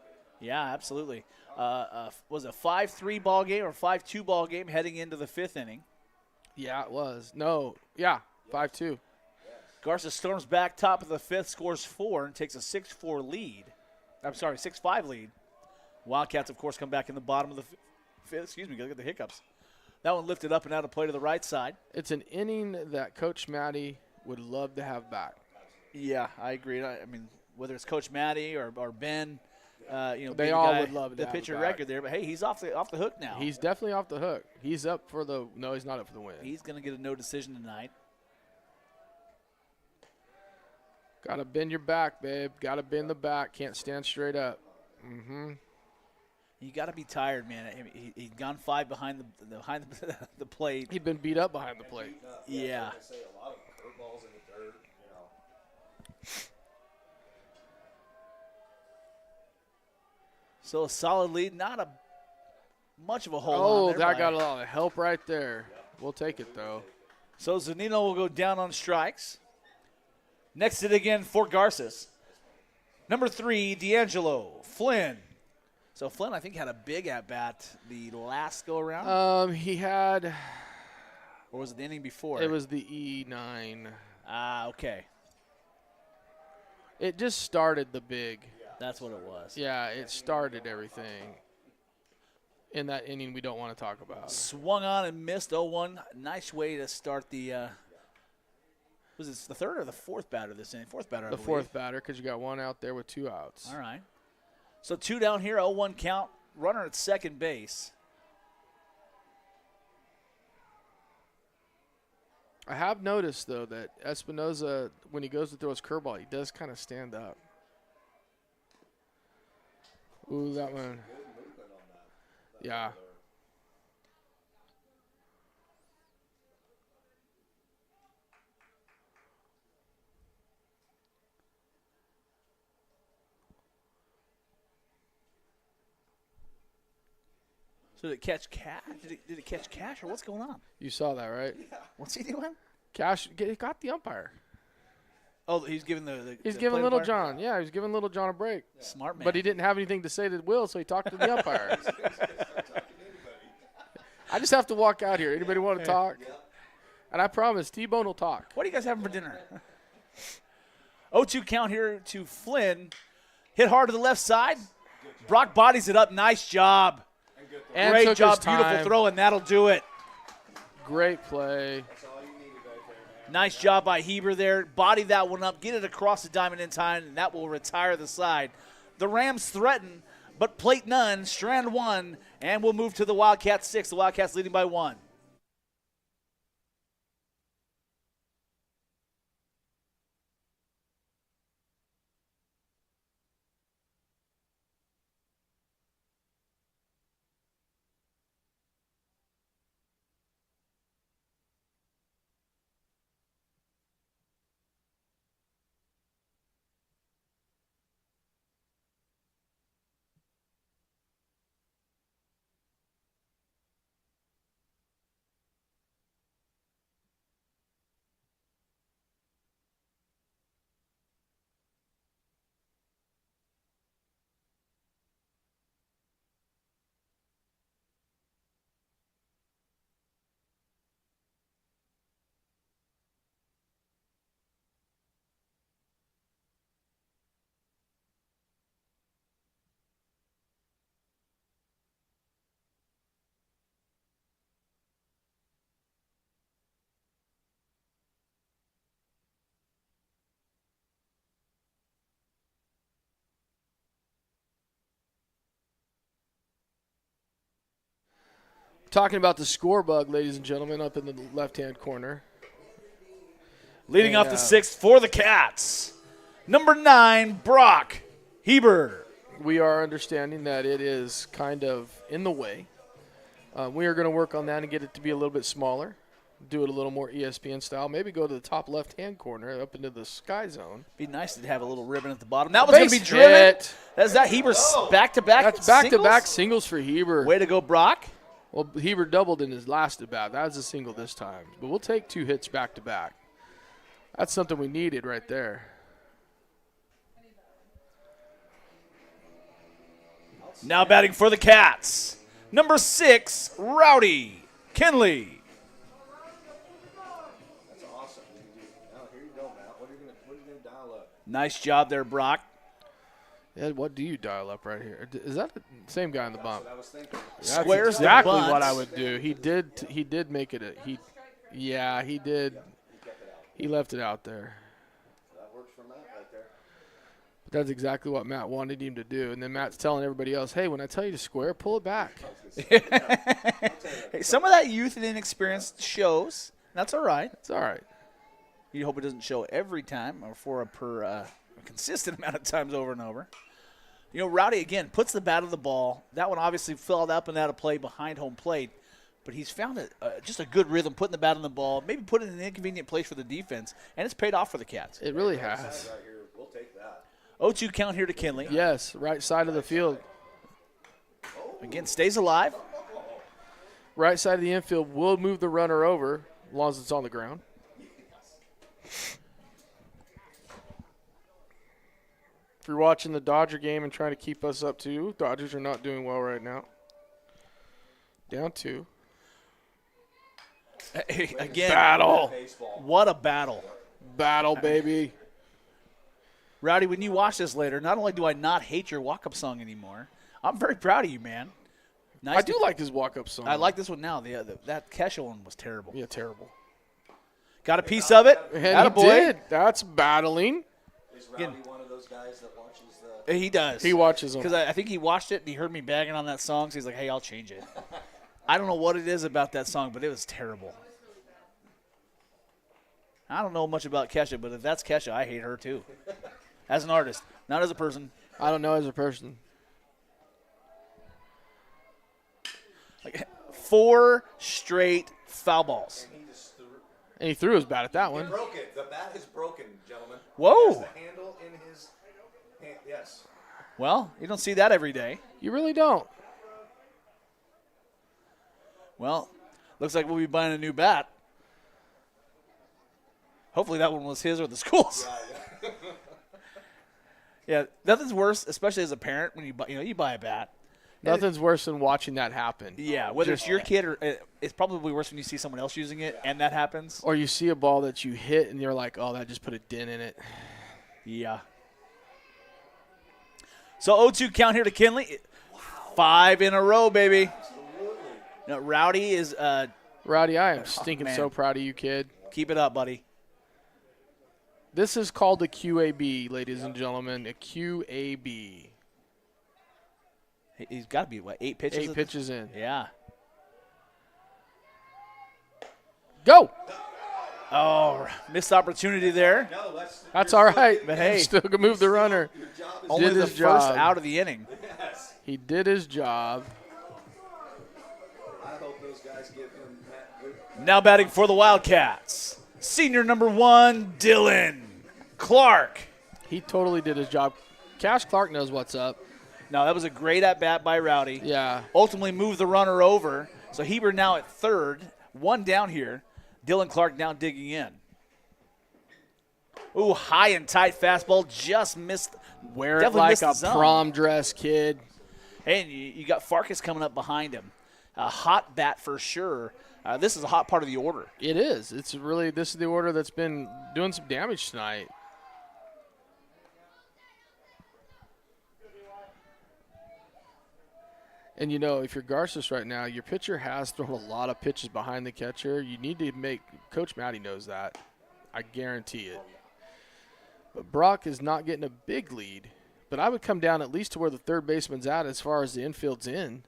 game. Yeah, absolutely. Was it a 5-3 ball game or 5-2 ball game heading into the 5th inning? Yeah, it was. No. Yeah, 5-2. Garces storms back top of the 5th, scores 4, and takes a 6-4 lead. I'm sorry, 6-5 lead. Wildcats, of course, come back in the bottom of the 5th. Excuse me, look at the hiccups. That one lifted up and out of play to the right side. It's an inning that Coach Matty would love to have back. Yeah, I agree. I mean, whether it's Coach Matty or Ben, they all would love the to pitcher have back. record there. But hey, he's off the hook now. He's definitely off the hook. He's up for the – no, he's not up for the win. He's going to get a no decision tonight. Got to bend your back, babe. Got to bend the back. Can't stand straight up. Mm-hmm. You got to be tired, man. He'd gone 5 behind the plate. He'd been beat up behind the plate. Yeah. I say a lot of curveballs in the dirt, So a solid lead, not a much of a hold on Oh, there that by- got a lot of help right there. We'll take it, though. So Zanino will go down on strikes. Next it again for Garces. Number 3, D'Angelo Flynn. So Flynn, I think, had a big at-bat the last go-around. He had – or was it the inning before? – it was the E9. Okay. It just started the big. That's what it was. Yeah, it started everything. in that inning we don't want to talk about. Swung on and missed 0-1. Nice way to start the was it the third or the fourth batter this inning? Fourth batter, I The believe. fourth batter, because you got one out there with 2 outs. All right. So 2 down here, 0-1 count. Runner at second base. I have noticed, though, that Espinoza, when he goes to throw his curveball, he does kind of stand up. Ooh, that one. Yeah. So did it catch Cash? Did it catch Cash, or what's going on? You saw that, right? What's he doing? Cash got the umpire. Oh, he's giving the He's the giving play Little umpire? John. Yeah, he's giving Little John a break. Smart man. But he didn't have anything to say to Will, so he talked to the umpire. I just have to walk out here. Anybody want to talk? And I promise, T-Bone will talk. What are you guys having for dinner? 0-2 count here to Flynn. Hit hard to the left side. Brock bodies it up. Nice job. And Great took job. his Beautiful time. throw, and that'll do it. Great play. Nice job by Heber there. Body that one up. Get it across the diamond in time, and that will retire the side. The Rams threaten, but plate none. Strand 1, and we'll move to the Wildcats 6. The Wildcats leading by 1. Talking about the score bug, ladies and gentlemen, up in the left-hand corner. Leading off the 6th for the Cats. Number 9, Brock Heber. We are understanding that it is kind of in the way. We are going to work on that and get it to be a little bit smaller, do it a little more ESPN style, maybe go to the top left-hand corner up into the sky zone. Be nice to have a little ribbon at the bottom. That was going to be Base driven. hit. That's that Heber's back-to-back That's back-to-back singles? singles for Heber. Way to go, Brock. Well, Heber doubled in his last at-bat. That was a single this time. But we'll take 2 hits back-to-back. That's something we needed right there. Now batting for the Cats. Number 6, Rowdy Kinley. That's awesome. Now, here you go, Matt. What are you going to dial up? Nice job there, Brock. Yeah, what do you dial up right here? Is that the same guy in the bump? That's what I was thinking. That's Squares the exactly bunt. what I would do. He did make it. He did. He left it out there. That works for Matt right there. But that's exactly what Matt wanted him to do. And then Matt's telling everybody else, hey, when I tell you to square, pull it back. Hey, some of that youth and inexperience shows. That's all right. It's all right. You hope it doesn't show every time or for a consistent amount of times over and over. You know, Rowdy, again, puts the bat on the ball. That one obviously fell up and out of play behind home plate. But he's found just a good rhythm, putting the bat on the ball, maybe putting it in an inconvenient place for the defense, and it's paid off for the Cats. It really has. Right here, we'll take that. 0-2 count here to Kinley. Yes, right side of the field. Again, stays alive. Right side of the infield will move the runner over as long as it's on the ground. If you're watching the Dodger game and trying to keep us up too, Dodgers are not doing well right now. Down 2. Hey, again, Battle. what a battle. Battle, baby. Rowdy, when you watch this later, not only do I not hate your walk-up song anymore, I'm very proud of you, man. Nice. I do like his walk-up song. I like this one now. That Kesha one was terrible. Yeah, terrible. Got a piece of it. And Attaboy. he did. That's battling. Is Rowdy one of those guys that watches the? He does. He watches them. Because I think he watched it and he heard me bagging on that song, so he's like, hey, I'll change it. I don't know what it is about that song, but it was terrible. I don't know much about Kesha, but if that's Kesha, I hate her too. As an artist, not as a person. I don't know as a person. Like 4 straight foul balls. And he threw his bat at that He one. broke it. The bat is broken, gentlemen. Whoa. He has the handle in his hand. Yes. Well, you don't see that every day. You really don't. Well, looks like we'll be buying a new bat. Hopefully that one was his or the school's. Yeah, nothing's worse, especially as a parent, when you buy a bat. Nothing's worse than watching that happen. Yeah, whether it's your kid or it's probably worse when you see someone else using it and that happens. Or you see a ball that you hit and you're like, oh, that just put a dent in it. Yeah. So 0-2 count here to Kinley. 5 in a row, baby. Now, Rowdy is Rowdy, I am stinking man. so proud of you, kid. keep it up, buddy. This is called a QAB, ladies and gentlemen, a QAB. He's got to be, what, 8 pitches? 8 pitches in. Yeah. Go! Oh, missed opportunity there. No, That's all right. But hey, still can move the runner. only did the his first job. out of the inning. yes. He did his job. I hope those guys give him that. Now batting for the Wildcats, senior number 1, Dylan Clark. He totally did his job. Cash Clark knows what's up. Now, that was a great at-bat by Rowdy. Yeah. Ultimately moved the runner over. So Heber now at third, 1 down here. Dylan Clark now digging in. Ooh, high and tight fastball. Just missed. Wear it definitely like missed a the zone. prom dress, kid. Hey, and you got Farkas coming up behind him. A hot bat for sure. This is a hot part of the order. It is. It's really, this is the order that's been doing some damage tonight. And, you know, if you're Garces right now, your pitcher has thrown a lot of pitches behind the catcher. You need to make – Coach Matty knows that. I guarantee it. But Brock is not getting a big lead. But I would come down at least to where the third baseman's at as far as the infield's in.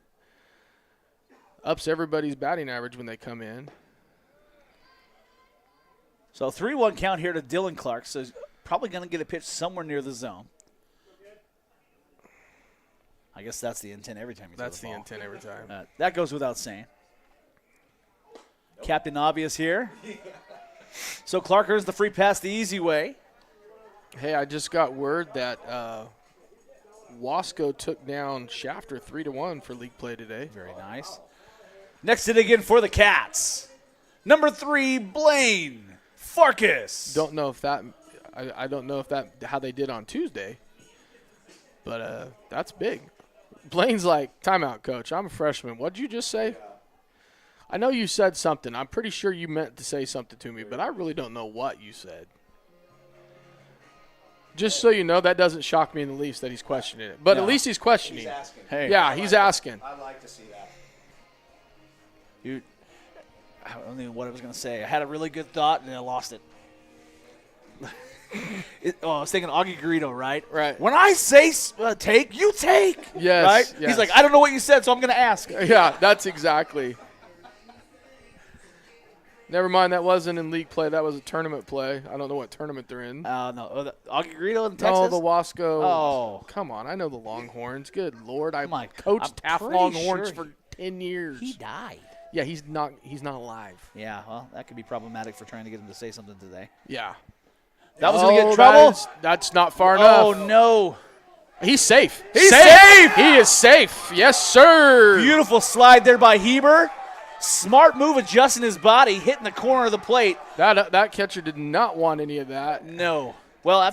Ups everybody's batting average when they come in. So 3-1 count here to Dylan Clark. So he's probably going to get a pitch somewhere near the zone. I guess that's the intent every time you throw That's the the ball. intent every time. That goes without saying. Captain Obvious here. So Clark earns the free pass the easy way. Hey, I just got word that Wasco took down Shafter 3-1 for league play today. Very nice. Next hit again for the Cats. Number 3, Blaine Farkas. Don't know if that I don't know if that how they did on Tuesday, but that's big. Blaine's like, timeout, coach. I'm a freshman. What'd you just say? I know you said something. I'm pretty sure you meant to say something to me, but I really don't know what you said. Just so you know, that doesn't shock me in the least that he's questioning it. But No. at least he's questioning. He's asking. Hey. Yeah, he's asking. I like to see that. Dude, I don't know what I was going to say. I had a really good thought, and then I lost it. I was thinking Augie Garrido, right? Right. When I say take, you take. Yes, Right? yes. He's like, I don't know what you said, so I'm going to ask. Yeah, that's exactly. Never mind, that wasn't in league play. That was a tournament play. I don't know what tournament they're in. No. Augie Garrido in Texas? No, the Wasco. Oh. Come on. I know the Longhorns. Good Lord. I I'm coached Taft pretty Longhorns sure for 10 years. He died. Yeah, he's not alive. Yeah, well, that could be problematic for trying to get him to say something today. Yeah. That was going to get in trouble. That's not far enough. Oh, no. He's safe. He's safe. He is safe. Yes, sir. Beautiful slide there by Heber. Smart move adjusting his body, hitting the corner of the plate. That catcher did not want any of that. No. Well, I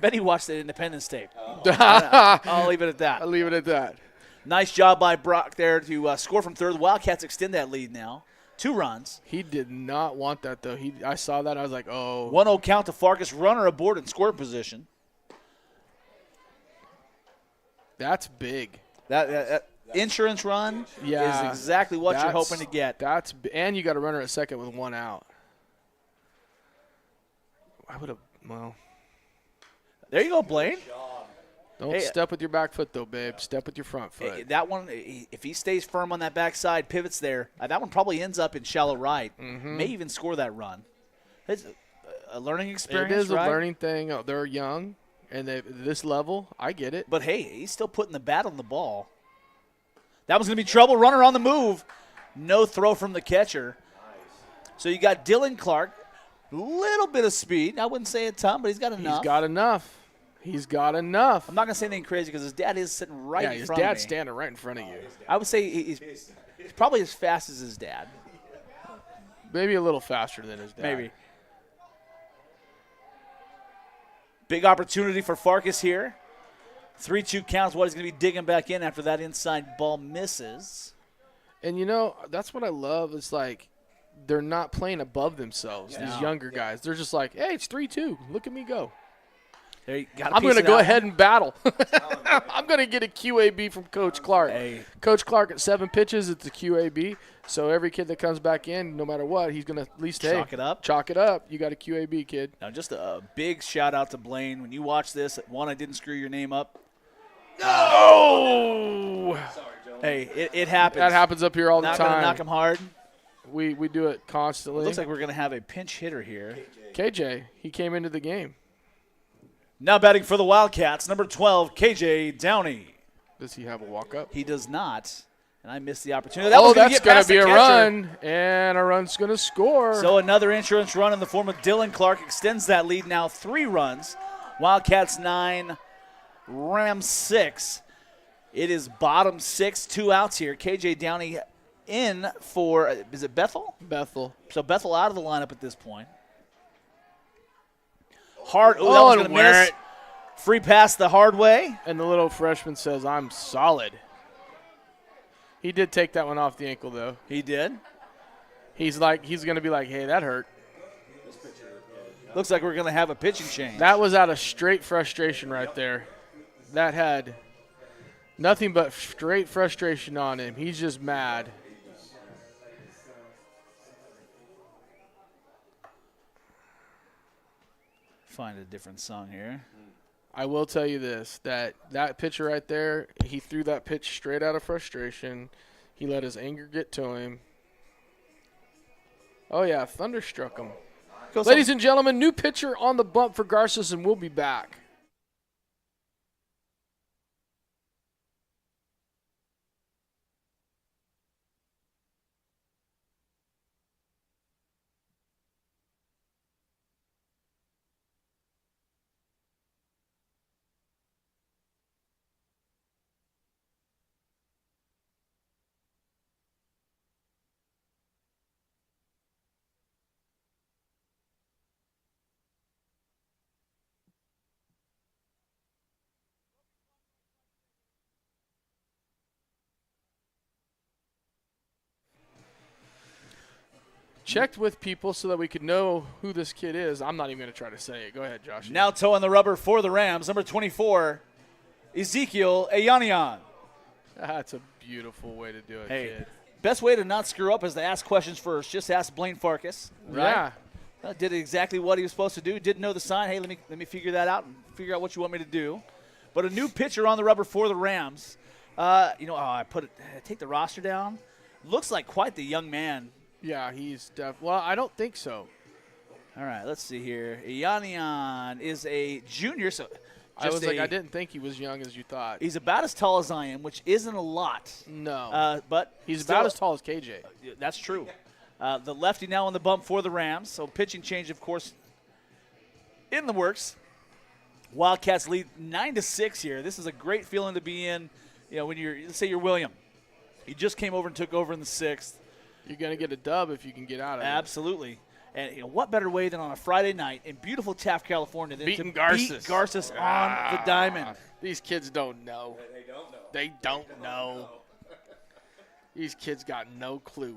bet he watched the Independence tape. I'll leave it at that. I'll leave it at that. Nice job by Brock there to score from third. The Wildcats extend that lead now. 2 runs. He did not want that, though. I saw that. I was like, oh. 1-0 count to Farkas. Runner aboard in score position. That's big. That insurance run Yeah, is exactly what you're hoping to get. And you got a runner at second with 1 out. I would have, well. There you go, Blaine. Don't step with your back foot, though, babe. Step with your front foot. That one, if he stays firm on that backside, pivots there, that one probably ends up in shallow right. May even score that run. It's a learning experience, It is right? a learning thing. Oh, they're young, and this level, I get it. But, hey, he's still putting the bat on the ball. That was going to be trouble. Runner on the move. No throw from the catcher. So you got Dylan Clark. Little bit of speed. I wouldn't say a ton, but he's got enough. He's got enough. I'm not going to say anything crazy because his dad is sitting right in front of me. Yeah, his dad's standing right in front of you. I would say he's probably as fast as his dad. Maybe a little faster than his dad. Maybe. Big opportunity for Farkas here. 3-2 counts. What he's going to be digging back in after that inside ball misses. And, that's what I love. It's like they're not playing above themselves, these younger guys. They're just like, hey, it's 3-2. Look at me go. I'm going to go ahead and battle. I'm going to get a QAB from Coach Clark. Hey. Coach Clark at 7 pitches, it's a QAB. So every kid that comes back in, no matter what, he's going to at least Chalk it up. Chalk it up. You got a QAB, kid. Now, just a big shout out to Blaine. When you watch this, one, I didn't screw your name up. No! Hey, it happens. That happens up here all the Not time. going to knock him hard. We do it constantly. It looks like we're going to have a pinch hitter here. KJ, he came into the game. Now batting for the Wildcats, number 12, KJ Downey. Does he have a walk-up? He does not, and I missed the opportunity. That's going to be a run, and a run's going to score. So another insurance run in the form of Dylan Clark extends that lead now 3 runs. Wildcats 9, Rams 6. It is bottom 6, 2 outs here. KJ Downey in for, is it Bethel? Bethel. So Bethel out of the lineup at this point. Hard. That one's going to miss. Free pass the hard way. And the little freshman says, I'm solid. He did take that one off the ankle, though. He did. He's going to be like, hey, that hurt. Looks like we're going to have a pitching change. That was out of straight frustration right there. That had nothing but straight frustration on him. He's just mad. Find a different song here. I will tell you this, that pitcher right there, he threw that pitch straight out of frustration. He let his anger get to him. Oh, yeah, thunderstruck him. Ladies and gentlemen, new pitcher on the bump for Garces, and we'll be back. Checked with people so that we could know who this kid is. I'm not even going to try to say it. Go ahead, Josh. Now toeing the rubber for the Rams, number 24, Ezekiel Ayanian. That's a beautiful way to do it, kid. Best way to not screw up is to ask questions first. Just ask Blaine Farkas. Right? Yeah. Did exactly what he was supposed to do. Didn't know the sign. Hey, let me figure that out and figure out what you want me to do. But a new pitcher on the rubber for the Rams. I take the roster down. Looks like quite the young man. Yeah, he's well, I don't think so. All right, let's see here. Ayanian is a junior, so I didn't think he was young as you thought. He's about as tall as I am, which isn't a lot. No. But he's about as tall as KJ. That's true. The lefty now on the bump for the Rams, so pitching change, of course, in the works. Wildcats lead 9-6 here. This is a great feeling to be in. When let's say you're William. He just came over and took over in the 6th. You're going to get a dub if you can get out of it. Absolutely. And what better way than on a Friday night in beautiful Taft, California than beating to Garces. beat Garces on the diamond. These kids don't know. They don't know. These kids got no clue.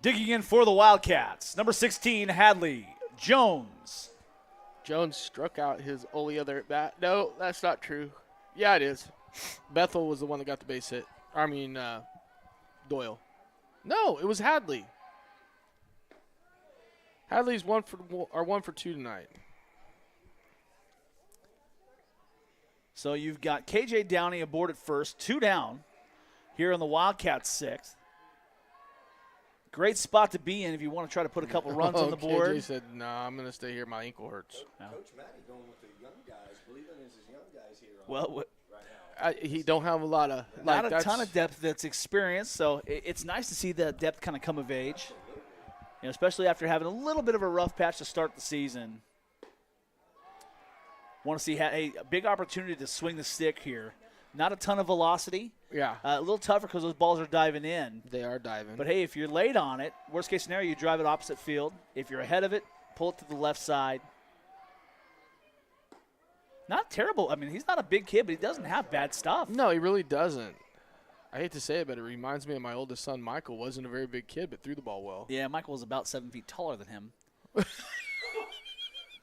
Digging in for the Wildcats, number 16, Hadley Jones. Jones struck out his only other at bat. No, that's not true. Yeah, it is. Bethel was the one that got the base hit. Doyle. No, it was Hadley. Hadley's 1 for 2 tonight. So you've got KJ Downey aboard at first, 2 down here on the Wildcats 6th. Great spot to be in if you want to try to put a couple runs on the board. KJ said, "No, I'm going to stay here. My ankle hurts." No. Coach Matty going with the young guys, believing in his young guys here. Well, Right now. He don't have a lot of not a ton of depth that's experienced, so it's nice to see that depth kind of come of age, especially after having a little bit of a rough patch to start the season. Want to see a big opportunity to swing the stick here. Not a ton of velocity. Yeah. A little tougher because those balls are diving in. They are diving. But, hey, if you're late on it, worst case scenario, you drive it opposite field. If you're ahead of it, pull it to the left side. Not terrible. I mean, he's not a big kid, but he doesn't have bad stuff. No, he really doesn't. I hate to say it, but it reminds me of my oldest son, Michael. Wasn't a very big kid, but threw the ball well. Yeah, Michael was about 7 feet taller than him.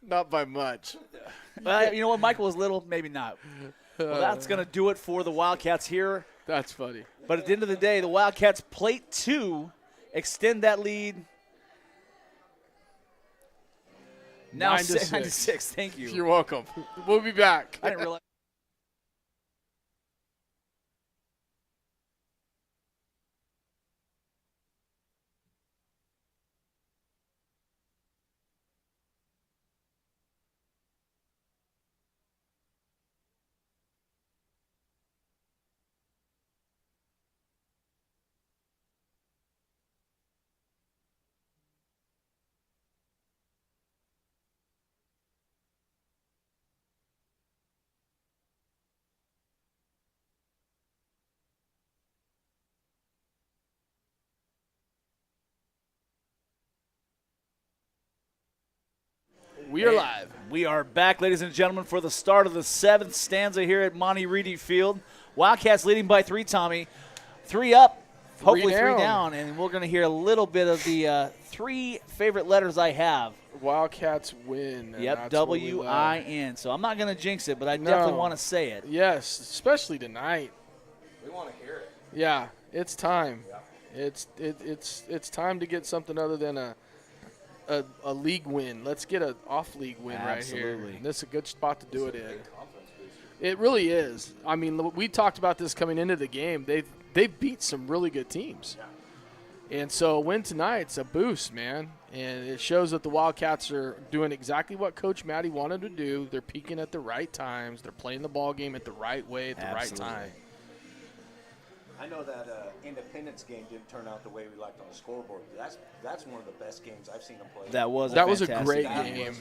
Not by much. Well, you know what? Michael was little, maybe not. Well, that's going to do it for the Wildcats here. That's funny. But at the end of the day, the Wildcats plate 2, extend that lead. Now 9-6. Thank you. You're welcome. We'll be back. I didn't realize. We are live. We are back, ladies and gentlemen, for the start of the 7th stanza here at Monty Reedy Field. Wildcats leading by 3, Tommy. 3 up, hopefully 3 down. And we're going to hear a little bit of the 3 favorite letters I have. Wildcats win. Yep, W-I-N. So I'm not going to jinx it, but I definitely want to say it. Yes, especially tonight. We want to hear it. Yeah, it's time. Yeah. It's time to get something other than a league win. Let's get an off-league win right here. Absolutely. This is a good spot to do it in. It really is. I mean, we talked about this coming into the game. They've beat some really good teams. Yeah. And so a win tonight's a boost, man. And it shows that the Wildcats are doing exactly what Coach Matty wanted to do. They're peaking at the right times. They're playing the ball game at the right way at the right time. I know that Independence game didn't turn out the way we liked on the scoreboard. That's one of the best games I've seen them play. That was a great game.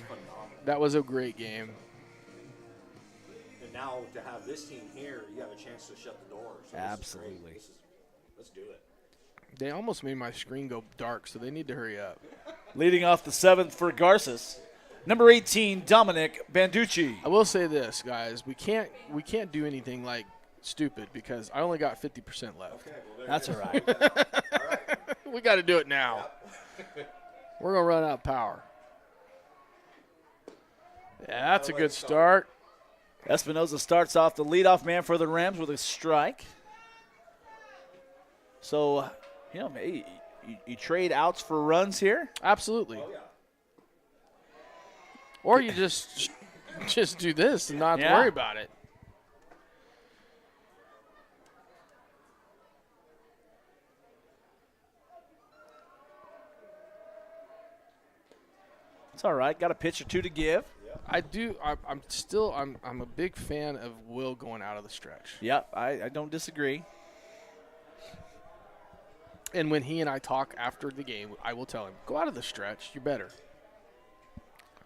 That was a great game. And now to have this team here, you have a chance to shut the door. So Absolutely. Let's do it. They almost made my screen go dark, so they need to hurry up. Leading off the 7th for Garces, number 18, Dominic Banducci. I will say this, guys. We can't do anything like stupid because I only got 50% left. Okay, well, That's all right. all right. We got to do it now. We're going to run out of power. Yeah, that's a good start. Espinoza starts off the leadoff man for the Rams with a strike. So, you trade outs for runs here? Absolutely. Oh, yeah. Or you just do this and not worry about it. It's all right. Got a pitch or 2 to give. I do. I'm a big fan of Will going out of the stretch. Yep, I don't disagree. And when he and I talk after the game, I will tell him, go out of the stretch. You're better.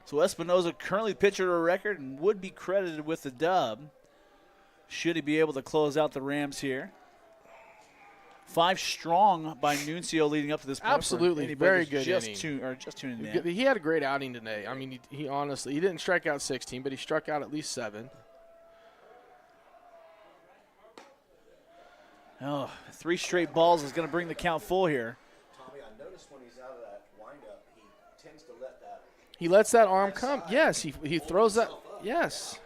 So Espinoza currently pitcher to a record and would be credited with the dub. Should he be able to close out the Rams here? 5 strong by Nuncio leading up to this point. Absolutely, very good inning. Just tuning in. He had a great outing today. I mean, he honestly, he didn't strike out 16, but he struck out at least 7. Oh, 3 straight balls is going to bring the count full here. Tommy, I noticed when he's out of that windup, he tends to let that He lets that arm come. Yes, he throws that. Yes.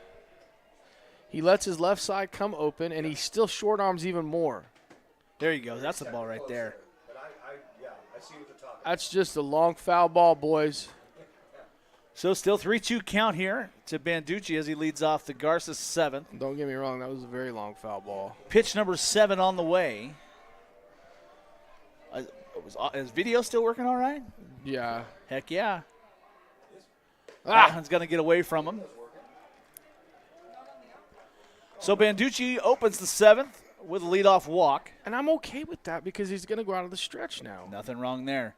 He lets his left side come open, and he still short arms even more. There you go. That's the ball right there. But I see what they're talking about. That's just a long foul ball, boys. So still 3-2 count here to Banducci as he leads off the Garces 7th. Don't get me wrong, that was a very long foul ball. Pitch number 7 on the way. Is video still working all right? Yeah. Heck yeah. That one's going to get away from him. So Banducci opens the 7th with a leadoff walk. And I'm okay with that because he's going to go out of the stretch now. Nothing wrong there.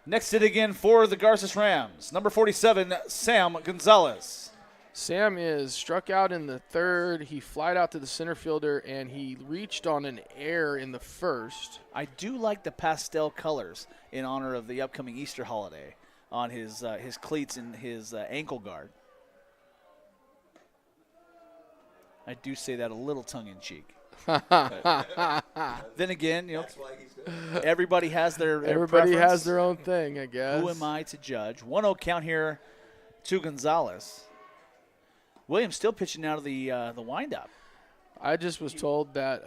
Next hit again for the Garces Rams. Number 47, Sam Gonzalez. Sam is struck out in the 3rd. He flied out to the center fielder, and he reached on an error in the 1st. I do like the pastel colors in honor of the upcoming Easter holiday on his cleats and his ankle guard. I do say that a little tongue-in-cheek. Then again, everybody has their Everybody preference. has their own thing, I guess. Who am I to judge? 1-0 count here to Gonzalez. Williams still pitching out of the windup. I just was told that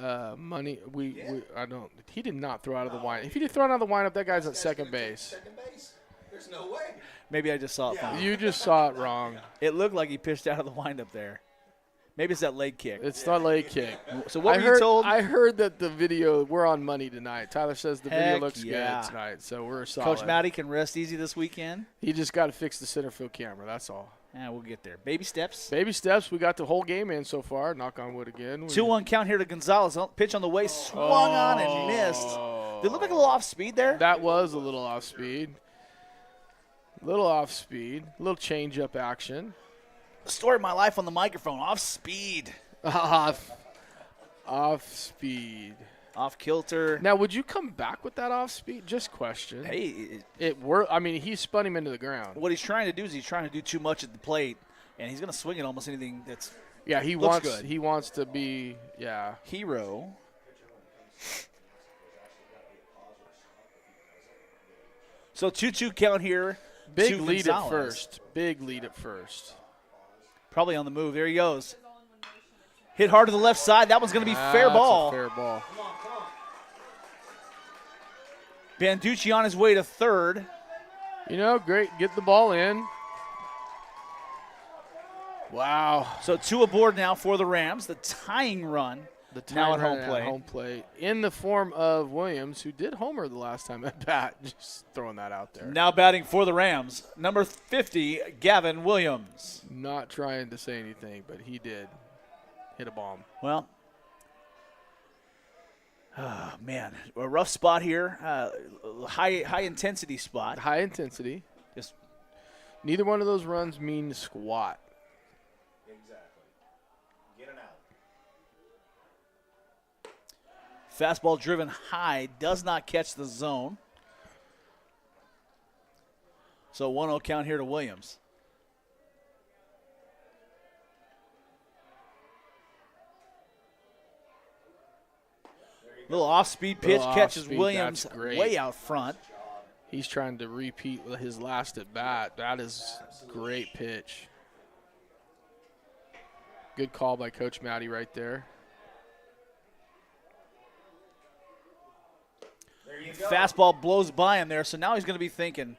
he did not throw out of the windup. If he did throw out of the windup, that guy's at second base. Second base? There's no way. Maybe I just saw it funny. You just saw it wrong. It looked like he pitched out of the windup there. Maybe it's that leg kick. It's not leg kick. So what were you told? I heard that the video, we're on money tonight. Tyler says the video Heck looks yeah. good tonight, so we're solid. Coach Matty can rest easy this weekend. He just got to fix the center field camera, that's all. Yeah, we'll get there. Baby steps. Baby steps. We got the whole game in so far. Knock on wood again. 2-1 count here to Gonzalez. Pitch on the way, swung on and missed. Did it look like a little off speed there? That was a little off speed. Little change up action. Story of my life on the microphone. Off speed. Off speed. Off kilter. Now, would you come back with that off speed? Just question. Hey, It worked. I mean, he spun him into the ground. what he's trying to do is he's trying to do too much at the plate, and he's going to swing at almost anything that's Yeah, he looks wants. good. He wants to be. Yeah. hero. So 2-2 count here. Big to lead Gonzalez. at first. Big lead at first. Probably on the move. There he goes. Hit hard to the left side. That one's going to be fair ball. Fair ball. Banducci on his way to third. You know, great. Get the ball in. Wow. So 2 aboard now for the Rams. The tying run. Now at home plate. In the form of Williams, who did homer the last time at bat. Just throwing that out there. Now batting for the Rams. Number 50, Gavin Williams. Not trying to say anything, but he did hit a bomb. Well, oh, man, a rough spot here. High intensity spot. High intensity. Just Neither one of those runs mean squat. Exactly. Get it out. fastball driven high, does not catch the zone. So 1-0 count here to Williams. Little off-speed pitch catches off-speed, Williams that's great. way out front. He's trying to repeat his last at bat. That is great pitch. Good call by Coach Matty right there. Fastball blows by him there, so now he's going to be thinking,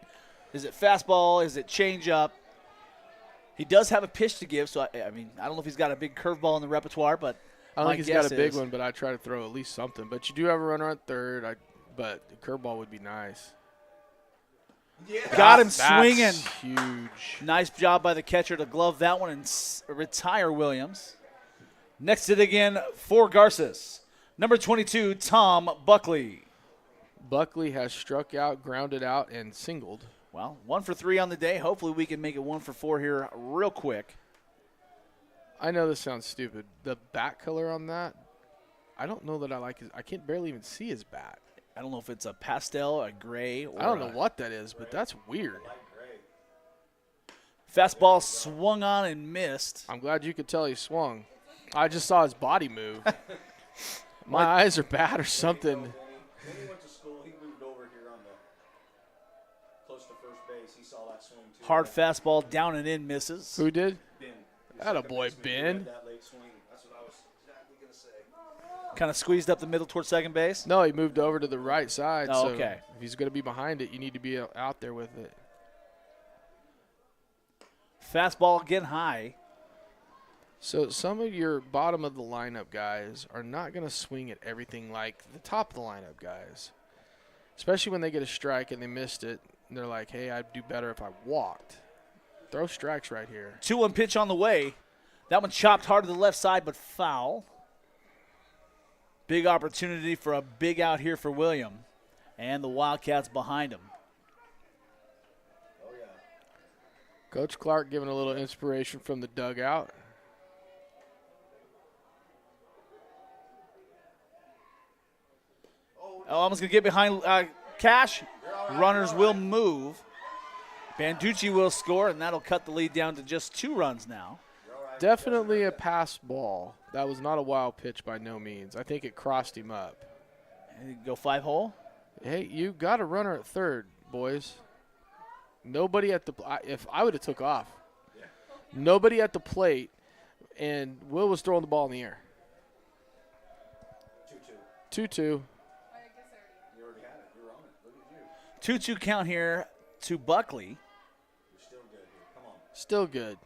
is it fastball, is it changeup? He does have a pitch to give, so I mean, I don't know if he's got a big curveball in the repertoire, but I don't my think he's got guess a big is- one, but I try to throw at least something. But you do have a runner on third, but the curveball would be nice. Got him That's swinging. huge. Nice job by the catcher to glove that one and retire Williams. Next hit again for Garces. Number 22, Tom Buckley. Buckley has struck out, grounded out, and singled. Well, 1 for 3 on the day. Hopefully we can make it 1 for 4 here real quick. I know this sounds stupid. The bat color on that, I don't know that I like it. I can't barely even see his bat. I don't know if it's a pastel, a gray, or I don't know what that is, but that's weird. Fastball swung on and missed. I'm glad you could tell he swung. I just saw his body move. My eyes are bad or something. When he went to school, he moved over here on close to first base. He saw that swing too. Hard fastball down and in, misses. Who did? Ben. Attaboy, Ben. That late swing. That's what I was exactly going to say. Kind of squeezed up the middle towards second base. No, he moved over to the right side. Oh, so okay. If he's going to be behind it, you need to be out there with it. Fastball again high. So some of your bottom of the lineup guys are not going to swing at everything like the top of the lineup guys, especially when they get a strike and they missed it. And they're like, hey, I'd do better if I walked. Throw strikes right here. 2-1 pitch on the way. That one chopped hard to the left side, but foul. Big opportunity for a big out here for William. And the Wildcats behind him. Oh, yeah. Coach Clark giving a little inspiration from the dugout. Oh, almost going to get behind Cash. Runners will move. Banducci will score, and that'll cut the lead down to just 2 runs now. Definitely a pass ball. That was not a wild pitch by no means. I think it crossed him up. And go 5-hole. Hey, you got a runner at third, boys. Nobody at the if I would have took off. Yeah. Nobody at the plate, and Will was throwing the ball in the air. 2-2. 2-2. You already had it. You're on it. Look at you. 2-2 count here to Buckley. You're still good here. Come on. Still good.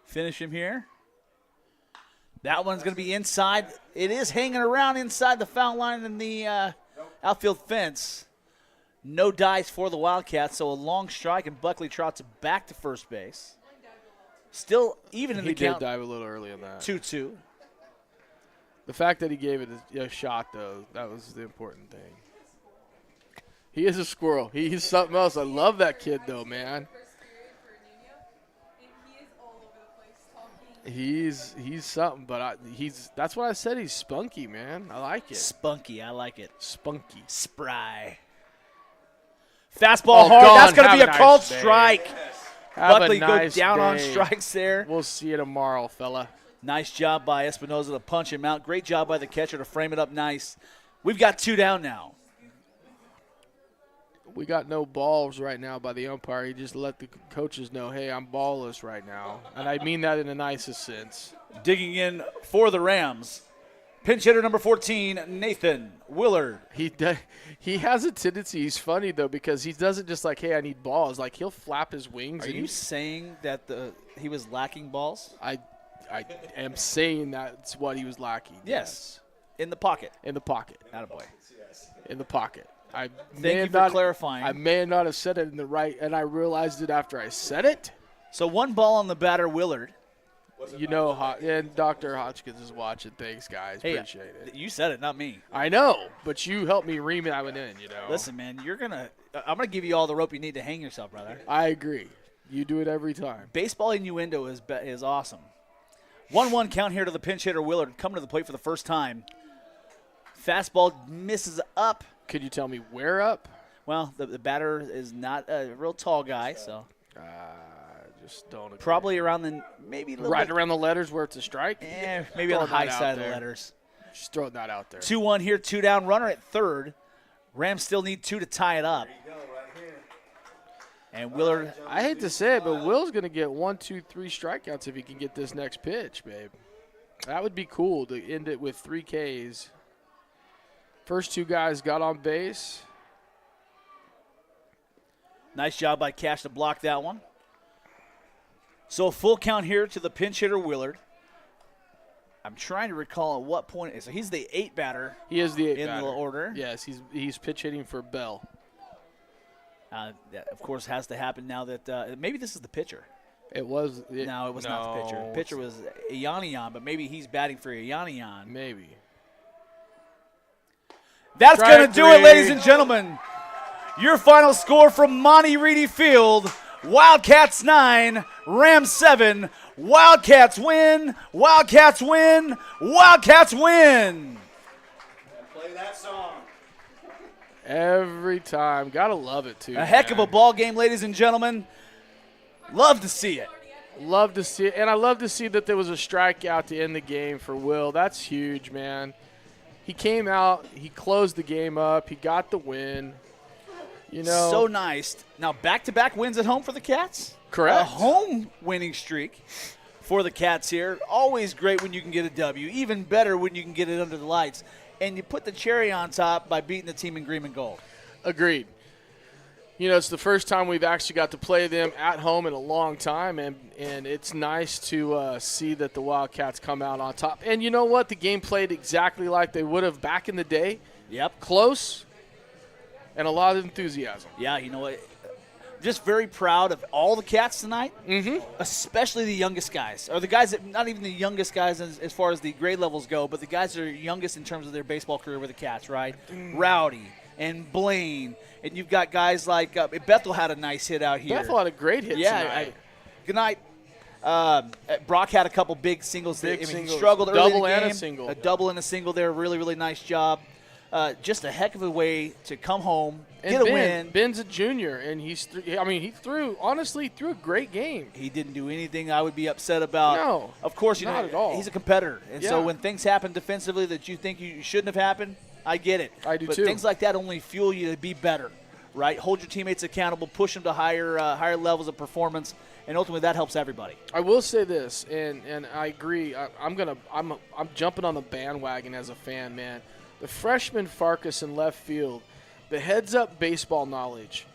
Finish him here. That one's going to be inside. It is hanging around inside the foul line in the outfield fence. No dice for the Wildcats, so a long strike, and Buckley trots it back to first base. Still even in He the count. did dive a little early on that. 2-2. The fact that he gave it a shot, though, that was the important thing. He is a squirrel. He's something else. I love that kid, though, man. He's something, but that's what I said. He's spunky, man. I like it. Spunky, I like it. Spunky. Spry. Fastball hard. gone. That's going to Have be a a nice called day. strike. Have Buckley a nice go down on day. strikes there. We'll see you tomorrow, fella. Nice job by Espinoza to punch him out. Great job by the catcher to frame it up nice. We've got 2 down now. We got no balls right now by the umpire. He just let the coaches know, hey, I'm ballless right now. And I mean that in the nicest sense. Digging in for the Rams. Pinch hitter number 14, Nathan Willard. He has a tendency. He's funny, though, because he doesn't just like, hey, I need balls. Like, he'll flap his wings. Are you saying that he was lacking balls? I am saying that's what he was lacking. Yes. In the pocket. In the pocket. Attaboy. In the pocket. Thank you for clarifying. I may not have said it in the right, and I realized it after I said it. So 1 ball on the batter, Willard. You know, and Dr. Hotchkiss is watching. Thanks, guys. Hey, appreciate it. You said it, not me. I know, but you helped me ream that one in, you know. Listen, man, I'm going to give you all the rope you need to hang yourself, brother. I agree. You do it every time. Baseball innuendo is awesome. 1-1 count here to the pinch hitter, Willard, coming to the plate for the first time. Fastball misses up. Could you tell me where up? Well, the batter is not a real tall guy, so Just don't agree. probably around the maybe a little right bit, around the letters where it's a strike? maybe on the Throw high that out side of the there. letters. Just throw that out there. 2-1 here, 2 down, runner at third. Rams still need 2 to tie it up. There you go, right here. And Willard, I hate to say it, but Will's going to get 1, 2, 3 strikeouts if he can get this next pitch, babe. That would be cool to end it with 3 Ks. First 2 guys got on base. nice job by Cash to block that one. So a full count here to the pinch hitter, Willard. I'm trying to recall at what point. So he's the 8 batter He is the 8 in batter. the order. Yes, he's pitch hitting for Bell. That, of course, has to happen now that maybe this is the pitcher. It was. No, it was not the pitcher. The pitcher was Ianian, but maybe he's batting for Ianian. Maybe. That's Strike going to do it, 3. ladies and gentlemen. Your final score from Monty Reedy Field, Wildcats 9, Rams 7. Wildcats win, Wildcats win, Wildcats win. Play that song. Every time. Gotta love it, too. A heck of a man. ball game, ladies and gentlemen. Love to see it. Love to see it. And I love to see that there was a strikeout to end the game for Will. That's huge, man. He came out. He closed the game up. He got the win. So nice. Now, back-to-back wins at home for the Cats. Correct. A home winning streak for the Cats here. Always great when you can get a W. Even better when you can get it under the lights. And you put the cherry on top by beating the team in green and gold. Agreed. It's the first time we've actually got to play them at home in a long time, and it's nice to see that the Wildcats come out on top. And you know what? The game played exactly like they would have back in the day. Yep. Close and a lot of enthusiasm. Yeah, you know what? Just very proud of all the Cats tonight, especially the youngest guys, or the guys that not even the youngest guys as far as the grade levels go, but the guys that are youngest in terms of their baseball career with the Cats, right? Rowdy and Blaine, and you've got guys like Bethel had a nice hit out here. Bethel had a great hit tonight. Good night. Brock had a couple big singles. Big He singles. struggled early Double in the and a game. single. A double and a single there. Really, really nice job. Just a heck of a way to come home, and get a win. Ben's a junior, and he threw a great game. He didn't do anything I would be upset about. No, of course, not at all. He's a competitor, and so when things happen defensively that you think you shouldn't have happened, I get it. I do but too. Things like that only fuel you to be better, right? Hold your teammates accountable, push them to higher levels of performance, and ultimately that helps everybody. I will say this, and I agree. I'm jumping on the bandwagon as a fan, man. The freshman Farkas in left field, the heads-up baseball knowledge,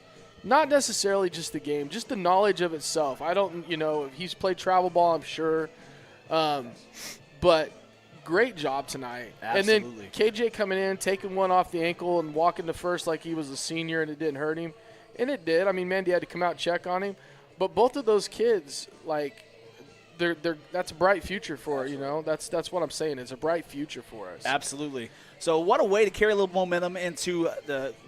not necessarily just the game, just the knowledge of itself. I don't, he's played travel ball, I'm sure, but great job tonight. Absolutely. And then KJ coming in, taking one off the ankle and walking to first like he was a senior, and it didn't hurt him, and it did. I mean, Mandy had to come out and check on him, but both of those kids, like, that's a bright future for that's what I'm saying. It's a bright future for us. Absolutely. So what a way to carry a little momentum into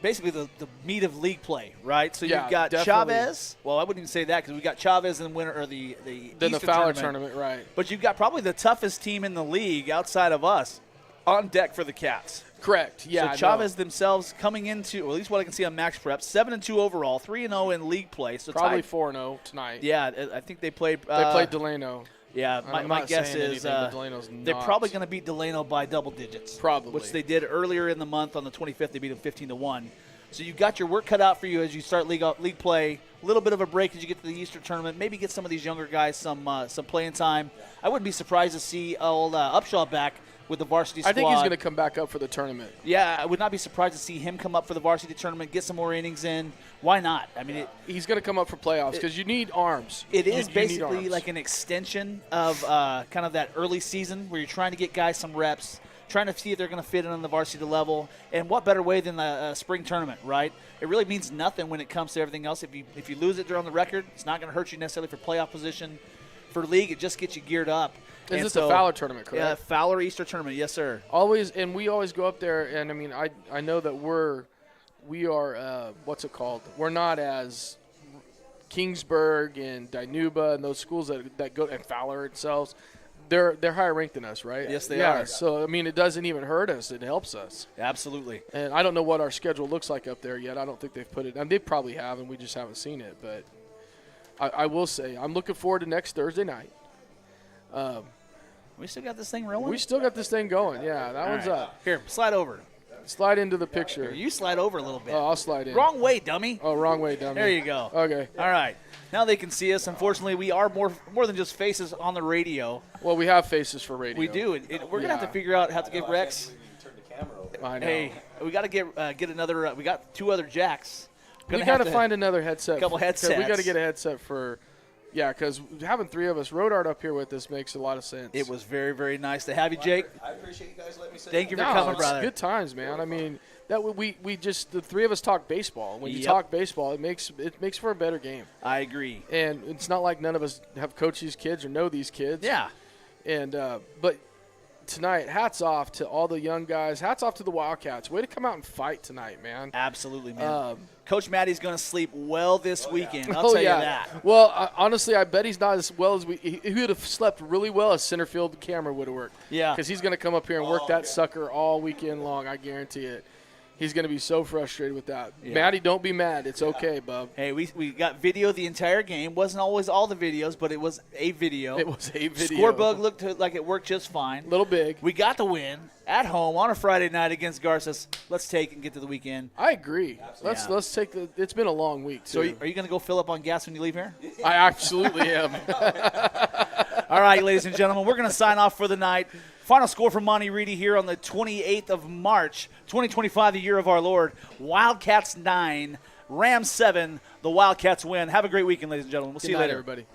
basically the meat of league play, right? So you've got definitely. Chavez. Well, I wouldn't even say that because we got Chavez in the winter or the then Easter the Fowler tournament, right? But you've got probably the toughest team in the league outside of us on deck for the Cats. Correct. Yeah. So Chavez themselves coming into, or at least what I can see on Max Prep, 7-2 overall, 3-0 in league play. So probably 4-0 tonight. Yeah, I think they played. They played Delano. Yeah, my guess is they're probably going to beat Delano by double digits. Probably. Which they did earlier in the month on the 25th. They beat them 15-1. So you've got your work cut out for you as you start league play. A little bit of a break as you get to the Easter tournament. Maybe get some of these younger guys some playing time. I wouldn't be surprised to see old Upshaw back with the varsity squad. I think he's going to come back up for the tournament. Yeah, I would not be surprised to see him come up for the varsity tournament, get some more innings in. Why not? I mean, he's going to come up for playoffs because you need arms. It is basically like an extension of kind of that early season where you're trying to get guys some reps, trying to see if they're going to fit in on the varsity level. And what better way than the spring tournament, right? It really means nothing when it comes to everything else. If you lose it during the record, it's not going to hurt you necessarily for playoff position. For league, it just gets you geared up. Is this the Fowler tournament, correct? Yeah, Fowler Easter tournament, yes, sir. Always, and we always go up there, and I mean, I know that we are what's it called? We're not as Kingsburg and Dinuba and those schools that go, and Fowler itself. They're higher ranked than us, right? Yes, they are. So I mean, it doesn't even hurt us; it helps us. Absolutely. And I don't know what our schedule looks like up there yet. I don't think they've put it. I mean, they probably have, and we just haven't seen it. But I will say, I'm looking forward to next Thursday night. We still got this thing rolling? We still got this thing going. Yeah, that one's up. Here, slide over. Slide into the picture. Here, you slide over a little bit. Oh, I'll slide in. Wrong way, dummy. Oh, wrong way, dummy. There you go. Okay. All right. Now they can see us. Unfortunately, we are more than just faces on the radio. Well, we have faces for radio. We do. We're gonna have to figure out how to give Rex. I know. Hey, we got to get another. We got 2 other jacks. We got to find another headset. A couple headsets. We got to get a headset for. Yeah, because having 3 of us, Rodart up here with us makes a lot of sense. It was very, very nice to have you, Jake. I appreciate you guys letting me say Thank you for coming, brother. Good times, man. I mean, that we just the 3 of us talk baseball. When you Yep. talk baseball, it makes for a better game. I agree. And it's not like none of us have coached these kids or know these kids. Yeah. And but tonight, hats off to all the young guys. Hats off to the Wildcats. Way to come out and fight tonight, man. Absolutely, man. Coach Matty's going to sleep well this weekend. I'll tell you that. Well, honestly, I bet he's not as well as he would have slept really well as center field. The camera would have worked. Yeah. Because he's going to come up here and work that sucker all weekend long. I guarantee it. He's going to be so frustrated with that. Yeah. Maddie, don't be mad. It's okay, bub. Hey, we got video the entire game. Wasn't always all the videos, but it was a video. It was a video. Scorebug looked like it worked just fine. Little big. We got the win at home on a Friday night against Garces. Let's take and get to the weekend. I agree. Let's take the. It's been a long week. So too. are you going to go fill up on gas when you leave here? I absolutely am. All right, ladies and gentlemen, we're going to sign off for the night. Final score from Monty Reedy here on the 28th of March, 2025, the year of our Lord. Wildcats 9, Rams 7. The Wildcats win. Have a great weekend, ladies and gentlemen. We'll see you later. Everybody.